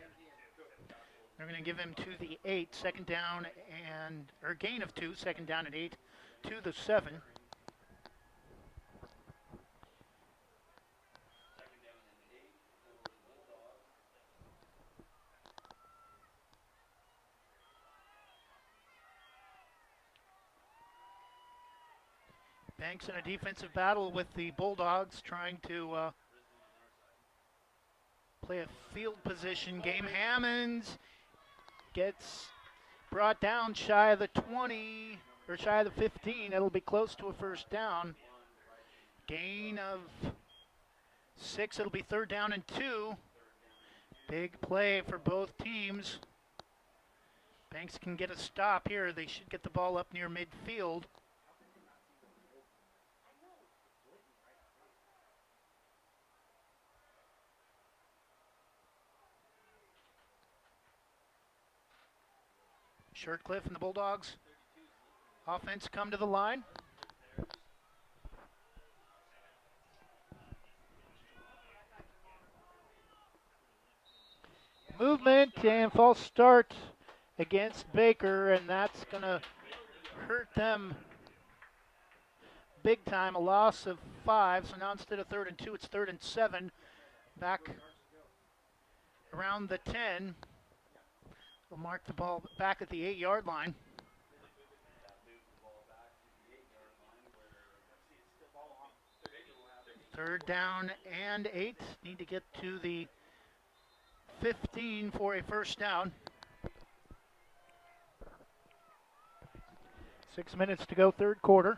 They're going to give him to the 8, second down, or gain of 2, second down and 8, to the 7. Banks in a defensive battle with the Bulldogs, trying to play a field position game. Hammonds gets brought down shy of the 20, or shy of the 15. It'll be close to a first down. Gain of 6, it'll be third down and 2. Big play for both teams. Banks can get a stop here. They should get the ball up near midfield. Shirtcliffe and the Bulldogs offense come to the line. Movement and false start against Baker, and that's going to hurt them big time. A loss of 5, so now instead of 3rd and 2, it's 3rd and 7. Back around the 10. Will mark the ball back at the 8-yard line. Third down and 8. Need to get to the 15 for a first down. 6 minutes to go, third quarter.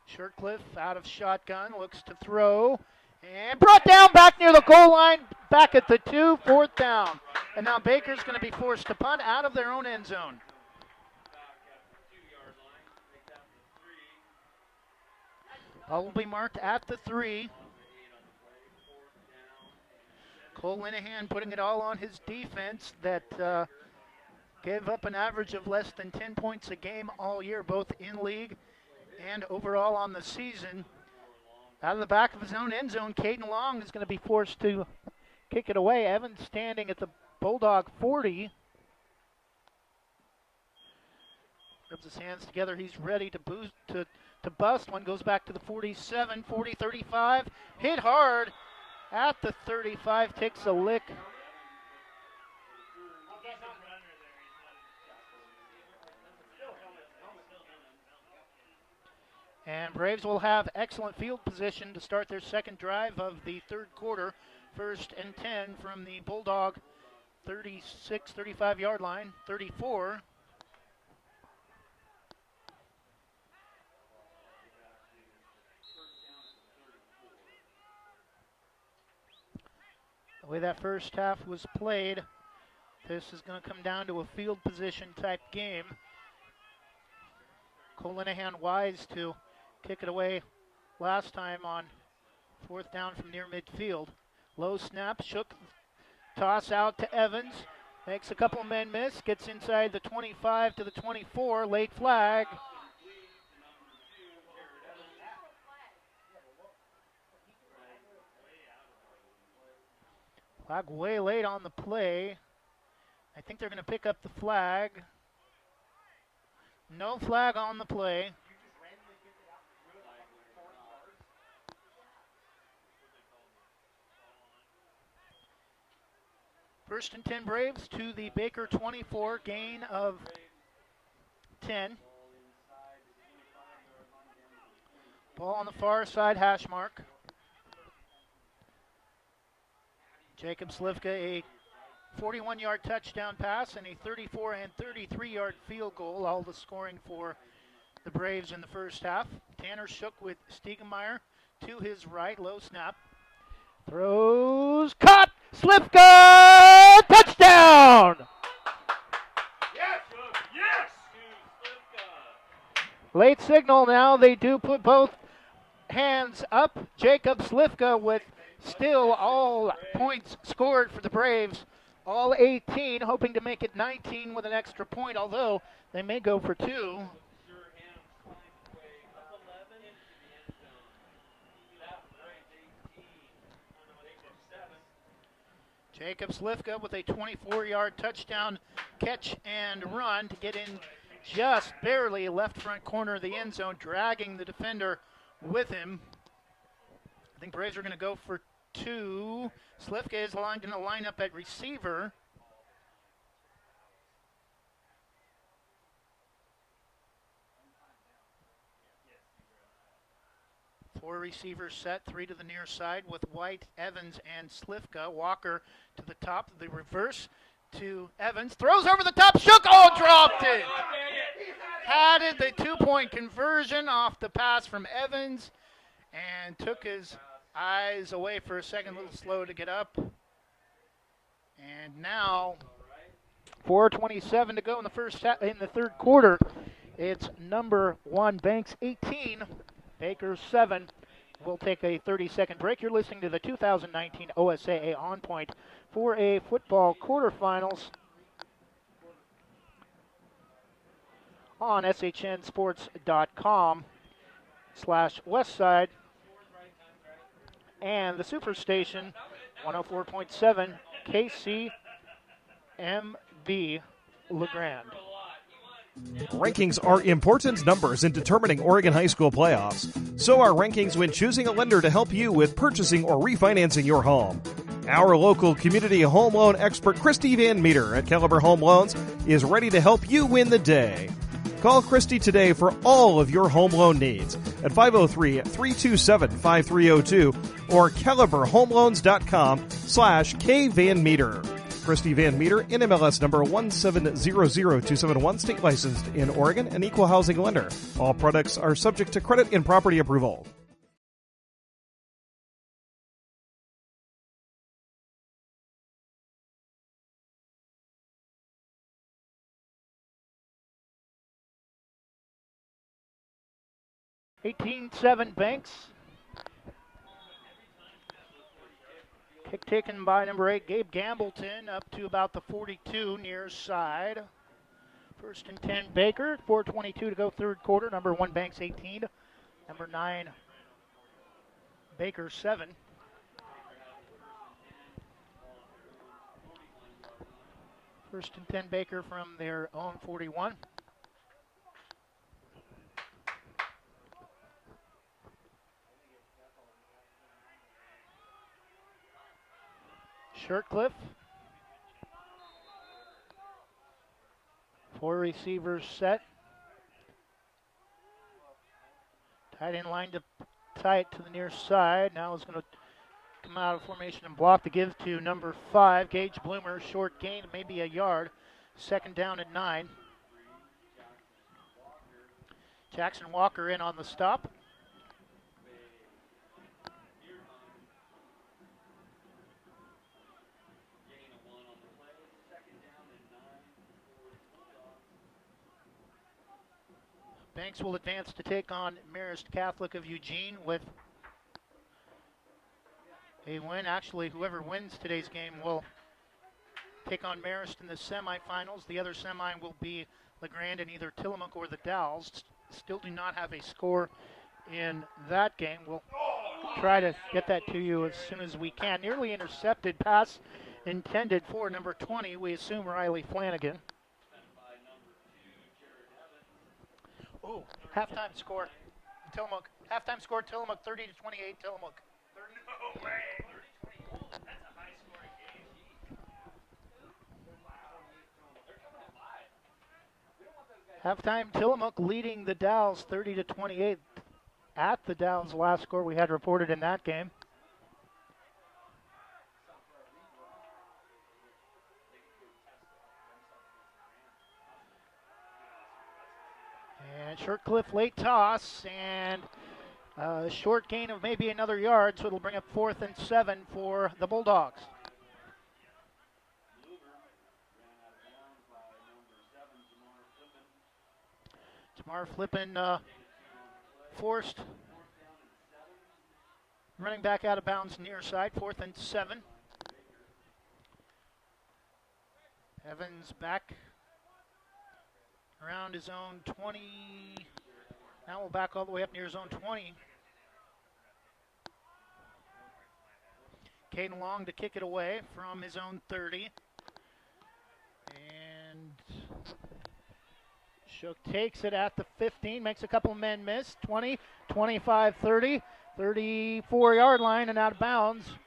Shirtcliffe out of shotgun, looks to throw, and brought down back near the goal line, back at the 2, fourth down. And now Baker's going to be forced to punt out of their own end zone. Ball will be marked at the 3. Cole Linehan putting it all on his defense that gave up an average of less than 10 points a game all year, both in league and overall on the season. Out of the back of his own end zone, Caden Long is going to be forced to kick it away. Evans standing at the Bulldog 40. Rubs his hands together. He's ready to bust. One goes back to the 47, 40, 35. Hit hard at the 35. Takes a lick. And Braves will have excellent field position to start their second drive of the third quarter. 1st and 10 from the Bulldog 36, 35-yard line, 34. The way that first half was played, this is going to come down to a field position type game. Cole Linehan wise to kick it away last time on 4th down from near midfield. Low snap, shook, toss out to Evans. Makes a couple men miss, gets inside the 25 to the 24, late flag. Flag way late on the play. I think they're going to pick up the flag. No flag on the play. First and 10 Braves to the Baker 24, gain of 10. Ball on the far side, hash mark. Jacob Slivka, a 41-yard touchdown pass and a 34 and 33-yard field goal, all the scoring for the Braves in the first half. Tanner Shook with Stiegemeyer to his right, low snap. Throws, caught, Slivka, touchdown! Yes! Yes! Late signal now, they do put both hands up. Jacob Slivka with still all points scored for the Braves. All 18, hoping to make it 19 with an extra point, although they may go for 2. Jacob Slivka with a 24-yard touchdown catch and run to get in just barely left front corner of the end zone, dragging the defender with him. I think Braves are going to go for 2. Slivka is going to line up at receiver. Four receivers set, 3 to the near side with White, Evans, and Slivka. Walker to the top, the reverse to Evans. Throws over the top, Shook, dropped it! Added the 2-point conversion off the pass from Evans and took his eyes away for a second, a little slow to get up. And now, 4:27 to go in the third quarter. It's number 1 Banks 18, Baker 7. We'll take a 30-second break. You're listening to the 2019 OSAA On Point for a football quarterfinals on shnsports.com/Westside and the Superstation 104.7 KCMB LeGrand. Rankings are important numbers in determining Oregon high school playoffs. So are rankings when choosing a lender to help you with purchasing or refinancing your home. Our local community home loan expert, Christy Van Meter at Caliber Home Loans, is ready to help you win the day. Call Christy today for all of your home loan needs at 503-327-5302 or caliberhomeloans.com/kvanmeter. Christy Van Meter, NMLS number 1700271, state licensed in Oregon, an equal housing lender. All products are subject to credit and property approval. (18-7) Banks. Kick taken by number 8, Gabe Gambleton, up to about the 42 near side. 1st and 10 Baker, 4:22 to go third quarter. Number 1 Banks 18, number 9 Baker 7. First and 10 Baker from their own 41. Shirtcliffe. 4 receivers set. Tight end line to tight to the near side. Now is going to come out of formation and block the give to number 5, Gage Bloomer. Short gain, maybe a yard. 2nd down and 9. Jackson Walker in on the stop. Banks will advance to take on Marist Catholic of Eugene with a win. Actually, whoever wins today's game will take on Marist in the semifinals. The other semi will be LeGrand and either Tillamook or the Dalles. Still do not have a score in that game. We'll try to get that to you as soon as we can. Nearly intercepted pass intended for number 20. We assume Riley Flanagan. Oh, halftime score, Tillamook. Halftime score, Tillamook, 30-28, Tillamook. No way. 30-28. That's a high-scoring game. Halftime, Tillamook leading the Dalles 30-28 at the Dalles last score we had reported in that game. And Shirtcliffe late toss and a short gain of maybe another yard, so it'll bring up 4th and 7 for the Bulldogs. Tamar Flippin forced. Running back out of bounds near side, 4th and 7. Evans back around his own 20. Now we'll back all the way up near his own 20. Caden Long to kick it away from his own 30. And Shook takes it at the 15, makes a couple men miss. 20, 25, 30, 34-yard line and out of bounds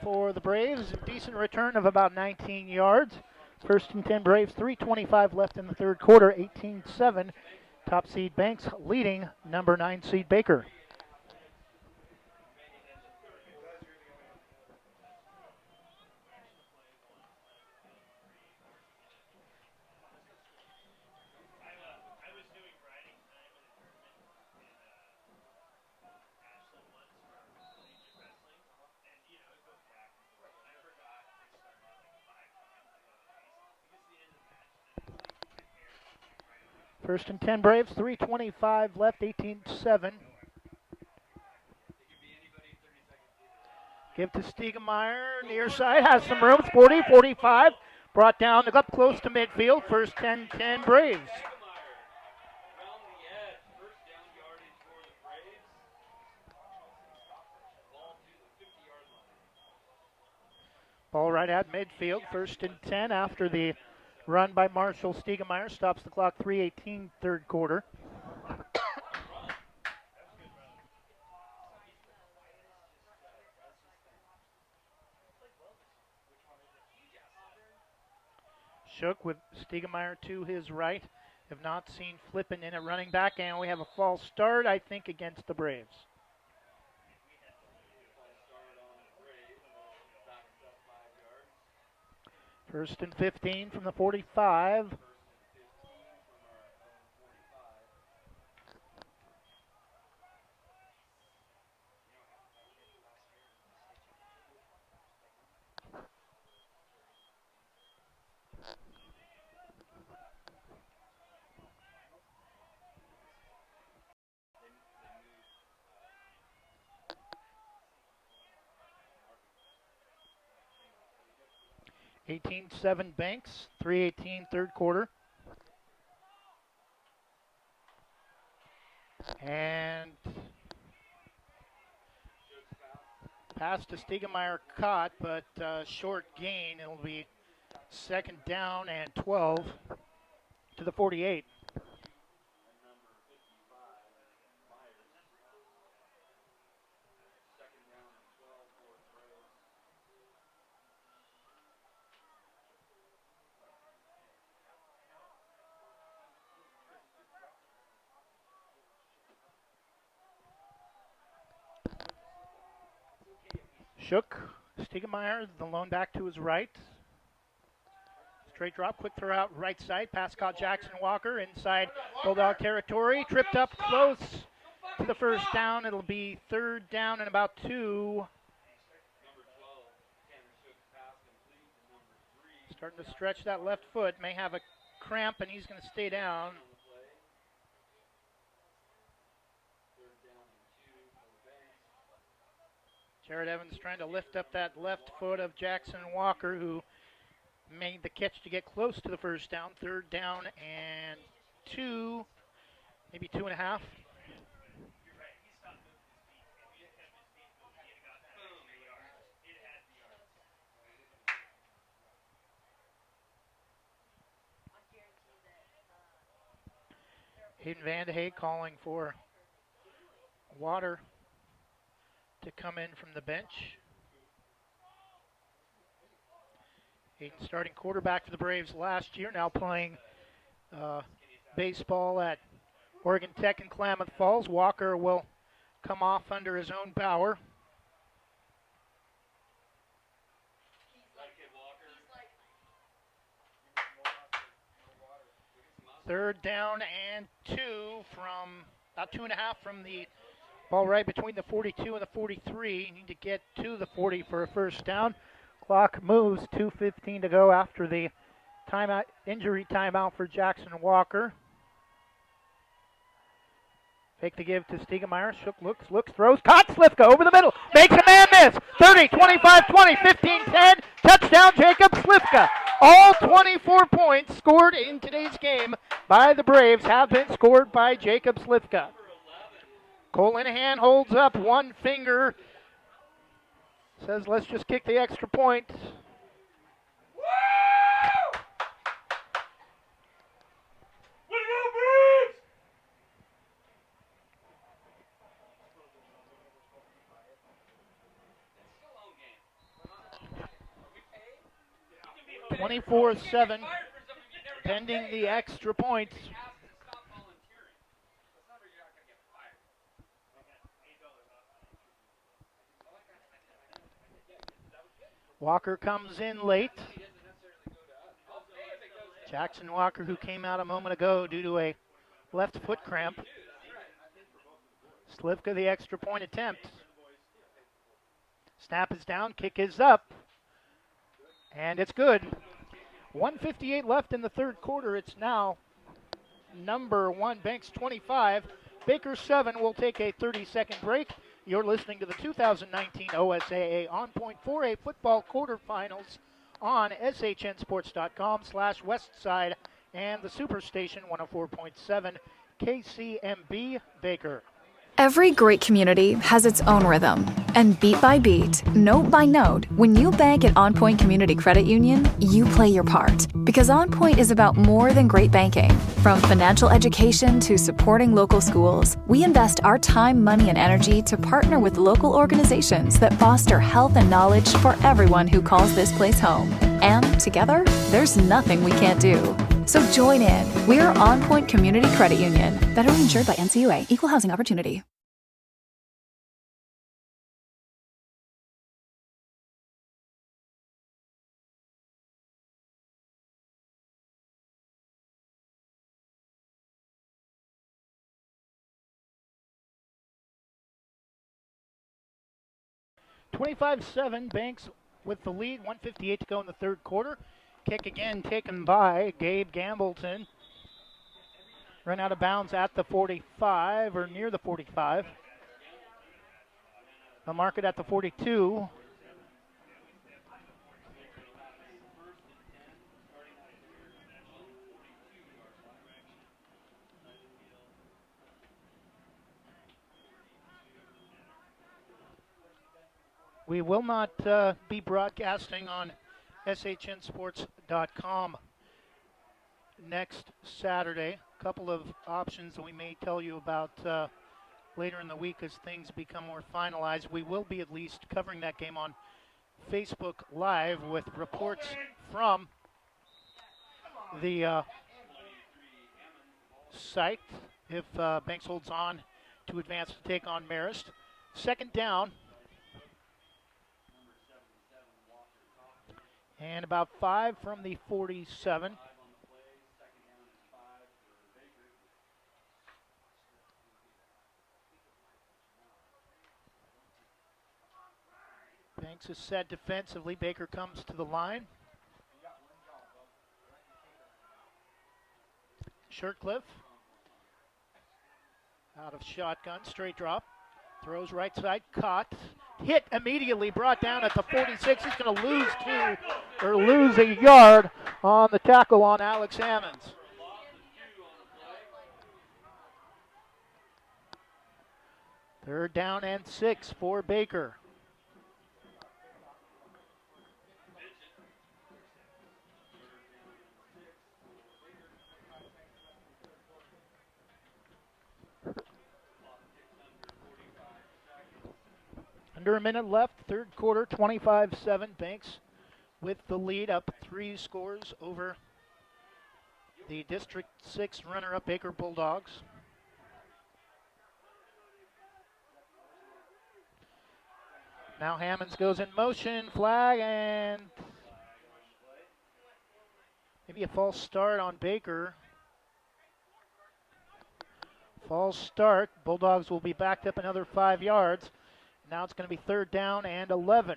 for the Braves. A decent return of about 19 yards. 1st and 10 Braves, 3:25 left in the third quarter, 18-7. Top seed Banks leading number 9 seed Baker. First and 10 Braves, 3:25 left, 18-7. Give to Stiegemeyer, near side, has some room, 40, 45. Brought down, up close to midfield, 1st and 10 Braves. Ball right at midfield, 1st and 10 after the run by Marshall. Stiegemeyer stops the clock, 3:18 third quarter. Shook with Stiegemeyer to his right. Have not seen Flippin in at running back, and we have a false start, I think, against the Braves. First and 15 from the 45. (18-7) Banks, 3:18 third quarter. And pass to Stiegemeyer caught, but short gain. It'll be second down and 12 to the 48. Shook, Stiegemeyer, the lone back to his right. Straight drop, quick throw out right side. Pass caught Jackson Walker inside Bulldog territory. Tripped up close to the first down. It'll be third down and about 2. Starting to stretch that left foot. May have a cramp and he's going to stay down. Jared Evans trying to lift up that left foot of Jackson Walker, who made the catch to get close to the first down. Third down and 2, maybe 2.5. Hayden Vandehey calling for Water to come in from the bench. Hayden starting quarterback for the Braves last year, now playing baseball at Oregon Tech in Klamath Falls. Walker will come off under his own power. Third down and 2 from about 2.5 from the ball right between the 42 and the 43. You need to get to the 40 for a first down. Clock moves, 2:15 to go after the timeout, injury timeout for Jackson Walker. Fake the give to Stiegemeyer. Shook, looks, throws, caught Slifka over the middle. Makes a man miss. 30, 25, 20, 15, 10. Touchdown, Jacob Slifka. All 24 points scored in today's game by the Braves have been scored by Jacob Slifka. Cole Linehan holds up one finger. Says, let's just kick the extra point. Woo! Way to go, Braves! 24-7, pending the extra points. Walker comes in late. Jackson Walker, who came out a moment ago due to a left foot cramp. Slifka, the extra point attempt. Snap is down, kick is up, and it's good. 1:58 left in the third quarter. It's now number 1, Banks 25, Baker 7. We'll take a 30-second break. You're listening to the 2019 OSAA On Point 4A football quarterfinals on shnsports.com/Westside and the Superstation 104.7 KCMB Baker. Every great community has its own rhythm. And beat by beat, note by note, when you bank at On Point Community Credit Union, you play your part. Because On Point is about more than great banking. From financial education to supporting local schools, we invest our time, money, and energy to partner with local organizations that foster health and knowledge for everyone who calls this place home. And together, there's nothing we can't do. So join in. We're On Point Community Credit Union. Federally insured by NCUA. Equal housing opportunity. (25-7) Banks with the lead. 1:58 to go in the third quarter. Kick again taken by Gabe Gambleton. Run out of bounds at the 45 or near the 45. They'll mark it at the 42. We will not be broadcasting on shnsports.com next Saturday. A couple of options that we may tell you about later in the week as things become more finalized. We will be at least covering that game on Facebook Live with reports from the site if Banks holds on to advance to take on Marist. Second down. And about 5 from the 47. Banks is set defensively. Baker comes to the line. Shirtcliffe out of shotgun, straight drop. Throws right side, caught. Hit immediately, brought down at the 46. He's going to lose a yard on the tackle on Alex Hammonds. Third down and 6 for Baker. Under a minute left, third quarter, 25-7. Banks with the lead, up 3 scores over the District 6 runner-up Baker Bulldogs. Now Hammonds goes in motion, flag, and maybe a false start on Baker. False start. Bulldogs will be backed up another 5 yards. Now it's going to be third down and 11.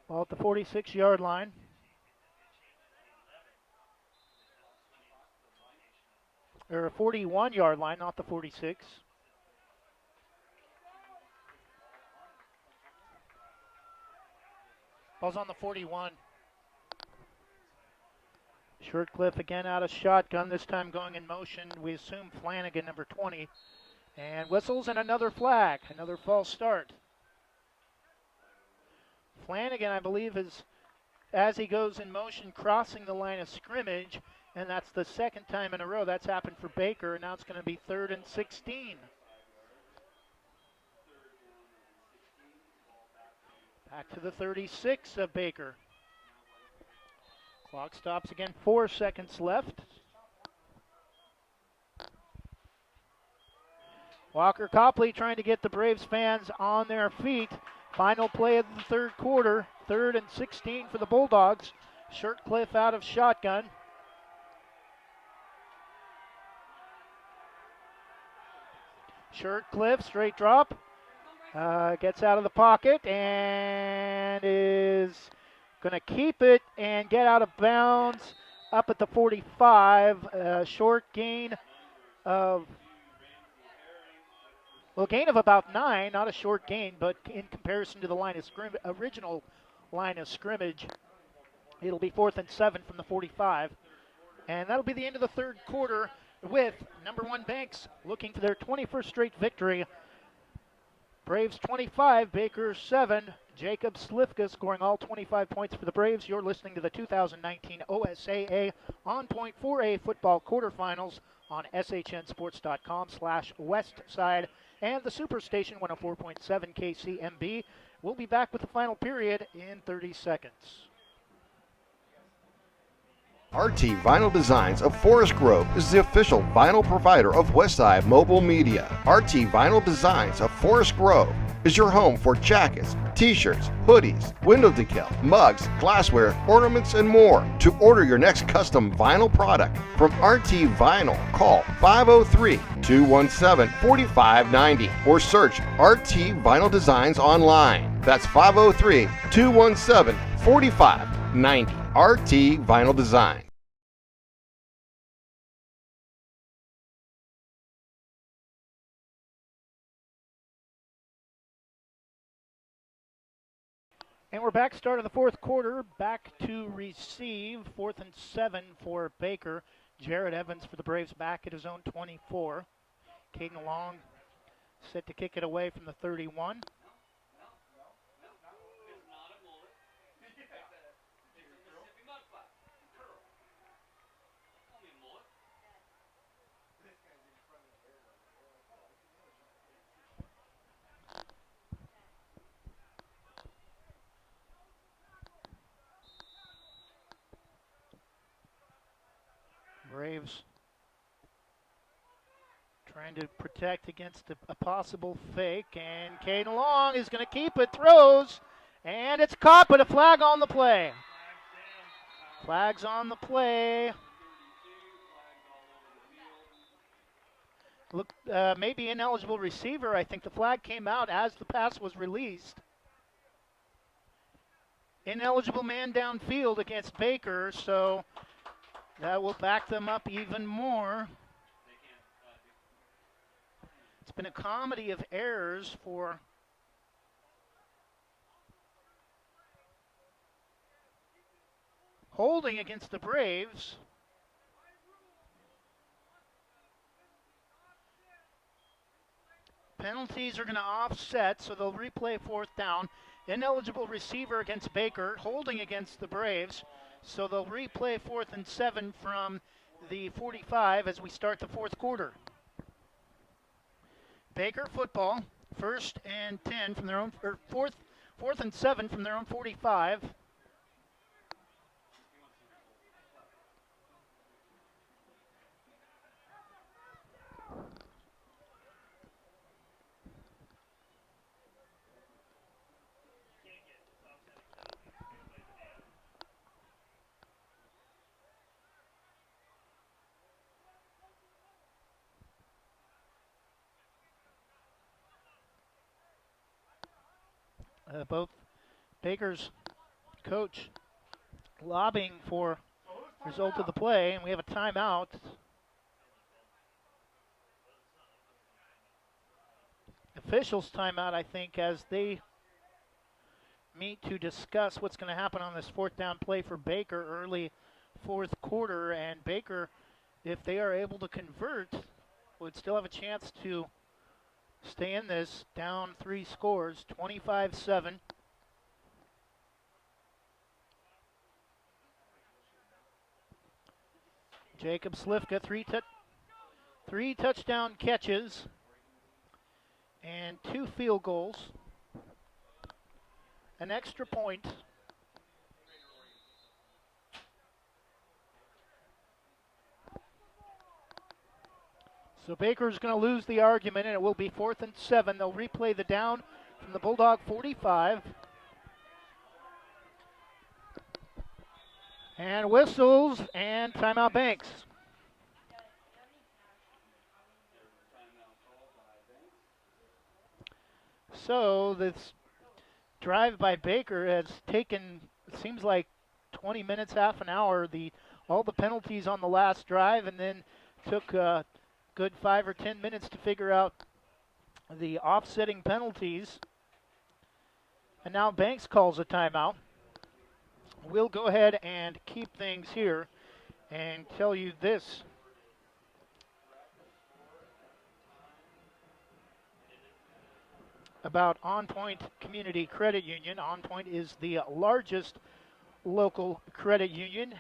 Ball at the 46-yard line. Or a 41-yard line, not the 46. Ball's on the 41. Shirtcliffe again out of shotgun, this time going in motion. We assume Flanagan, number 20. And whistles and another flag, another false start. Flanagan, I believe, is, as he goes in motion, crossing the line of scrimmage, and that's the second time in a row that's happened for Baker, and now it's going to be 3rd and 16. Back to the 36 of Baker. Clock stops again, 4 seconds left. Walker Copley trying to get the Braves fans on their feet. Final play of the third quarter, 3rd and 16 for the Bulldogs. Shirtcliffe out of shotgun. Shirtcliffe, straight drop. Gets out of the pocket and is going to keep it and get out of bounds up at the 45. Short gain of, well, gain of about 9, not a short gain, but in comparison to the line of original line of scrimmage, it'll be 4th and 7 from the 45. And that'll be the end of the third quarter with number 1 Banks looking for their 21st straight victory. Braves 25, Baker 7. Jacob Slifka scoring all 25 points for the Braves. You're listening to the 2019 OSAA On Point 4A football quarterfinals on shnsports.com/Westside and the Superstation 104.7 KCMB. We'll be back with the final period in 30 seconds. RT Vinyl Designs of Forest Grove is the official vinyl provider of Westside Mobile Media. RT Vinyl Designs of Forest Grove is your home for jackets, t-shirts, hoodies, window decal, mugs, glassware, ornaments, and more. To order your next custom vinyl product from RT Vinyl, call 503-217-4590 or search RT Vinyl Designs online. That's 503-217-4590. RT Vinyl Design. And we're back, start of the fourth quarter, back to receive, 4th and 7 for Baker. Jared Evans for the Braves back at his own 24. Caden Long set to kick it away from the 31. Braves trying to protect against a possible fake, and Caden Long is going to keep it, throws, and it's caught, but a flag on the play. Flags on the play. Look, maybe ineligible receiver. I think the flag came out as the pass was released. Ineligible man downfield against Baker, so that will back them up even more. It's been a comedy of errors for holding against the Braves. Penalties are going to offset, so they'll replay 4th down. Ineligible receiver against Baker, holding against the Braves. So they'll replay 4th and 7 from the 45 as we start the fourth quarter. Baker football, 1st and 10 from their own, or 4th and 7 from their own 45. Both Baker's coach lobbying for result of the play, and we have a timeout. Officials timeout, I think, as they meet to discuss what's going to happen on this 4th down play for Baker early fourth quarter. And Baker, if they are able to convert, would still have a chance to stay in this, down 3 scores, 25-7. Jacob Slifka, three touchdown catches and 2 field goals, an extra point. So Baker's going to lose the argument, and it will be 4th and 7. They'll replay the down from the Bulldog 45. And whistles and timeout Banks. So this drive by Baker has taken, it seems like 20 minutes, half an hour, all the penalties on the last drive, and then took a good 5 or 10 minutes to figure out the offsetting penalties. And now Banks calls a timeout. We'll go ahead and keep things here and tell you this. about On Point Community Credit Union. On Point is the largest local credit union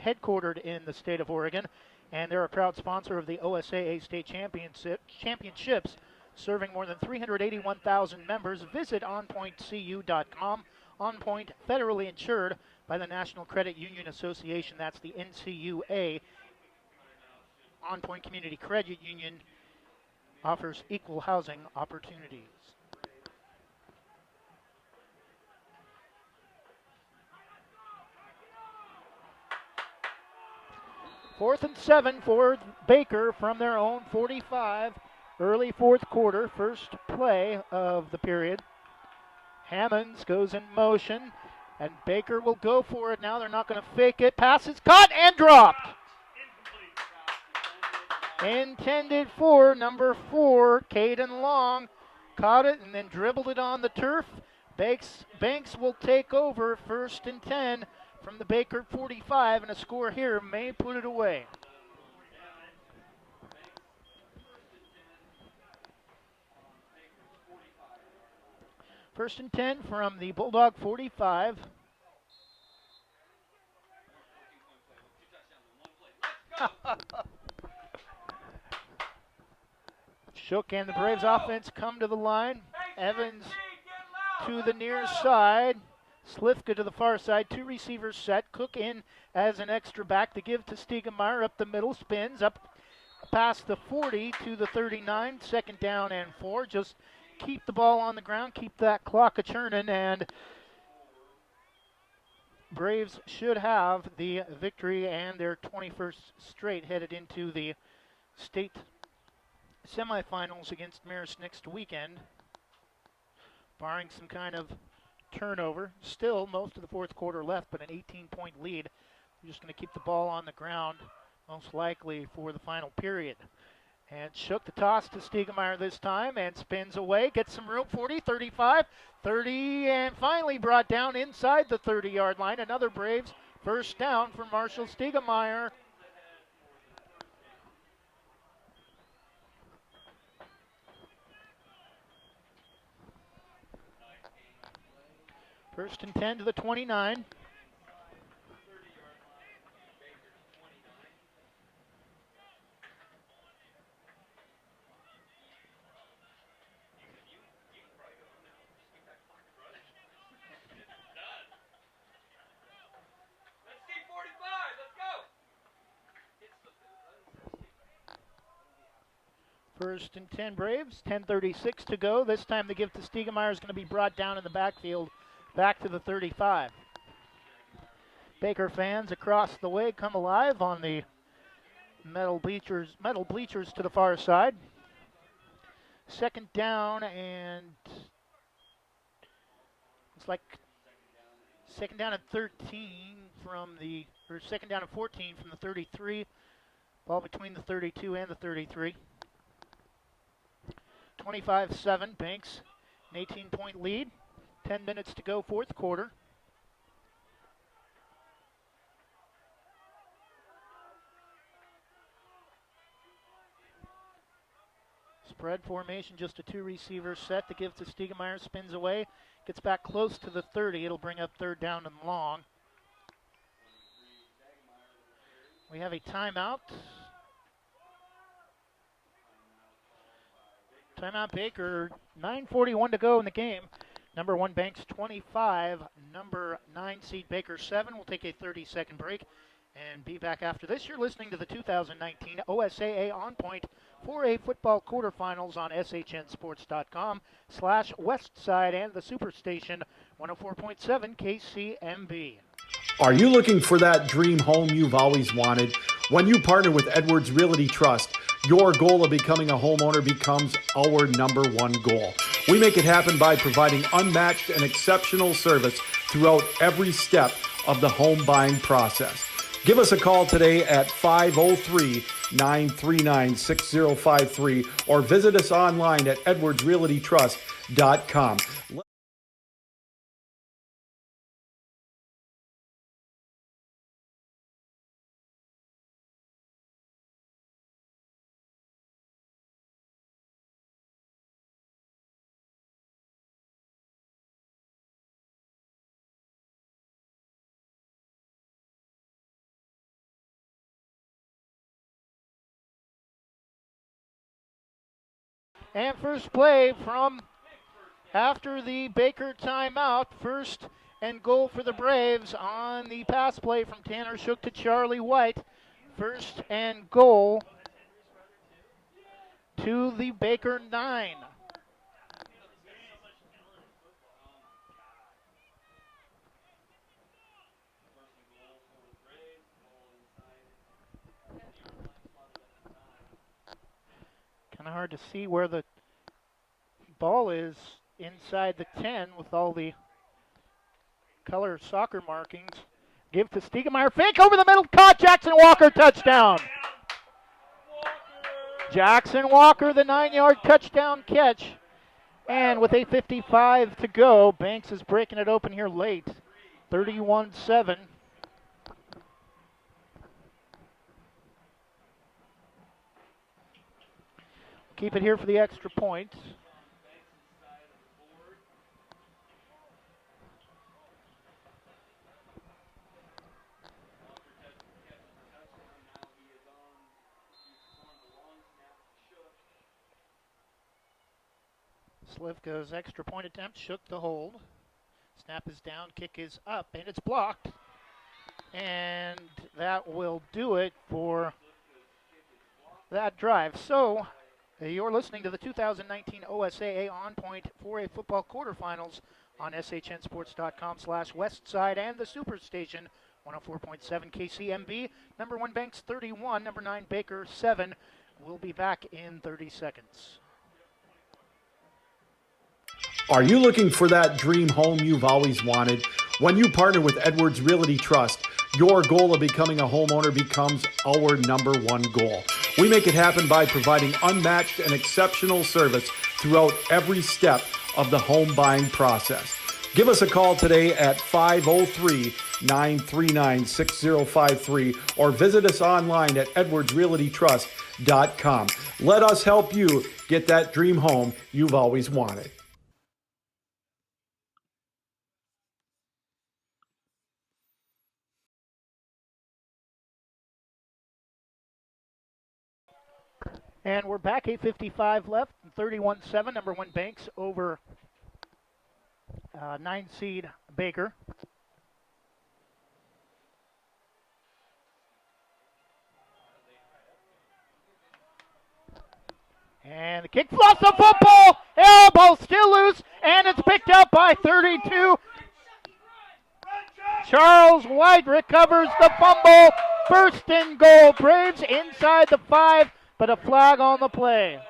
headquartered in the state of Oregon, and they're a proud sponsor of the OSAA state championships, serving more than 381,000 members. Visit onpointcu.com. On Point, federally insured by the National Credit Union Association. That's the NCUA. On Point Community Credit Union offers equal housing opportunities. Fourth and 7 for Baker from their own 45. Early fourth quarter, first play of the period. Hammonds goes in motion, and Baker will go for it now. They're not going to fake it. Pass is caught and dropped. Intended for number 4, Caden Long. Caught it and then dribbled it on the turf. Banks will take over, first and 10 from the Baker 45, and a score here may put it away. First and 10 from the Bulldog 45. Shook and the Braves offense come to the line. Evans to the near side. Slifka to the far side. 2 receivers set. Cook in as an extra back to give to Stiegemeyer. Up the middle. Spins up past the 40 to the 39. Second down and 4. Just keep the ball on the ground. Keep that clock a-churning. And Braves should have the victory and their 21st straight headed into the state semifinals against Marist next weekend, barring some kind of turnover. Still most of the fourth quarter left, but an 18-point lead. We're just going to keep the ball on the ground, most likely for the final period. And Shook the toss to Stiegemeyer this time and spins away, gets some room, 40, 35, 30, and finally brought down inside the 30-yard line. Another Braves first down for Marshall Stiegemeyer. First and 10 to the 29. First and 10 Braves, 10:36 to go. This time the give to Stiegemeyer is going to be brought down in the backfield, back to the 35. Baker fans across the way come alive on the metal bleachers to the far side. Second down, and it's like second down and 13 or second down and 14 from the 33. Ball between the 32 and the 33. 25-7, Banks, an 18-point lead. 10 minutes to go, fourth quarter. Spread formation, just a 2-receiver set to give to Stiegemeyer. Spins away, gets back close to the 30. It'll bring up third down and long. We have a timeout. Timeout Baker, 9:41 to go in the game. Number 1 Banks 25, number 9 seed Baker 7. We'll take a 30-second break and be back after this. You're listening to the 2019 OSAA On Point 4A football quarterfinals on shnsports.com/Westside and the Superstation 104.7 KCMB. Are you looking for that dream home you've always wanted? When you partner with Edwards Realty Trust, your goal of becoming a homeowner becomes our number 1 goal. We make it happen by providing unmatched and exceptional service throughout every step of the home buying process. Give us a call today at 503-939-6053 or visit us online at edwardsrealtytrust.com. And first play from after the Baker timeout. First and goal for the Braves on the pass play from Tanner Shook to Charlie White. First and goal to the Baker 9. Kind of hard to see where the ball is inside the 10 with all the color soccer markings. Give to Stiegemeyer, fake over the middle, caught, Jackson Walker, touchdown. Jackson Walker, the 9-yard touchdown catch. And with 8:55 to go, Banks is breaking it open here late, 31-7. Keep it here for the extra point. Slivka's extra point attempt, Shook to hold. Snap is down, kick is up, and it's blocked. And that will do it for that drive. So, you're listening to the 2019 OSAA On Point 4A Football Quarterfinals on shnsports.com/Westside and the Superstation 104.7 KCMB. Number 1 Banks 31, number 9 Baker 7. We'll be back in 30 seconds. Are you looking for that dream home you've always wanted? When you partner with Edwards Realty Trust, your goal of becoming a homeowner becomes our number 1 goal. We make it happen by providing unmatched and exceptional service throughout every step of the home buying process. Give us a call today at 503-939-6053 or visit us online at edwardsrealtytrust.com. Let us help you get that dream home you've always wanted. And we're back, 8:55 left, 31-7, number 1 Banks over 9 seed Baker. And the kick flops the football, elbow still loose, and it's picked up by 32. Charles White recovers the fumble, first and goal, Braves inside the 5. But a flag on the play.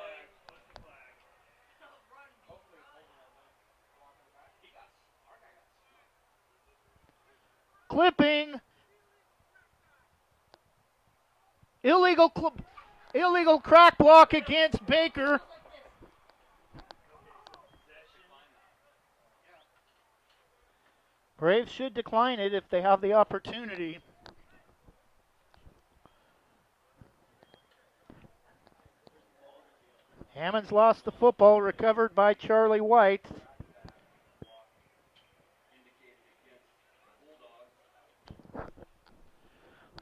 Clipping. Illegal crack block against Baker. Braves should decline it if they have the opportunity. Hammond's lost the football, recovered by Charlie White.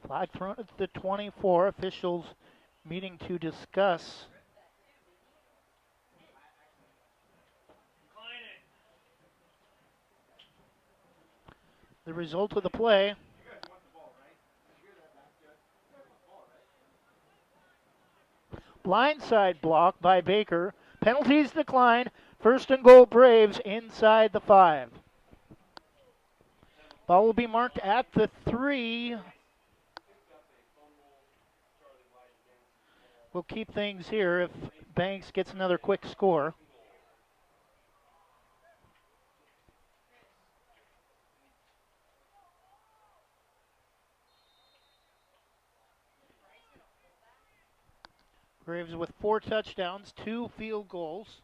Flag thrown at the 24. Officials meeting to discuss the result of the play. Blindside block by Baker. Penalties declined. First and goal, Braves inside the 5. Ball will be marked at the 3. We'll keep things here if Banks gets another quick score. Braves with 4 touchdowns, 2 field goals.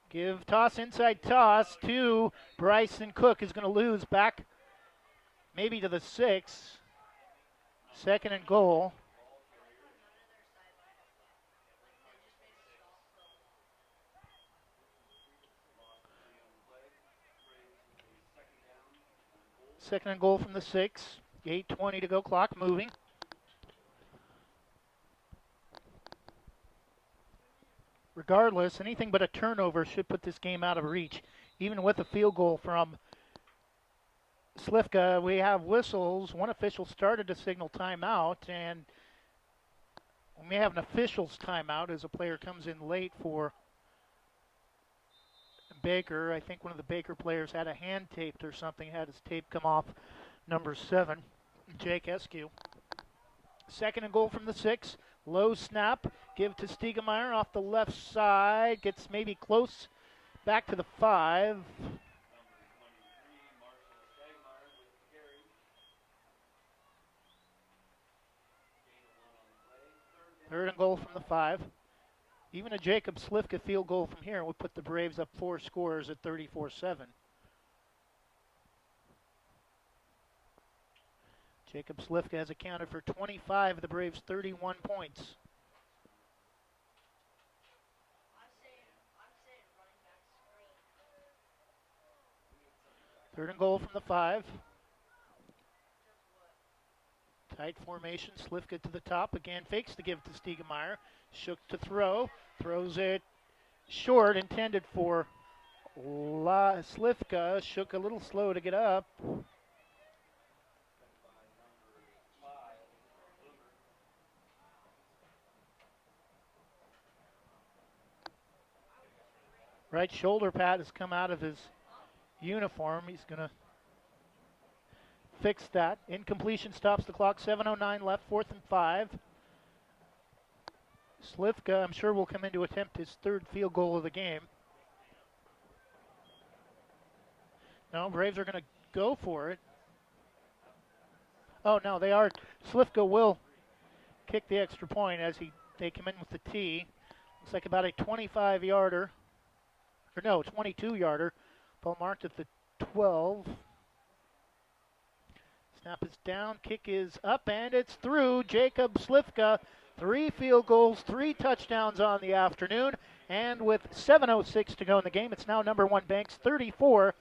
Give toss, inside toss to Bryson Cook, is going to lose back maybe to the 6. Second and goal. Second and goal from the 6. 8:20 to go, clock moving. regardless, anything but a turnover should put this game out of reach. Even with a field goal from Slivka, we have whistles. One official started to signal timeout, and we may have an official's timeout as a player comes in late for Baker. I think one of the Baker players had a hand taped or something, had his tape come off, number 7, Jake Eskew. Second and goal from the 6. Low snap, give to Stiegemeyer off the left side, gets maybe close back to the 5. Third and goal from the 5. Even a Jacob Slivka field goal from here would put the Braves up 4 scores at 34-7. Jacob Slivka has accounted for 25 of the Braves' 31 points. Third and goal from the 5. Tight formation, Slivka to the top. Again, fakes to give to Stiegemeyer. Shook to throw. Throws it short, intended for Slivka. Shook a little slow to get up. Right shoulder pad has come out of his uniform. He's going to fix that. Incompletion stops the clock. 7:09 left, 4th and 5. Slivka, I'm sure, will come in to attempt his 3rd field goal of the game. No, Braves are going to go for it. Oh, no, they are. Slivka will kick the extra point as they come in with the tee. Looks like about a 25-yarder. Or no, 22-yarder. Ball marked at the 12. Snap is down, kick is up, and it's through. Jacob Slivka, 3 field goals, 3 touchdowns on the afternoon. And with 7:06 to go in the game, it's now number 1 Banks 34.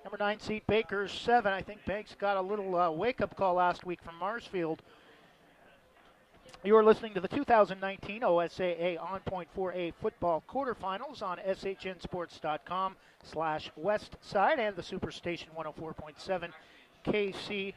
Number 9 seed Baker 7. I think Banks got a little wake-up call last week from Marsfield. You are listening to the 2019 OSAA On Point 4A football quarterfinals on shnsports.com/Westside and the Superstation 104.7 KCMB.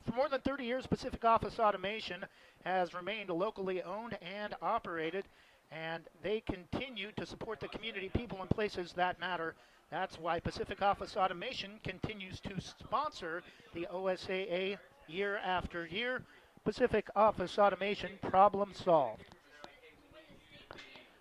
For more than 30 years, Pacific Office Automation has remained locally owned and operated, and they continue to support the community, people, and places that matter. That's why Pacific Office Automation continues to sponsor the OSAA year after year. Pacific Office Automation, problem solved.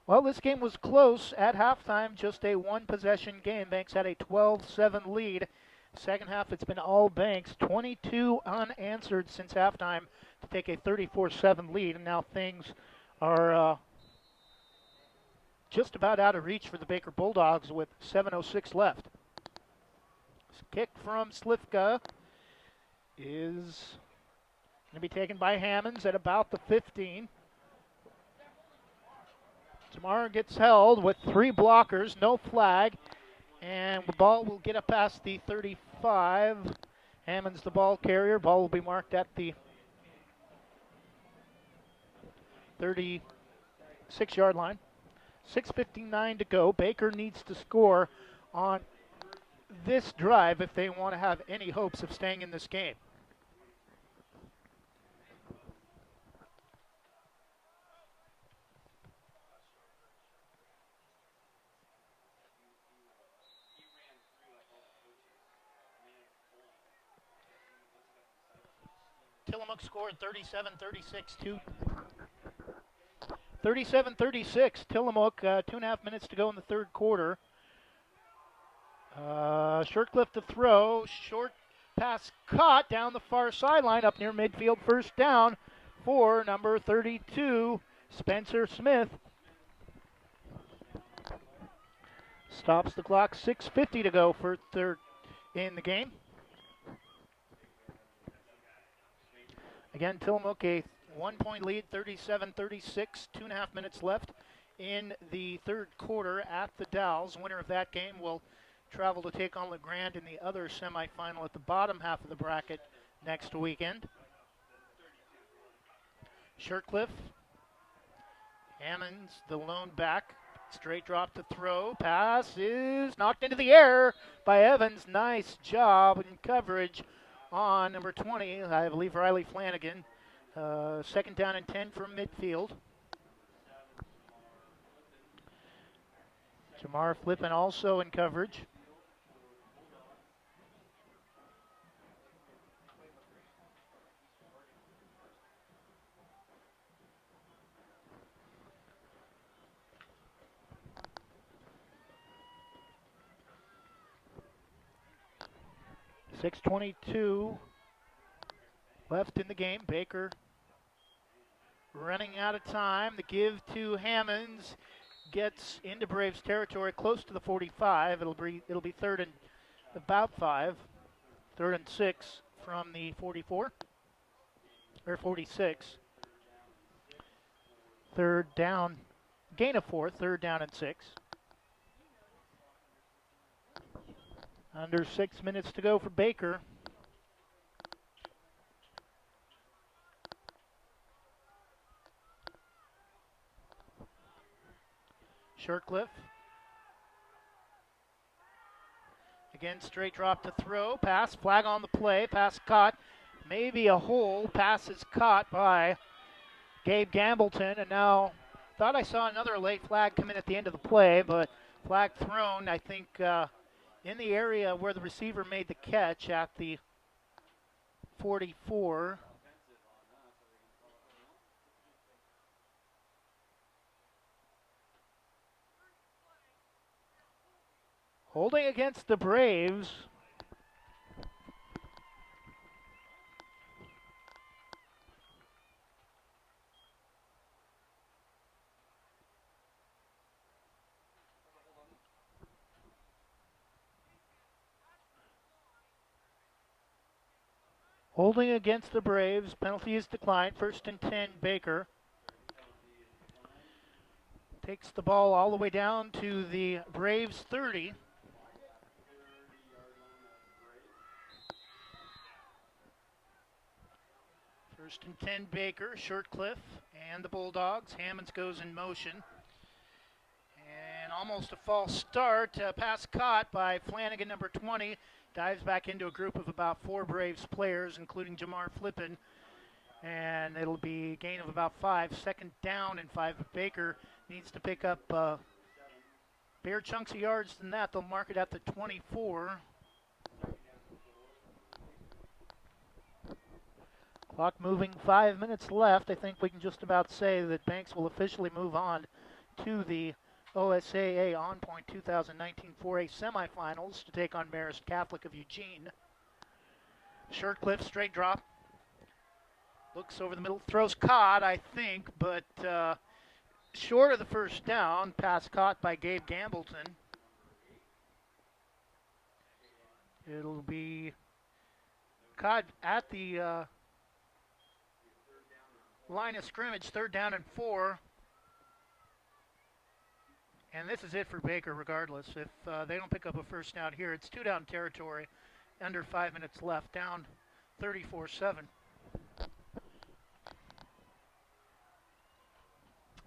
Well, this game was close at halftime, just a 1-possession game. Banks had a 12-7 lead. Second half, it's been all Banks, 22 unanswered since halftime to take a 34-7 lead, and now things are just about out of reach for the Baker Bulldogs with 7:06 left. This kick from Slivka is going to be taken by Hammonds at about the 15. Tamara gets held with 3 blockers, no flag, and the ball will get up past the 35. Hammonds the ball carrier. Ball will be marked at the 36-yard line. 6:59 to go. Baker needs to score on this drive if they want to have any hopes of staying in this game. Tillamook scored 37-36. 37-36. Tillamook, 2.5 minutes to go in the 3rd quarter. Shortcliffe to throw. Short pass caught down the far sideline up near midfield. First down for number 32, Spencer Smith. Stops the clock. 6:50 to go for 3rd in the game. Again, Tillamook a 1-point lead, 37-36, 2.5 minutes left in the 3rd quarter at the Dalles. Winner of that game will travel to take on LeGrand in the other semifinal at the bottom half of the bracket next weekend. Shirtcliffe Hammonds, the lone back. Straight drop to throw. Pass is knocked into the air by Evans. Nice job in coverage on number 20, I believe Riley Flanagan. Second down and 10 from midfield. Jamar Flippin also in coverage. .6:22 left in the game. Baker running out of time. The give to Hammonds gets into Braves territory, close to the 45. It'll be third and about 5. Third and 6 from the 44 or 46. Third down, gain of 4. Third down and 6. Under 6 minutes to go for Baker. Shirtcliffe. Again, straight drop to throw. Pass, flag on the play. Pass caught. Maybe a hole. Pass is caught by Gabe Gambleton. And now, thought I saw another late flag come in at the end of the play, but flag thrown, I think, in the area where the receiver made the catch at the 44. Holding against the Braves. Holding against the Braves. Penalty is declined. First and 10, Baker. Takes the ball all the way down to the Braves 30. First and 10, Baker, Shirtcliffe, and the Bulldogs. Hammonds goes in motion. And almost a false start. Pass caught by Flanagan, number 20. Dives back into a group of about 4 Braves players, including Jamar Flippin. And it'll be a gain of about 5. Second down and 5. Baker needs to pick up bigger chunks of yards than that. They'll mark it at the 24. Clock moving, 5 minutes left. I think we can just about say that Banks will officially move on to the OSAA On Point 2019 4A semifinals to take on Marist Catholic of Eugene. Shirtcliffe, straight drop. Looks over the middle, throws caught, I think, but short of the first down. Pass caught by Gabe Gambleton. It'll be caught at the line of scrimmage, third down and 4. And this is it for Baker regardless. If they don't pick up a first down here, it's 2-down territory, under 5 minutes left, down 34-7.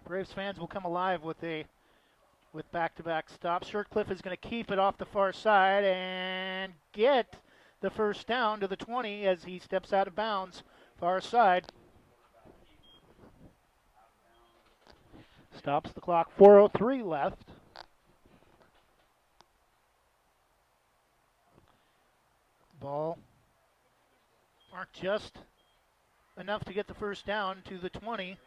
Braves fans will come alive with back-to-back stops. Shirtcliffe is going to keep it off the far side and get the first down to the 20 as he steps out of bounds, far side. Stops the clock, 4:03 left. Ball marked just enough to get the first down to the 20.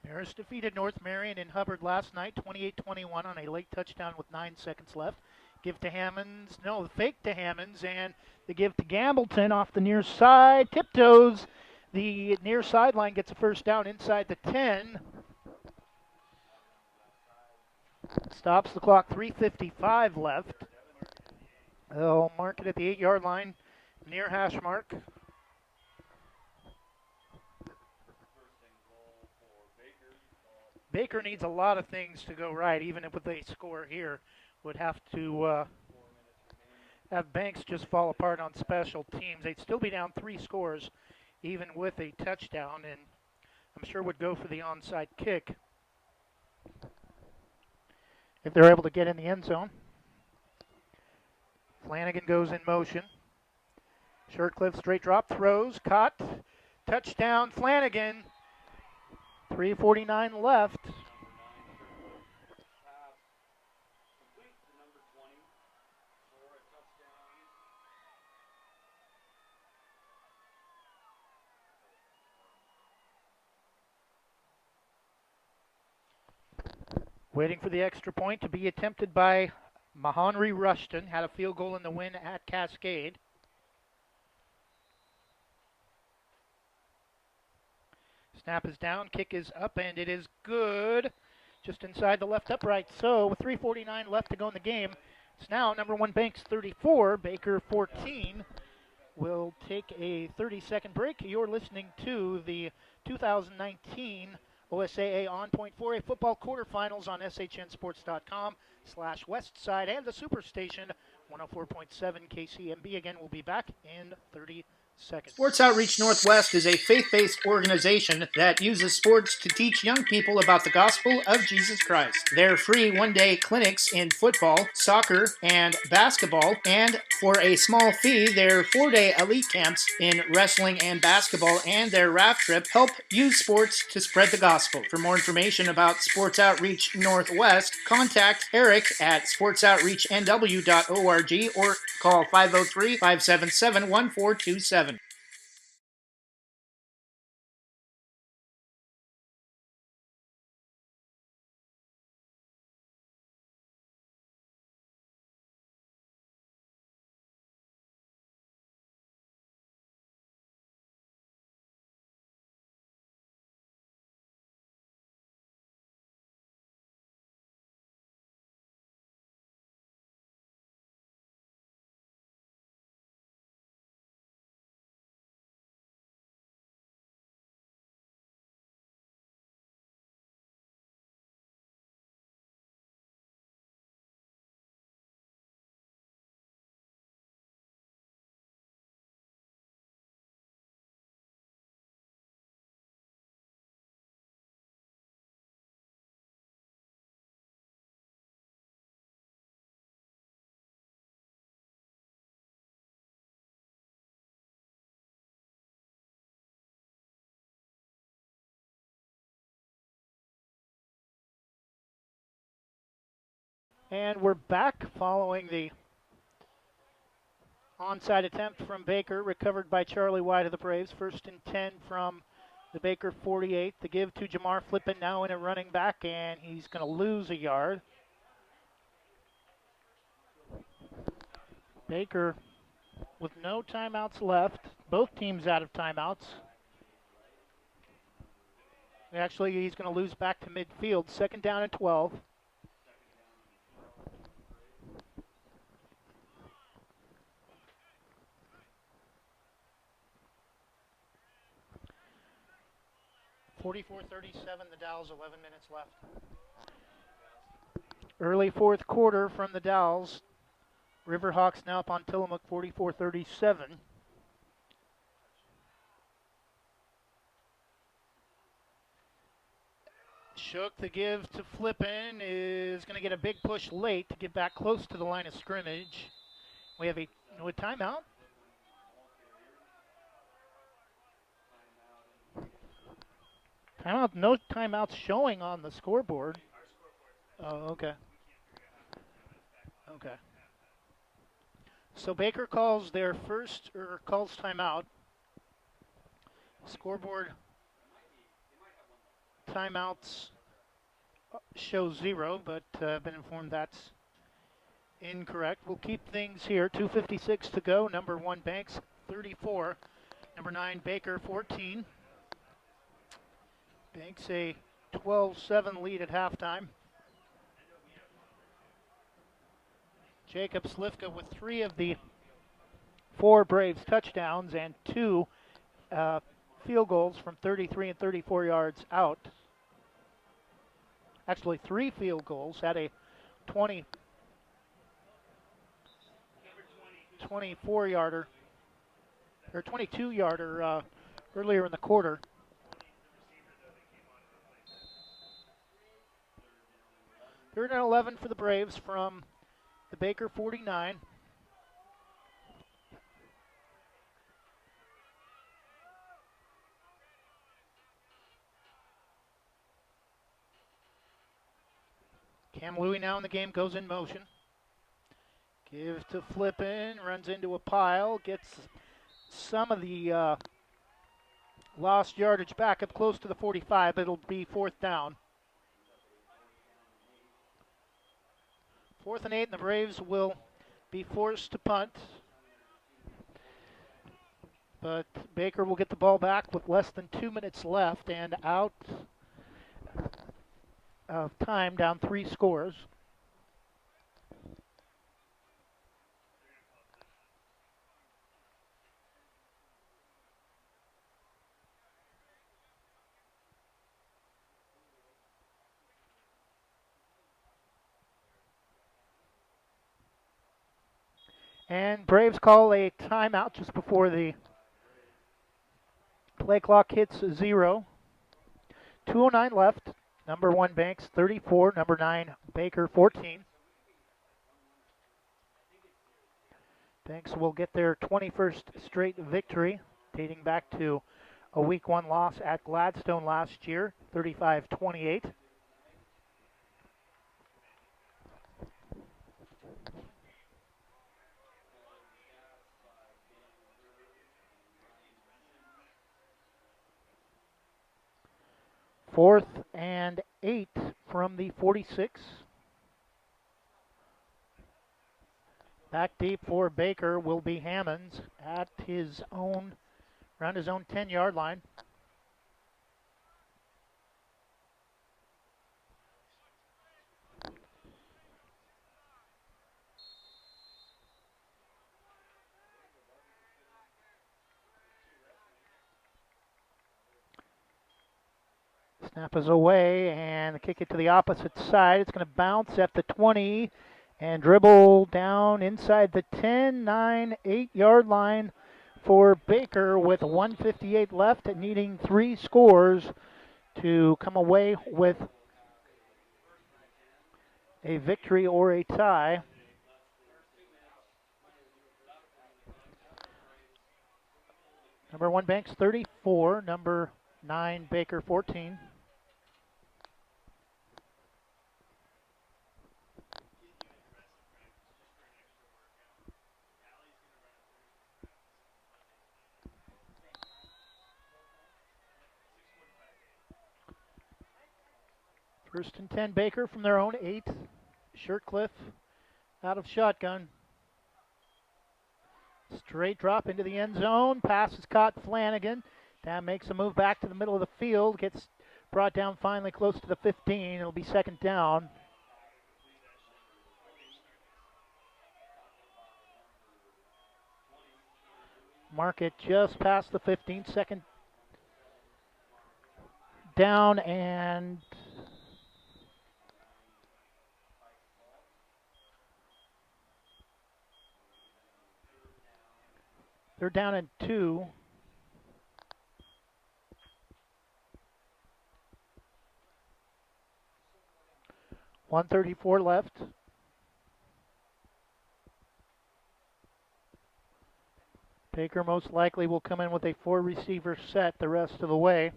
Marist defeated North Marion in Hubbard last night, 28-21 on a late touchdown with 9 seconds left. Give to Hammonds, no, the fake to Hammonds, and the give to Gambleton off the near side, tiptoes. The near sideline gets a first down inside the 10. Stops the clock, 3:55 left. They'll mark it at the 8-yard line, near hash mark. Baker needs a lot of things to go right, even if they score here. Would have to have Banks just fall apart on special teams. They'd still be down 3 scores, even with a touchdown, and I'm sure would go for the onside kick if they're able to get in the end zone. Flanagan goes in motion. Shirtcliffe straight drop, throws, caught, touchdown Flanagan. 3:49 left. Waiting for the extra point to be attempted by Mahanri Rushton. Had a field goal in the win at Cascade. Snap is down, kick is up, and it is good. Just inside the left upright. So with 3:49 left to go in the game, it's now number 1 Banks 34, Baker 14. We'll take a 30-second break. You're listening to the 2019 OSAA On Point 4A football quarterfinals on SHNSports.com/Westside and the Superstation 104.7 KCMB. Again, we'll be back in 30 seconds. Sports Outreach Northwest is a faith-based organization that uses sports to teach young people about the gospel of Jesus Christ. Their free one-day clinics in football, soccer, and basketball, and for a small fee, their 4-day elite camps in wrestling and basketball and their raft trip help use sports to spread the gospel. For more information about Sports Outreach Northwest, contact Eric at sportsoutreachnw.org or call 503-577-1427. And we're back following the onside attempt from Baker, recovered by Charlie White of the Braves. 1st and 10 from the Baker 48. The give to Jamar Flippin now in a running back, and he's going to lose a yard. Baker with no timeouts left. Both teams out of timeouts. Actually, he's going to lose back to midfield. 2nd down and 12. .44-37, the Dowels, 11 minutes left. Early 4th quarter from the Dowels. Riverhawks now up on Tillamook, 44-37. Shook, the give to Flippin, is going to get a big push late to get back close to the line of scrimmage. We have a timeout. Timeout, no timeouts showing on the scoreboard. Oh, okay. Okay. So Baker calls their calls timeout. Scoreboard timeouts show 0, but I've been informed that's incorrect. We'll keep things here. 2:56 to go. Number 1 Banks 34. Number 9 Baker 14. Banks a 12-7 lead at halftime. Jacob Slifka with 3 of the 4 Braves touchdowns and 2 field goals from 33 and 34 yards out. actually 3 field goals, had a 24-yarder, or 22-yarder earlier in the quarter. Third and 11 for the Braves from the Baker 49. Cam Louie now in the game, goes in motion. Gives to Flippin, runs into a pile, gets some of the lost yardage back up close to the 45, but it'll be 4th down. 4th and 8, and the Braves will be forced to punt. But Baker will get the ball back with less than 2 minutes left and out of time, down 3 scores. And Braves call a timeout just before the play clock hits 0. 2:09 left. Number 1 Banks 34, number 9 Baker 14. Banks will get their 21st straight victory, dating back to a Week 1 loss at Gladstone last year, 35-28. Fourth and 8 from the 46. Back deep for Baker will be Hammonds at his own, around his own 10-yard line. Snap is away, and kick it to the opposite side. It's going to bounce at the 20 and dribble down inside the 10, 9, 8-yard line for Baker with 1:58 left, needing 3 scores to come away with a victory or a tie. Number 1 Banks 34, number 9 Baker 14. First and 10 Baker from their own 8. Shirtcliffe out of shotgun. Straight drop into the end zone. Pass is caught. Flanagan. Down makes a move back to the middle of the field. Gets brought down finally close to the 15. It'll be 2nd down. Mark it just past the 15. 2nd down, and they're down in 2. .134 left. Baker most likely will come in with a 4-receiver set the rest of the way.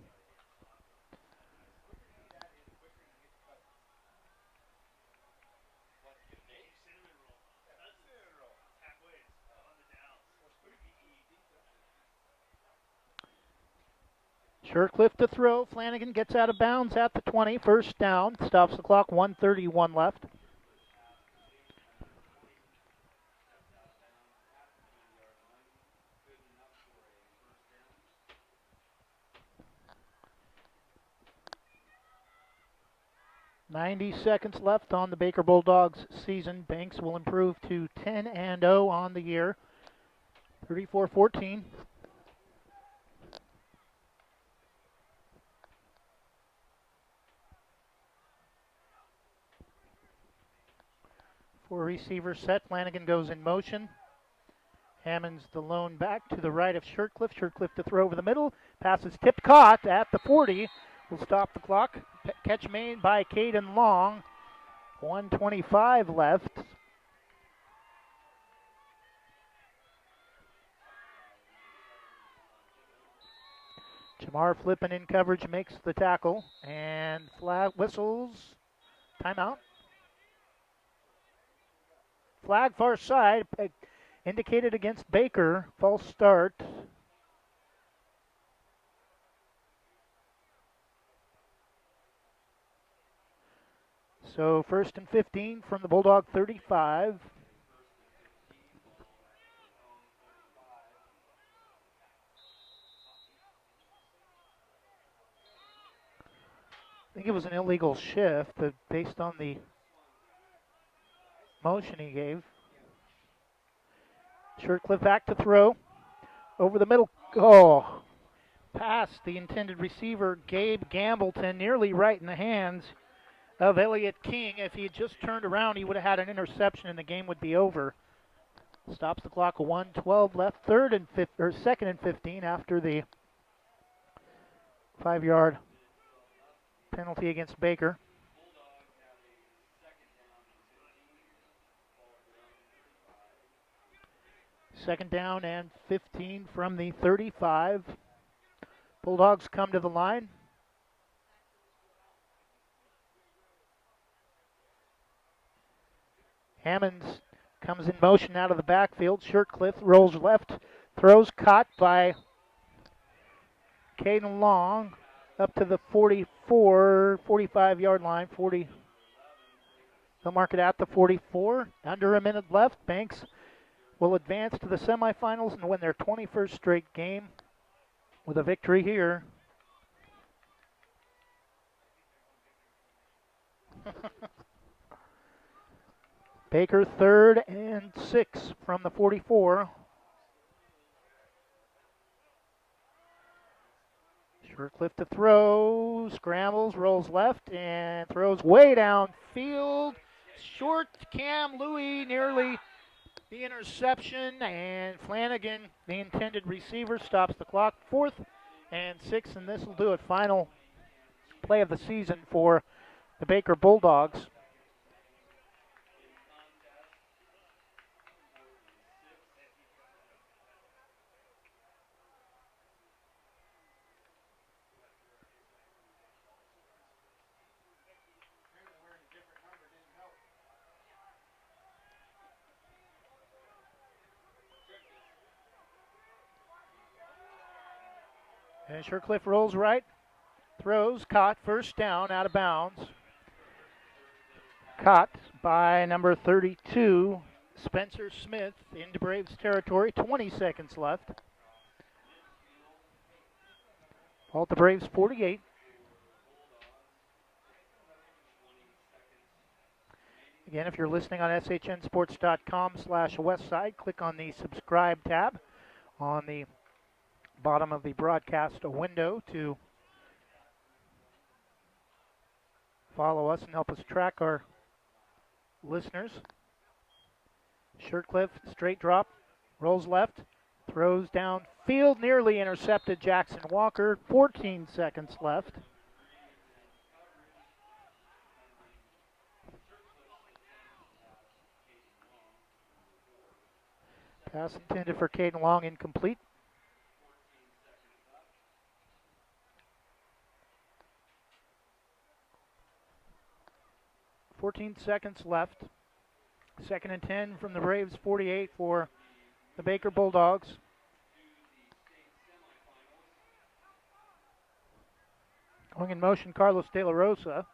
Shirtcliffe to throw. Flanagan gets out of bounds at the 20. 1st down. Stops the clock. 1:31 left. .90 seconds left on the Baker Bulldogs season. Banks will improve to 10-0 on the year. 34-14. Four receivers set. Flanagan goes in motion. Hammond's the lone back to the right of Shirtcliffe. Shirtcliffe to throw over the middle. Pass is tipped, caught at the 40. Will stop the clock. Catch made by Caden Long. 1:25 left. Jamar flipping in coverage makes the tackle. And flag whistles. Timeout. Flag far side. Indicated against Baker. False start. So 1st and 15 from the Bulldog 35. I think it was an illegal shift based on the motion he gave. Shirtcliffe back to throw. Over the middle. Oh, past the intended receiver, Gabe Gambleton, nearly right in the hands of Elliott King. If he had just turned around, he would have had an interception and the game would be over. Stops the clock, 1:12 left, 2nd and 15 after the 5-yard penalty against Baker. Second down and 15 from the 35. Bulldogs come to the line. Hammonds comes in motion out of the backfield. Shirtcliffe rolls left, throws caught by Caden Long up to the 45-yard line. 40. They'll mark it at the 44. Under a minute left. Banks will advance to the semifinals and win their 21st straight game with a victory here. Baker 3rd and 6 from the 44. Shirtcliffe to throw, scrambles, rolls left, and throws way downfield. Short Cam Louie nearly the interception, and Flanagan, the intended receiver, stops the clock. 4th and 6, and this will do it. Final play of the season for the Baker Bulldogs. And Shirtcliffe rolls right, throws, caught, first down, out of bounds. Caught by number 32, Spencer Smith, into Braves territory, 20 seconds left. Ball at the Braves 48. Again, if you're listening on shnsports.com/Westside, click on the subscribe tab on the bottom of the broadcast window to follow us and help us track our listeners. Shirtcliffe, straight drop, rolls left, throws downfield, nearly intercepted Jackson Walker. 14 seconds left. Pass intended for Caden Long, incomplete. 14 seconds left. 2nd and 10 from the Braves 48 for the Baker Bulldogs. Going in motion, Carlos De La Rosa.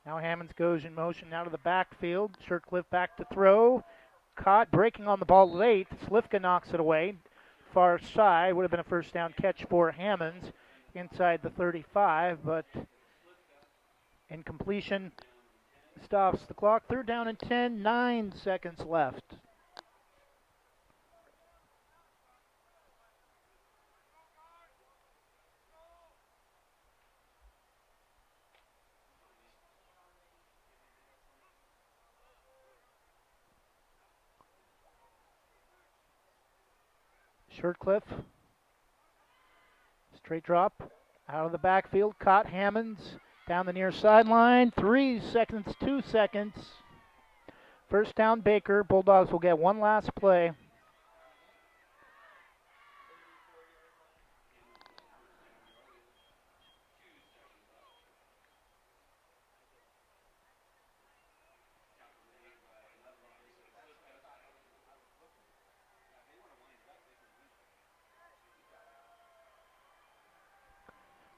Now Hammonds goes in motion out of the backfield. Shirtcliffe back to throw. Caught, breaking on the ball late. Slifka knocks it away. Far side, would have been a first down catch for Hammonds inside the 35, but incompletion stops the clock. 3rd down and 10, 9 seconds left. Shirtcliffe. Straight drop. Out of the backfield. Caught Hammonds. Down the near sideline. 3 seconds, 2 seconds. First down, Baker. Bulldogs will get one last play.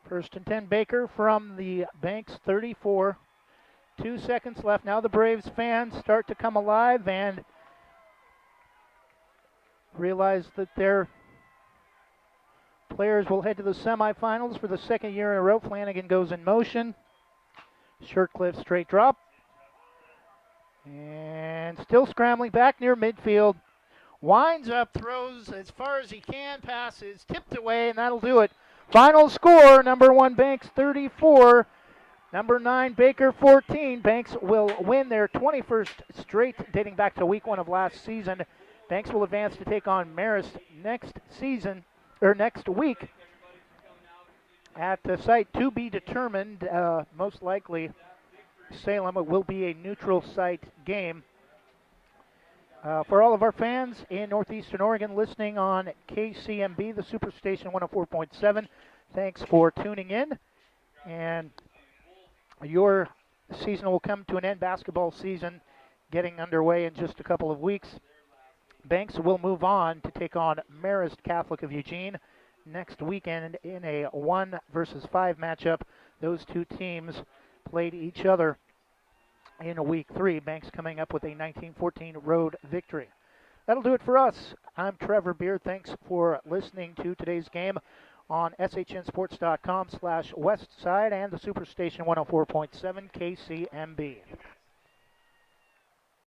First and 10, Baker from the Banks 34. 2 seconds left. Now the Braves fans start to come alive and realize that their players will head to the semifinals for the second year in a row. Flanagan goes in motion. Shirtcliffe straight drop. And still scrambling back near midfield. Winds up, throws as far as he can, passes, tipped away, and that'll do it. Final score, number 1 Banks 34, number 9 Baker 14. Banks will win their 21st straight dating back to week 1 of last season. Banks will advance to take on Marist next week at the site to be determined. Most likely Salem. It will be a neutral site game. For all of our fans in Northeastern Oregon listening on KCMB, the Superstation 104.7, thanks for tuning in. And your season will come to an end, basketball season getting underway in just a couple of weeks. Banks will move on to take on Marist Catholic of Eugene next weekend in a 1 versus 5 matchup. Those two teams played each other in week 3. Banks coming up with a 19-14 road victory. That'll do it for us. I'm Trevor Beard. Thanks for listening to today's game on shnsports.com/Westside and the Superstation 104.7 KCMB.